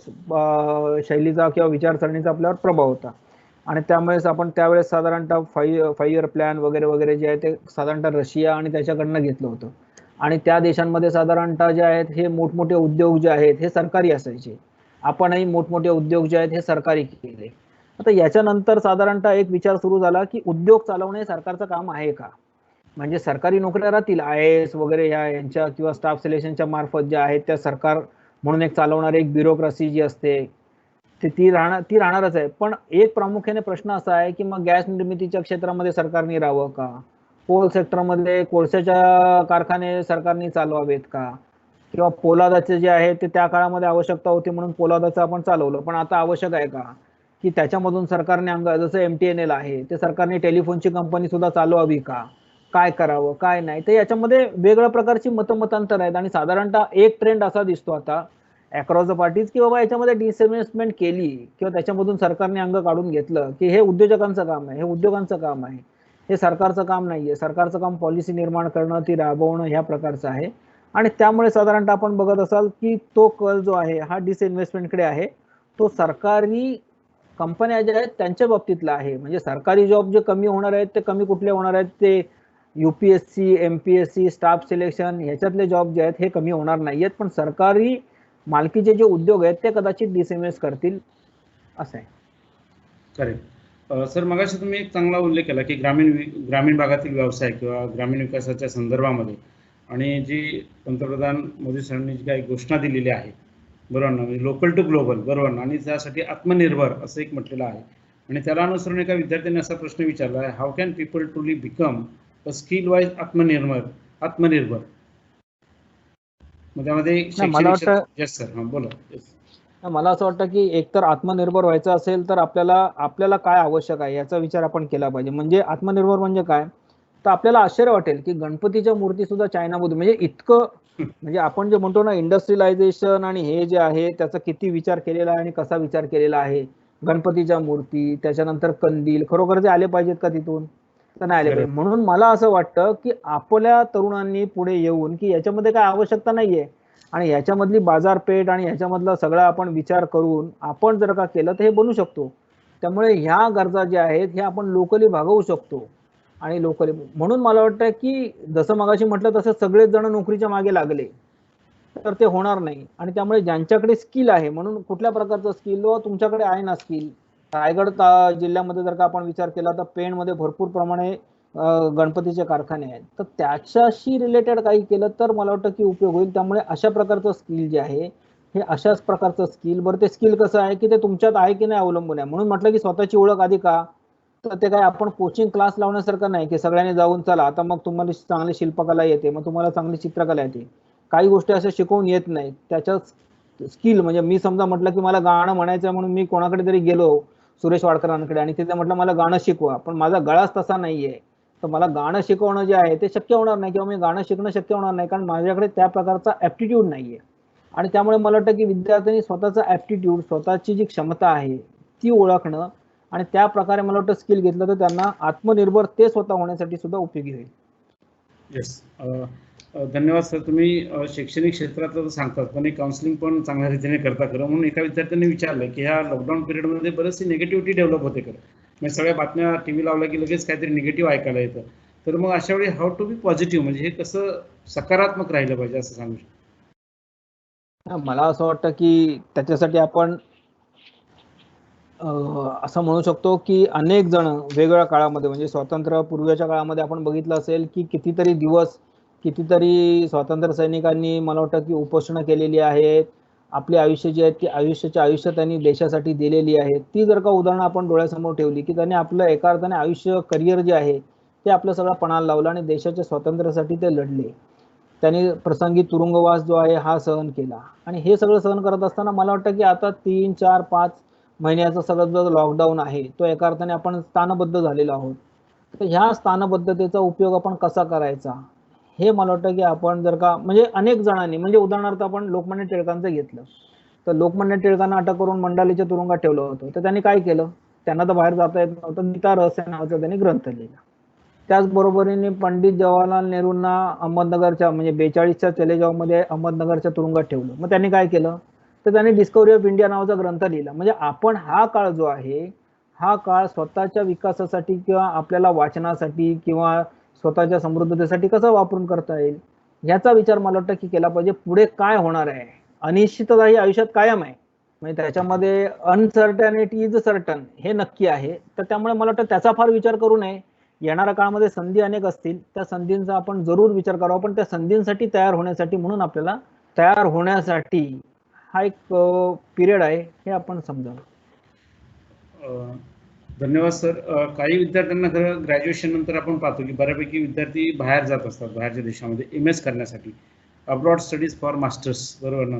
शैलीचा किंवा विचारसरणीचा आपल्यावर प्रभाव होता आणि त्यामुळेच आपण त्यावेळेस साधारणतः 5 इयर प्लॅन वगैरे वगैरे जे आहे ते साधारणतः रशिया आणि त्याच्याकडनं घेतलं होतं आणि त्या देशांमध्ये साधारणतः जे आहेत हे मोठमोठे उद्योग जे आहेत हे सरकारी असायचे. आपणही मोठमोठे उद्योग जे आहेत हे सरकारी केले. आता याच्यानंतर साधारणतः एक विचार सुरू झाला की उद्योग चालवणे सरकारचं काम आहे का, म्हणजे सरकारी नोकऱ्या राहतील IAS वगैरे यांच्या किंवा स्टाफ सिलेक्शनच्या मार्फत ज्या आहेत त्या सरकार म्हणून एक चालवणारी एक ब्युरोक्रेसी जी असते ती राहणारच आहे. पण एक प्रामुख्याने प्रश्न असा आहे की मग गॅस निर्मितीच्या क्षेत्रामध्ये सरकारने राहावं का, कोल सेक्टरमध्ये कोळशाच्या कारखाने सरकारने चालवावेत का, किंवा पोलादाचे जे आहे ते त्या काळामध्ये आवश्यकता होती म्हणून पोलादाचं आपण चालवलं, पण आता आवश्यक आहे का की त्याच्यामधून सरकारने जसं MTNL आहे ते सरकारने टेलिफोनची कंपनी सुद्धा चालवावी का, काय करावं काय नाही. तर याच्यामध्ये वेगळ्या प्रकारची मतांतर आहेत आणि साधारणतः एक ट्रेंड असा दिसतो आता अक्रॉस द पार्टीज की बाबा याच्यामध्ये डिसइन्व्हेस्टमेंट केली किंवा त्याच्यामधून सरकारने अंग काढून घेतलं की हे उद्योजकांचं काम आहे, हे उद्योगांचं काम आहे, हे सरकारचं काम नाहीये. सरकारचं काम पॉलिसी निर्माण करणं, ती राबवणं ह्या प्रकारचं आहे आणि त्यामुळे साधारणतः आपण बघत असाल की तो कल जो आहे हा डिसइन्व्हेस्टमेंटकडे आहे. तो सरकारी कंपन्या ज्या आहेत त्यांच्या बाबतीतला आहे. म्हणजे सरकारी जॉब जे कमी होणार आहेत ते कमी कुठले होणार आहेत, ते UPSC MPSC स्टाफ सिलेक्शन ह्याच्यातले जॉब जे आहेत हे कमी होणार नाहीयेत, पण सरकारी मालकीचे जे उद्योग आहेत ते कदाचित डिसइन्व्हेस्ट करतील असं आहे. Correct sir. मगाशी तुम्ही एक चांगला उल्लेख केला की ग्रामीण भागातील व्यवसाय किंवा ग्रामीण विकासाच्या संदर्भामध्ये आणि जी पंतप्रधान मोदी सरांनी जी काही घोषणा दिलेली आहे बरोबर ना, म्हणजे लोकल टू ग्लोबल बरोबर ना, आणि त्यासाठी आत्मनिर्भर असं एक म्हटलेलं आहे आणि त्याला अनुसरून एका विद्यार्थ्यांनी असा प्रश्न विचारला आहे, how can people truly become skill wise आत्मनिर्भर मग त्यामध्ये मला शैक्षणिक वाटतं येस सर हां बोला yes. मला असं वाटतं की एकतर आत्मनिर्भर व्हायचं असेल तर आपल्याला काय आवश्यक आहे याचा विचार आपण केला पाहिजे. म्हणजे आत्मनिर्भर म्हणजे काय, तर आपल्याला आश्चर्य वाटेल की गणपतीच्या मूर्ती सुद्धा चायनामधून, म्हणजे इतकं, म्हणजे आपण जे म्हणतो ना इंडस्ट्रियलायझेशन आणि हे जे आहे त्याचा किती विचार केलेला आहे आणि कसा विचार केलेला आहे. गणपतीच्या मूर्ती, त्याच्यानंतर कंदील खरोखर जे आले पाहिजेत का तिथून, तर नाही आले पाहिजे. म्हणून मला असं वाटतं की आपल्या तरुणांनी पुढे येऊन की याच्यामध्ये काय आवश्यकता नाहीये आणि याच्यामधली बाजारपेठ आणि ह्याच्यामधला सगळा आपण विचार करून आपण जर का केलं तर हे बनू शकतो. त्यामुळे ह्या गरजा ज्या आहेत हे आपण लोकली भागवू शकतो आणि लोकली, म्हणून मला वाटतं की जसं मगाशी म्हटलं तसं सगळेच जण नोकरीच्या मागे लागले तर ते होणार नाही. आणि त्यामुळे ज्यांच्याकडे स्किल आहे, म्हणून कुठल्या प्रकारचं स्किल तुमच्याकडे आहे ना स्किल, रायगड जिल्ह्यामध्ये जर का आपण विचार केला तर पेणमध्ये भरपूर प्रमाणे गणपतीचे कारखाने आहेत, तर त्याच्याशी रिलेटेड काही केलं तर मला वाटतं की उपयोग होईल. त्यामुळे अशा प्रकारचं स्किल जे आहे हे अशाच प्रकारचं स्किल, बरं ते स्किल कसं आहे की ते तुमच्यात आहे की नाही अवलंबून आहे. म्हणून म्हटलं की स्वतःची ओळख आधी का, तर ते काय आपण कोचिंग क्लास लावण्यासारखं नाही की सगळ्यांनी जाऊन चला आता मग तुम्हाला चांगली शिल्पकला येते, मग तुम्हाला चांगली चित्रकला येते. काही गोष्टी अशा शिकवून येत नाही. त्याच्यात स्किल म्हणजे मी समजा म्हटलं की मला गाणं म्हणायचं म्हणून मी कोणाकडे तरी गेलो सुरेश वाडकरांकडे आणि तिथे म्हटलं मला गाणं शिकवा, पण माझा गळाच तसा नाहीये, तर मला गाणं शिकवणं जे आहे ते शक्य होणार नाही किंवा मी गाणं शिकणं शक्य होणार नाही, कारण माझ्याकडे त्या प्रकारचा ऍप्टिट्यूड नाहीये. आणि त्यामुळे मला वाटतं की विद्यार्थ्यांनी स्वतःचा ऍप्टिट्यूड, स्वतःची जी क्षमता आहे ती ओळखणं आणि त्या प्रकारे मला वाटतं स्किल घेतलं तर त्यांना आत्मनिर्भर ते स्वतः होण्यासाठी सुद्धा उपयोगी होईल. येस धन्यवाद सर. तुम्ही शैक्षणिक क्षेत्रातलं तर सांगतात पण एक काउन्सिलिंग पण चांगल्या रीतीने करता खरं. म्हणून एका विद्यार्थ्यांनी विचारलं की ह्या लॉकडाऊन पिरियडमध्ये बरेचशी निगेटिव्हिटी डेव्हलप होते खरं, म्हणजे सगळ्या बातम्या टीव्ही लावल्या की लगेच काहीतरी निगेटिव्ह ऐकायला येतं. तर मग अशा वेळी हाऊ टू बी पॉझिटिव्ह, म्हणजे हे कसं सकारात्मक राहिलं पाहिजे असं सांगू शकतो. मला असं वाटतं की त्याच्यासाठी आपण असं म्हणू शकतो की अनेक जण वेगवेगळ्या काळामध्ये, म्हणजे स्वातंत्र्यपूर्वीच्या काळामध्ये आपण बघितलं असेल की कितीतरी दिवस कितीतरी स्वातंत्र्य सैनिकांनी मला वाटतं की उपोषणं केलेली आहेत. आपली आयुष्य जी आहेत ती आयुष्य त्यांनी देशासाठी दिलेली आहेत. ती जर का उदाहरणं आपण डोळ्यासमोर ठेवली की त्यांनी आपलं एका अर्थाने आयुष्य करिअर जे आहे ते आपलं सगळं पणाला लावलं आणि देशाच्या स्वातंत्र्यासाठी ते लढले. त्यांनी प्रसंगी तुरुंगवास जो आहे हा सहन केला आणि हे सगळं सहन करत असताना मला वाटतं की आता 3, 4, 5 महिन्याचा सगळं जो लॉकडाऊन आहे तो एका अर्थाने आपण स्थानबद्ध झालेलो आहोत. तर ह्या स्थानबद्धतेचा उपयोग आपण कसा करायचा हे मला वाटतं की आपण जर का, म्हणजे अनेक जणांनी, म्हणजे उदाहरणार्थ आपण लोकमान्य टिळकांचं घेतलं तर लोकमान्य टिळकांना अटक करून मंडालीच्या तुरुंगात ठेवलं होतं. तर त्यांनी काय केलं, त्यांना तर बाहेर जाता येत नव्हतं, गीता रहस्य नावाचा त्यांनी ग्रंथ लिहिला. त्याचबरोबरीने पंडित जवाहरलाल नेहरूंना अहमदनगरच्या म्हणजे 42च्या चलेजावमध्ये अहमदनगरच्या तुरुंगात ठेवलं. मग त्यांनी काय केलं, तर त्यांनी डिस्कव्हरी ऑफ इंडिया नावाचा ग्रंथ लिहिला. म्हणजे आपण हा काळ जो आहे हा काळ स्वतःच्या विकासासाठी किंवा आपल्याला वाचनासाठी किंवा स्वतःच्या समृद्धतेसाठी कसा वापरून करता येईल याचा विचार मला वाटतं की केला पाहिजे. पुढे काय होणार आहे, अनिश्चितता ही आयुष्यात कायम आहे, म्हणजे त्याच्यामध्ये अनसर्टनिटी इज सर्टन हे नक्की आहे. तर त्यामुळे मला वाटतं त्याचा फार विचार करू नये. येणाऱ्या काळामध्ये संधी अनेक असतील, त्या संधींचा आपण जरूर विचार करावा, पण त्या संधींसाठी तयार होण्यासाठी, म्हणून आपल्याला तयार होण्यासाठी हा एक पिरियड आहे हे आपण समजावं. धन्यवाद सर. काही विद्यार्थ्यांना खरं ग्रॅज्युएशन नंतर आपण पाहतो की बऱ्यापैकी विद्यार्थी बाहेर जात असतात, बाहेरच्या देशामध्ये MS करण्यासाठी, अब्रॉड स्टडीज फॉर मास्टर्स, बरोबर ना?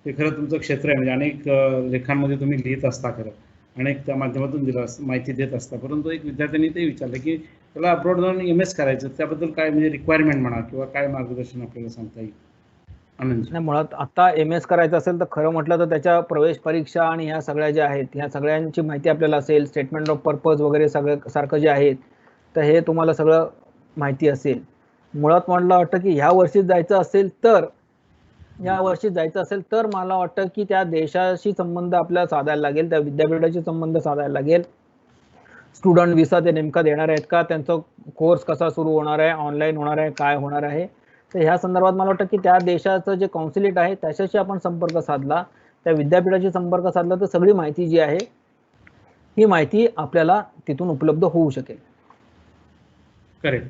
ते खरं तुमचं क्षेत्र आहे, म्हणजे अनेक लेखांमध्ये तुम्ही लिहित असता, खरं अनेक त्या माध्यमातून माहिती देत असता. परंतु एक विद्यार्थ्यांनी ते विचारलं की त्याला अब्रॉड जाऊन MS करायचं, त्याबद्दल काय म्हणजे रिक्वायरमेंट म्हणा किंवा काय मार्गदर्शन आपल्याला सांगता येईल? नाही, मुळात आता MS करायचं असेल तर खरं म्हटलं तर त्याच्या प्रवेश परीक्षा आणि ह्या सगळ्या ज्या आहेत ह्या सगळ्यांची माहिती आपल्याला असेल, स्टेटमेंट ऑफ पर्पज वगैरे सगळं सारखं जे आहेत तर हे तुम्हाला सगळं माहिती असेल. मुळात मला वाटतं की ह्या वर्षी जायचं असेल तर मला वाटतं की त्या देशाशी संबंध आपल्याला साधायला लागेल, त्या विद्यापीठाशी संबंध साधायला लागेल. स्टुडंट व्हिसा ते नेमका देणार आहेत का, त्यांचा कोर्स कसा सुरू होणार आहे, ऑनलाईन होणार आहे, काय होणार आहे. तर ह्या संदर्भात मला वाटतं की त्या देशाचं जे कॉन्सुलेट आहे त्याच्याशी आपण संपर्क साधला, त्या विद्यापीठाशी संपर्क साधला तर सगळी माहिती जी आहे ही माहिती आपल्याला तिथून उपलब्ध होऊ शकेल. करेक्ट.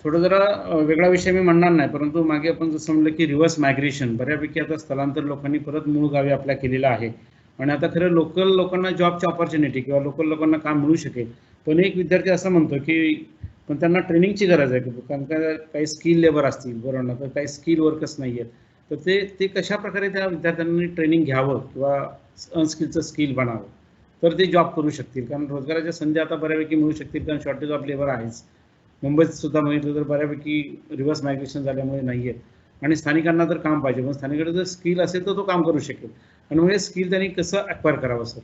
थोडं जरा वेगळा विषय मी म्हणणार नाही, परंतु मागे आपण जसं म्हणलं की रिव्हर्स मायग्रेशन, बऱ्यापैकी आता स्थलांतर लोकांनी परत मूळ गावी आपल्या केलेलं आहे आणि आता खरं लोकल लोकांना जॉबची ऑपॉर्च्युनिटी किंवा लोकल लोकांना काम मिळू शकेल. पण एक विद्यार्थी असं म्हणतो की पण त्यांना ट्रेनिंगची गरज आहे, कारण का काही स्किल लेबर असतील बरोबर ना, तर काही स्किल वर्कर्स नाही आहेत, तर ते कशा प्रकारे त्या विद्यार्थ्यांनी ट्रेनिंग घ्यावं किंवा अनस्किलचं स्किल बनावं तर ते जॉब करू शकतील. कारण रोजगाराच्या संधी आता बऱ्यापैकी मिळू शकतील, कारण शॉर्टेज ऑफ लेबर आहेच. मुंबईत सुद्धा बघितलं तर बऱ्यापैकी रिव्हर्स मायग्रेशन झाल्यामुळे नाही आहे, आणि स्थानिकांना तर काम पाहिजे, पण स्थानिकांना जर स्किल असेल तर तो काम करू शकेल. आणि मग हे स्किल त्यांनी कसं अक्वायर करावं सर?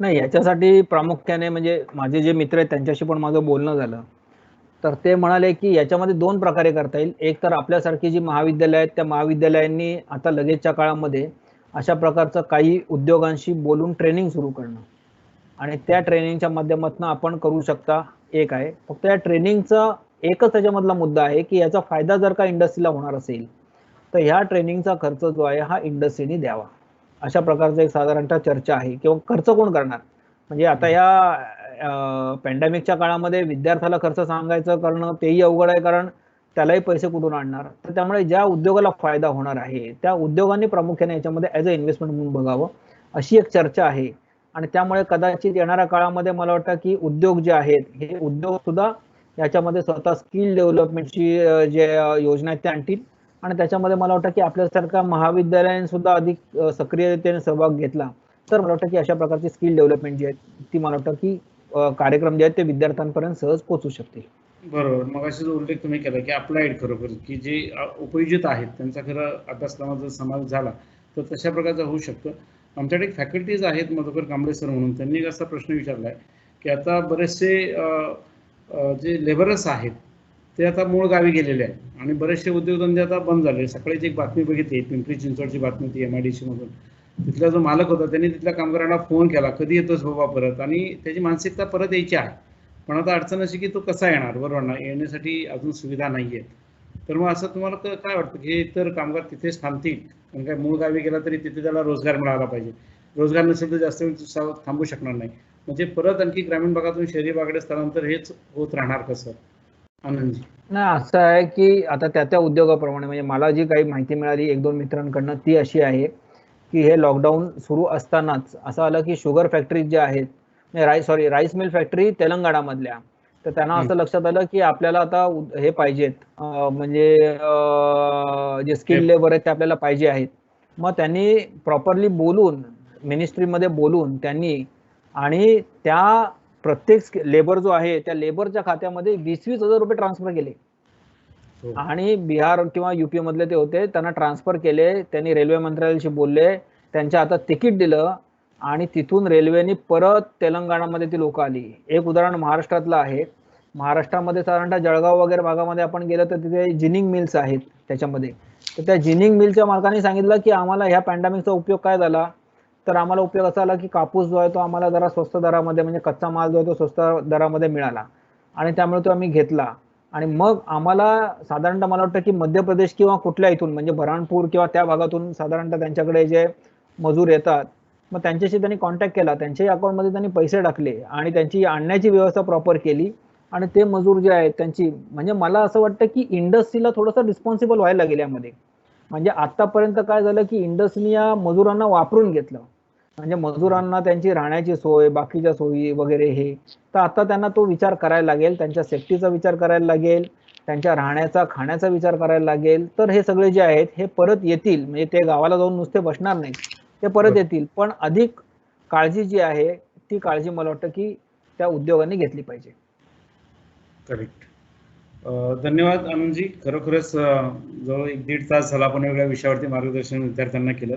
नाही, याच्यासाठी प्रामुख्याने म्हणजे माझे जे मित्र आहेत त्यांच्याशी पण माझं बोलणं झालं, तर ते म्हणाले की याच्यामध्ये 2 प्रकारे करता येईल. एक तर आपल्यासारखी जी महाविद्यालय आहेत त्या महाविद्यालयांनी आता लगेचच्या काळामध्ये अशा प्रकारचं काही उद्योगांशी बोलून ट्रेनिंग सुरू करणं आणि त्या ट्रेनिंगच्या माध्यमातून आपण करू शकता. एक आहे. फक्त या ट्रेनिंगचा एकच त्याच्यामधला मुद्दा आहे की याचा फायदा जर का इंडस्ट्रीला होणार असेल तर ह्या ट्रेनिंगचा खर्च जो आहे हा इंडस्ट्रीने द्यावा. अशा प्रकारचं एक साधारणतः चर्चा आहे. किंवा खर्च कोण करणार? म्हणजे आता या पॅन्डेमिकच्या काळामध्ये विद्यार्थ्याला खर्च सांगायचं करणं तेही अवघड आहे, कारण त्यालाही पैसे कुठून आणणार. तर त्यामुळे ज्या उद्योगाला फायदा होणार आहे त्या उद्योगांनी प्रामुख्याने याच्यामध्ये ॲज अ इन्व्हेस्टमेंट म्हणून बघावं, अशी एक चर्चा आहे. आणि त्यामुळे कदाचित येणाऱ्या काळामध्ये मला वाटतं की उद्योग जे आहेत हे उद्योग सुद्धा याच्यामध्ये स्वतः स्किल डेव्हलपमेंटची जे योजना आहेत त्या आणतील. आणि त्याच्यामध्ये मला वाटतं की आपल्यासारख्या महाविद्यालयांनी सुद्धा अधिक सक्रियतेने सहभाग घेतला तर मला वाटतं की अशा प्रकारची स्किल डेव्हलपमेंट जी आहे ती मला वाटतं की कार्यक्रम जे आहेत ते विद्यार्थ्यांपर्यंत सहज पोहोचू शकतील. बरोबर. मग असा जो उल्लेख तुम्ही केला की अप्लाइड खरोखर की जे उपयोजित आहेत त्यांचा खरं अभ्यासक्रमात जर समावेश झाला तर तशा प्रकारचा होऊ शकतो. आमच्याकडे एक फॅकल्टीज आहेत मधुकर कांबळे सर म्हणून, त्यांनी एक असा प्रश्न विचारला आहे की आता बरेचसे जे लेबरर्स आहेत ते आता मूळ गावी गेलेले आहेत आणि बरेचसे उद्योगधंदे आता बंद झाले. सकाळीच एक बातमी बघितली, पिंपरी चिंचवडची बातमी ती MIDC मधून. तिथला जो मालक होता त्यांनी तिथल्या कामगारांना फोन केला, कधी येतोस बाबा परत, आणि त्याची मानसिकता परत यायची आहे. पण आता अडचण अशी की तो कसा येणार, बरोबर ना, येण्यासाठी अजून सुविधा नाही आहेत. तर मग असं तुम्हाला काय वाटतं की तर कामगार तिथेच थांबतील? कारण काय मूळ गावी गेला तरी तिथे त्याला रोजगार मिळाला पाहिजे. रोजगार नसेल तर जास्त वेळ थांबू शकणार नाही. म्हणजे परत आणखी ग्रामीण भागातून शहरी भागाकडे स्थलांतर हेच होत राहणार कसं? आनंदजी. नाही, असं आहे की आता त्या उद्योगाप्रमाणे म्हणजे मला जी काही माहिती मिळाली 1-2 मित्रांकडनं ती अशी आहे की हे लॉकडाऊन सुरू असतानाच असं आलं की शुगर फॅक्टरीज ज्या आहेत, राईस मिल फॅक्टरी तेलंगणामधल्या, तर त्यांना असं लक्षात आलं की आपल्याला आता हे पाहिजेत, म्हणजे जे स्किल लेबर आहेत ते आपल्याला पाहिजे आहेत. मग त्यांनी प्रॉपरली बोलून मिनिस्ट्रीमध्ये बोलून त्यांनी आणि त्या प्रत्येक लेबर जो आहे त्या लेबरच्या खात्यामध्ये 20-20 हजार रुपये ट्रान्सफर केले. आणि बिहार किंवा UP मधले ते होते, त्यांना ट्रान्सफर केले. त्यांनी रेल्वे मंत्रालयाशी बोलले, त्यांच्या हातात तिकीट दिलं आणि तिथून रेल्वेने परत तेलंगणामध्ये ती लोक आली. एक उदाहरण महाराष्ट्रातलं आहे. महाराष्ट्रामध्ये साधारणतः जळगाव वगैरे भागामध्ये आपण गेलं तर तिथे जिनिंग मिल्स आहेत त्याच्यामध्ये. तर त्या जिनिंग मिलच्या मालकाने सांगितलं की आम्हाला ह्या पॅन्डेमिकचा उपयोग काय झाला, तर आम्हाला उपयोग असा आला की कापूस जो आहे तो आम्हाला जरा स्वस्त दरामध्ये, म्हणजे कच्चा माल जो आहे तो स्वस्त दरामध्ये मिळाला आणि त्यामुळे तो आम्ही घेतला. आणि मग आम्हाला साधारणतः मला वाटतं की मध्य प्रदेश किंवा कुठल्या इथून म्हणजे बऱ्हाणपूर किंवा त्या भागातून साधारणतः त्यांच्याकडे जे मजूर येतात, मग त्यांच्याशी त्यांनी कॉन्टॅक्ट केला, त्यांच्याही अकाउंटमध्ये त्यांनी पैसे टाकले आणि त्यांची आणण्याची व्यवस्था प्रॉपर केली आणि ते मजूर जे आहेत त्यांची, म्हणजे मला असं वाटतं की इंडस्ट्रीला थोडंसं रिस्पॉन्सिबल व्हायला लागेल यामध्ये. म्हणजे आतापर्यंत काय झालं की इंडस्ट्रीने या मजुरांना वापरून घेतलं, म्हणजे मजुरांना त्यांची राहण्याची सोय, बाकीच्या सोयी वगैरे हे, तर आता त्यांना तो विचार करायला लागेल, त्यांच्या सेफ्टीचा विचार करायला लागेल, त्यांच्या राहण्याचा खाण्याचा विचार करायला लागेल. तर हे सगळे जे आहेत हे परत येतील, म्हणजे ते गावाला जाऊन नुसते बसणार नाहीत, ते परत येतील. पण अधिक काळजी जी आहे ती काळजी मला वाटतं की त्या उद्योगांनी घेतली पाहिजे. करेक्ट. धन्यवाद आनंदजी. खरोखरच जवळ 1-1.5 तास झाला आपण वेगळ्या विषयावरती मार्गदर्शन विद्यार्थ्यांना केलं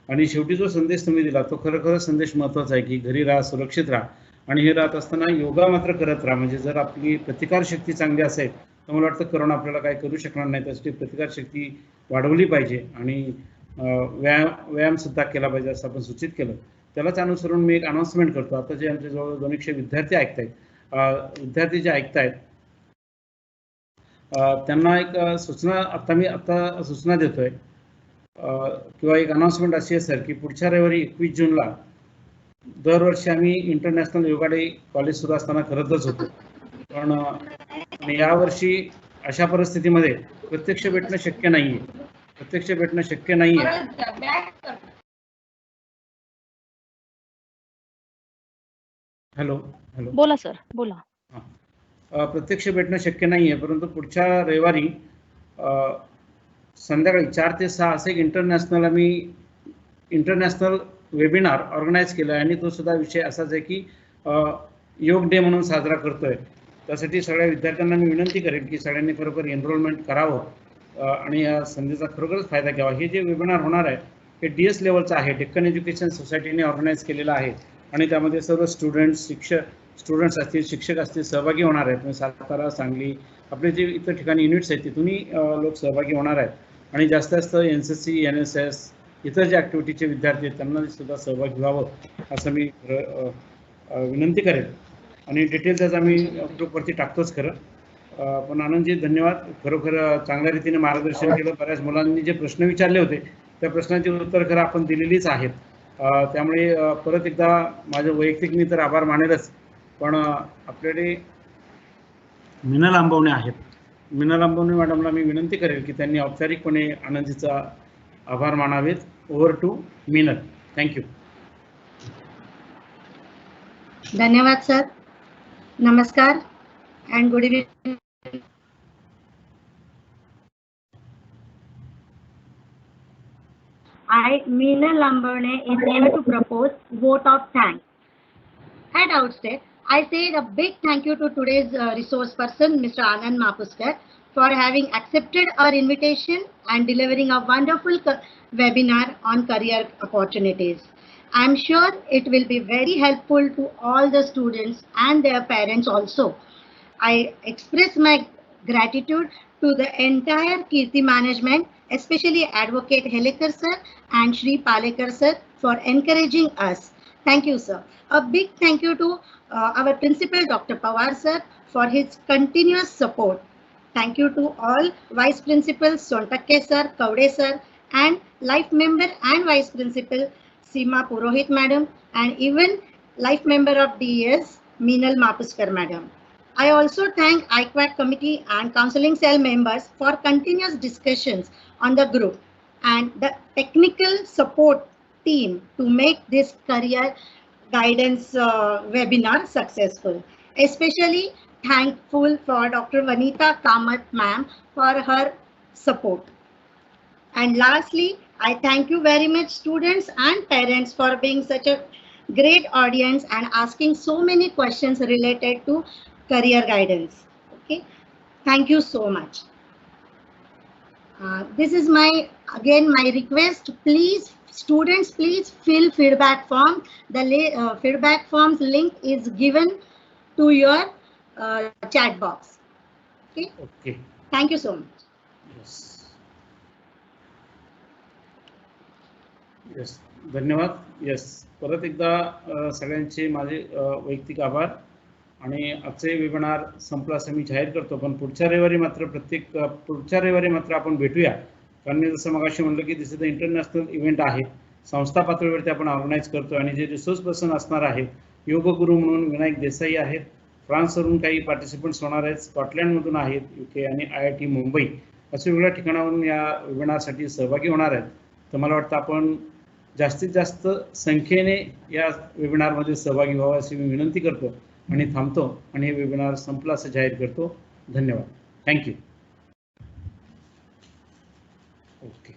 आणि शेवटी जो संदेश तुम्ही दिला तो खरोखरच संदेश महत्त्वाचा आहे की घरी राहा, सुरक्षित राहा आणि हे राहत असताना योगा मात्र करत राहा. म्हणजे जर आपली प्रतिकारशक्ती चांगली असेल तर मला वाटतं करोना आपल्याला काय करू शकणार नाही. त्यासाठी प्रतिकारशक्ती वाढवली पाहिजे आणि व्यायामसुद्धा केला पाहिजे असं आपण सूचित केलं. त्यालाच अनुसरून मी एक अनाउन्समेंट करतो. आता जे आमच्या जवळ 200 विद्यार्थी ऐकतायत, विद्यार्थी जे ऐकतायत त्यांना एक सूचना आता सूचना देतोय किंवा एक अनाउन्समेंट अशी आहे सर की पुढच्या रविवारी 21 जूनला दरवर्षी आम्ही इंटरनॅशनल योगा डे कॉलेज सुरू असताना करतच होतो. पण यावर्षी अशा परिस्थितीमध्ये प्रत्यक्ष भेटणं शक्य नाहीये. हॅलो. बोला सर, बोला. प्रत्यक्ष भेटणं शक्य नाही आहे, परंतु पुढच्या रविवारी संध्याकाळी 4 ते 6 असं एक इंटरनॅशनल वेबिनार ऑर्गनाईज केला आहे आणि तो सुद्धा विषय असाच आहे की योग डे म्हणून साजरा करतोय. त्यासाठी सगळ्या विद्यार्थ्यांना मी विनंती करेन की सगळ्यांनी खरोखर एनरोलमेंट करावं आणि या संधीचा खरोखरच फायदा घ्यावा. हे जे वेबिनार होणार आहे हे DS लेवलचं आहे, डेक्कन एज्युकेशन सोसायटीने ऑर्गनाईज केलेलं आहे आणि त्यामध्ये सर्व स्टुडंट्स असतील, शिक्षक असतील सहभागी होणार आहेत. सातारा, सांगली, आपले जे इतर ठिकाणी युनिट्स आहेत तिथूनही लोक सहभागी होणार आहेत आणि जास्तीत जास्त NCC, NSS इतर जे ॲक्टिव्हिटीचे विद्यार्थी आहेत त्यांना सुद्धा सहभागी व्हावं असं मी विनंती करेन आणि डिटेल्स त्याचा मी ग्रुपवरती टाकतोच खरं. पण आनंदजी धन्यवाद, खरोखर चांगल्या रीतीने मार्गदर्शन केलं. बऱ्याच मुलांनी जे प्रश्न विचारले होते त्या प्रश्नांची उत्तर खरं आपण दिलेलीच आहेत. त्यामुळे परत एकदा माझं वैयक्तिक मी तर आभार मानेलच, पण आपल्याकडे मीनल आंबवणे आहेत. मीनल आंबवणे मॅडमला मी विनंती करेल की त्यांनी औपचारिकपणे आनंदजीचा आभार मानावेत. Over to Meenal. थँक्यू. धन्यवाद सर. नमस्कार and good evening. I, Meenal Lambane, is here to propose vote of thanks. At outset, I say a big thank you to today's resource person, Mr. Anand Mapuskar, for having accepted our invitation and delivering a wonderful webinar on career opportunities. I am sure it will be very helpful to all the students and their parents also. I express my gratitude to the entire Kirti management, especially Advocate Helekar sir and Shri Palekar sir for encouraging us. Thank you, sir. A big thank you to our principal, Dr. Pawar sir, for his continuous support. Thank you to all Vice Principals, Sontakke sir, Kaude sir, and Life Member and Vice Principal, Seema Purohit madam, and even Life Member of DES, Meenal Mapuskar madam. I also thank IQAC committee and counseling cell members for continuous discussions on the group and the technical support team to make this career guidance webinar successful. Especially thankful for Dr. Vanita Kamath ma'am for her support. And lastly, I thank you very much students and parents for being such a great audience and asking so many questions related to career guidance. Okay, thank you so much. This is my request. Please, students, please fill feedback form. The feedback forms link is given to your chat box. Okay. Okay. Thank you so much. Yes. धन्यवाद. Yes. परत एकदा सगळ्यांचे माझे वैयक्तिक आभार आणि आजचे वेबिनार संपला असं मी जाहीर करतो. पण पुढच्या रविवारी मात्र आपण भेटूया, कारण मी जसं मगाशी म्हणलं की दिस इज द इंटरनॅशनल इव्हेंट आहे, संस्था पातळीवरती आपण ऑर्गनाईज करतो आणि जे रिसोर्स पर्सन असणार आहेत योग गुरु म्हणून विनायक देसाई आहेत, फ्रान्सवरून काही पार्टिसिपंट्स होणार आहेत, स्कॉटलँडमधून आहेत, UK आणि IIT मुंबई अशा वेगळ्या ठिकाणावरून या वेबिनारसाठी सहभागी होणार आहेत. तर मला वाटतं आपण जास्तीत जास्त संख्येने या वेबिनारमध्ये सहभागी व्हावं अशी मी विनंती करतो आणि थांबतो आणि हे वेबिनार संपला असं जाहीर करतो. धन्यवाद. थँक्यू. ओके.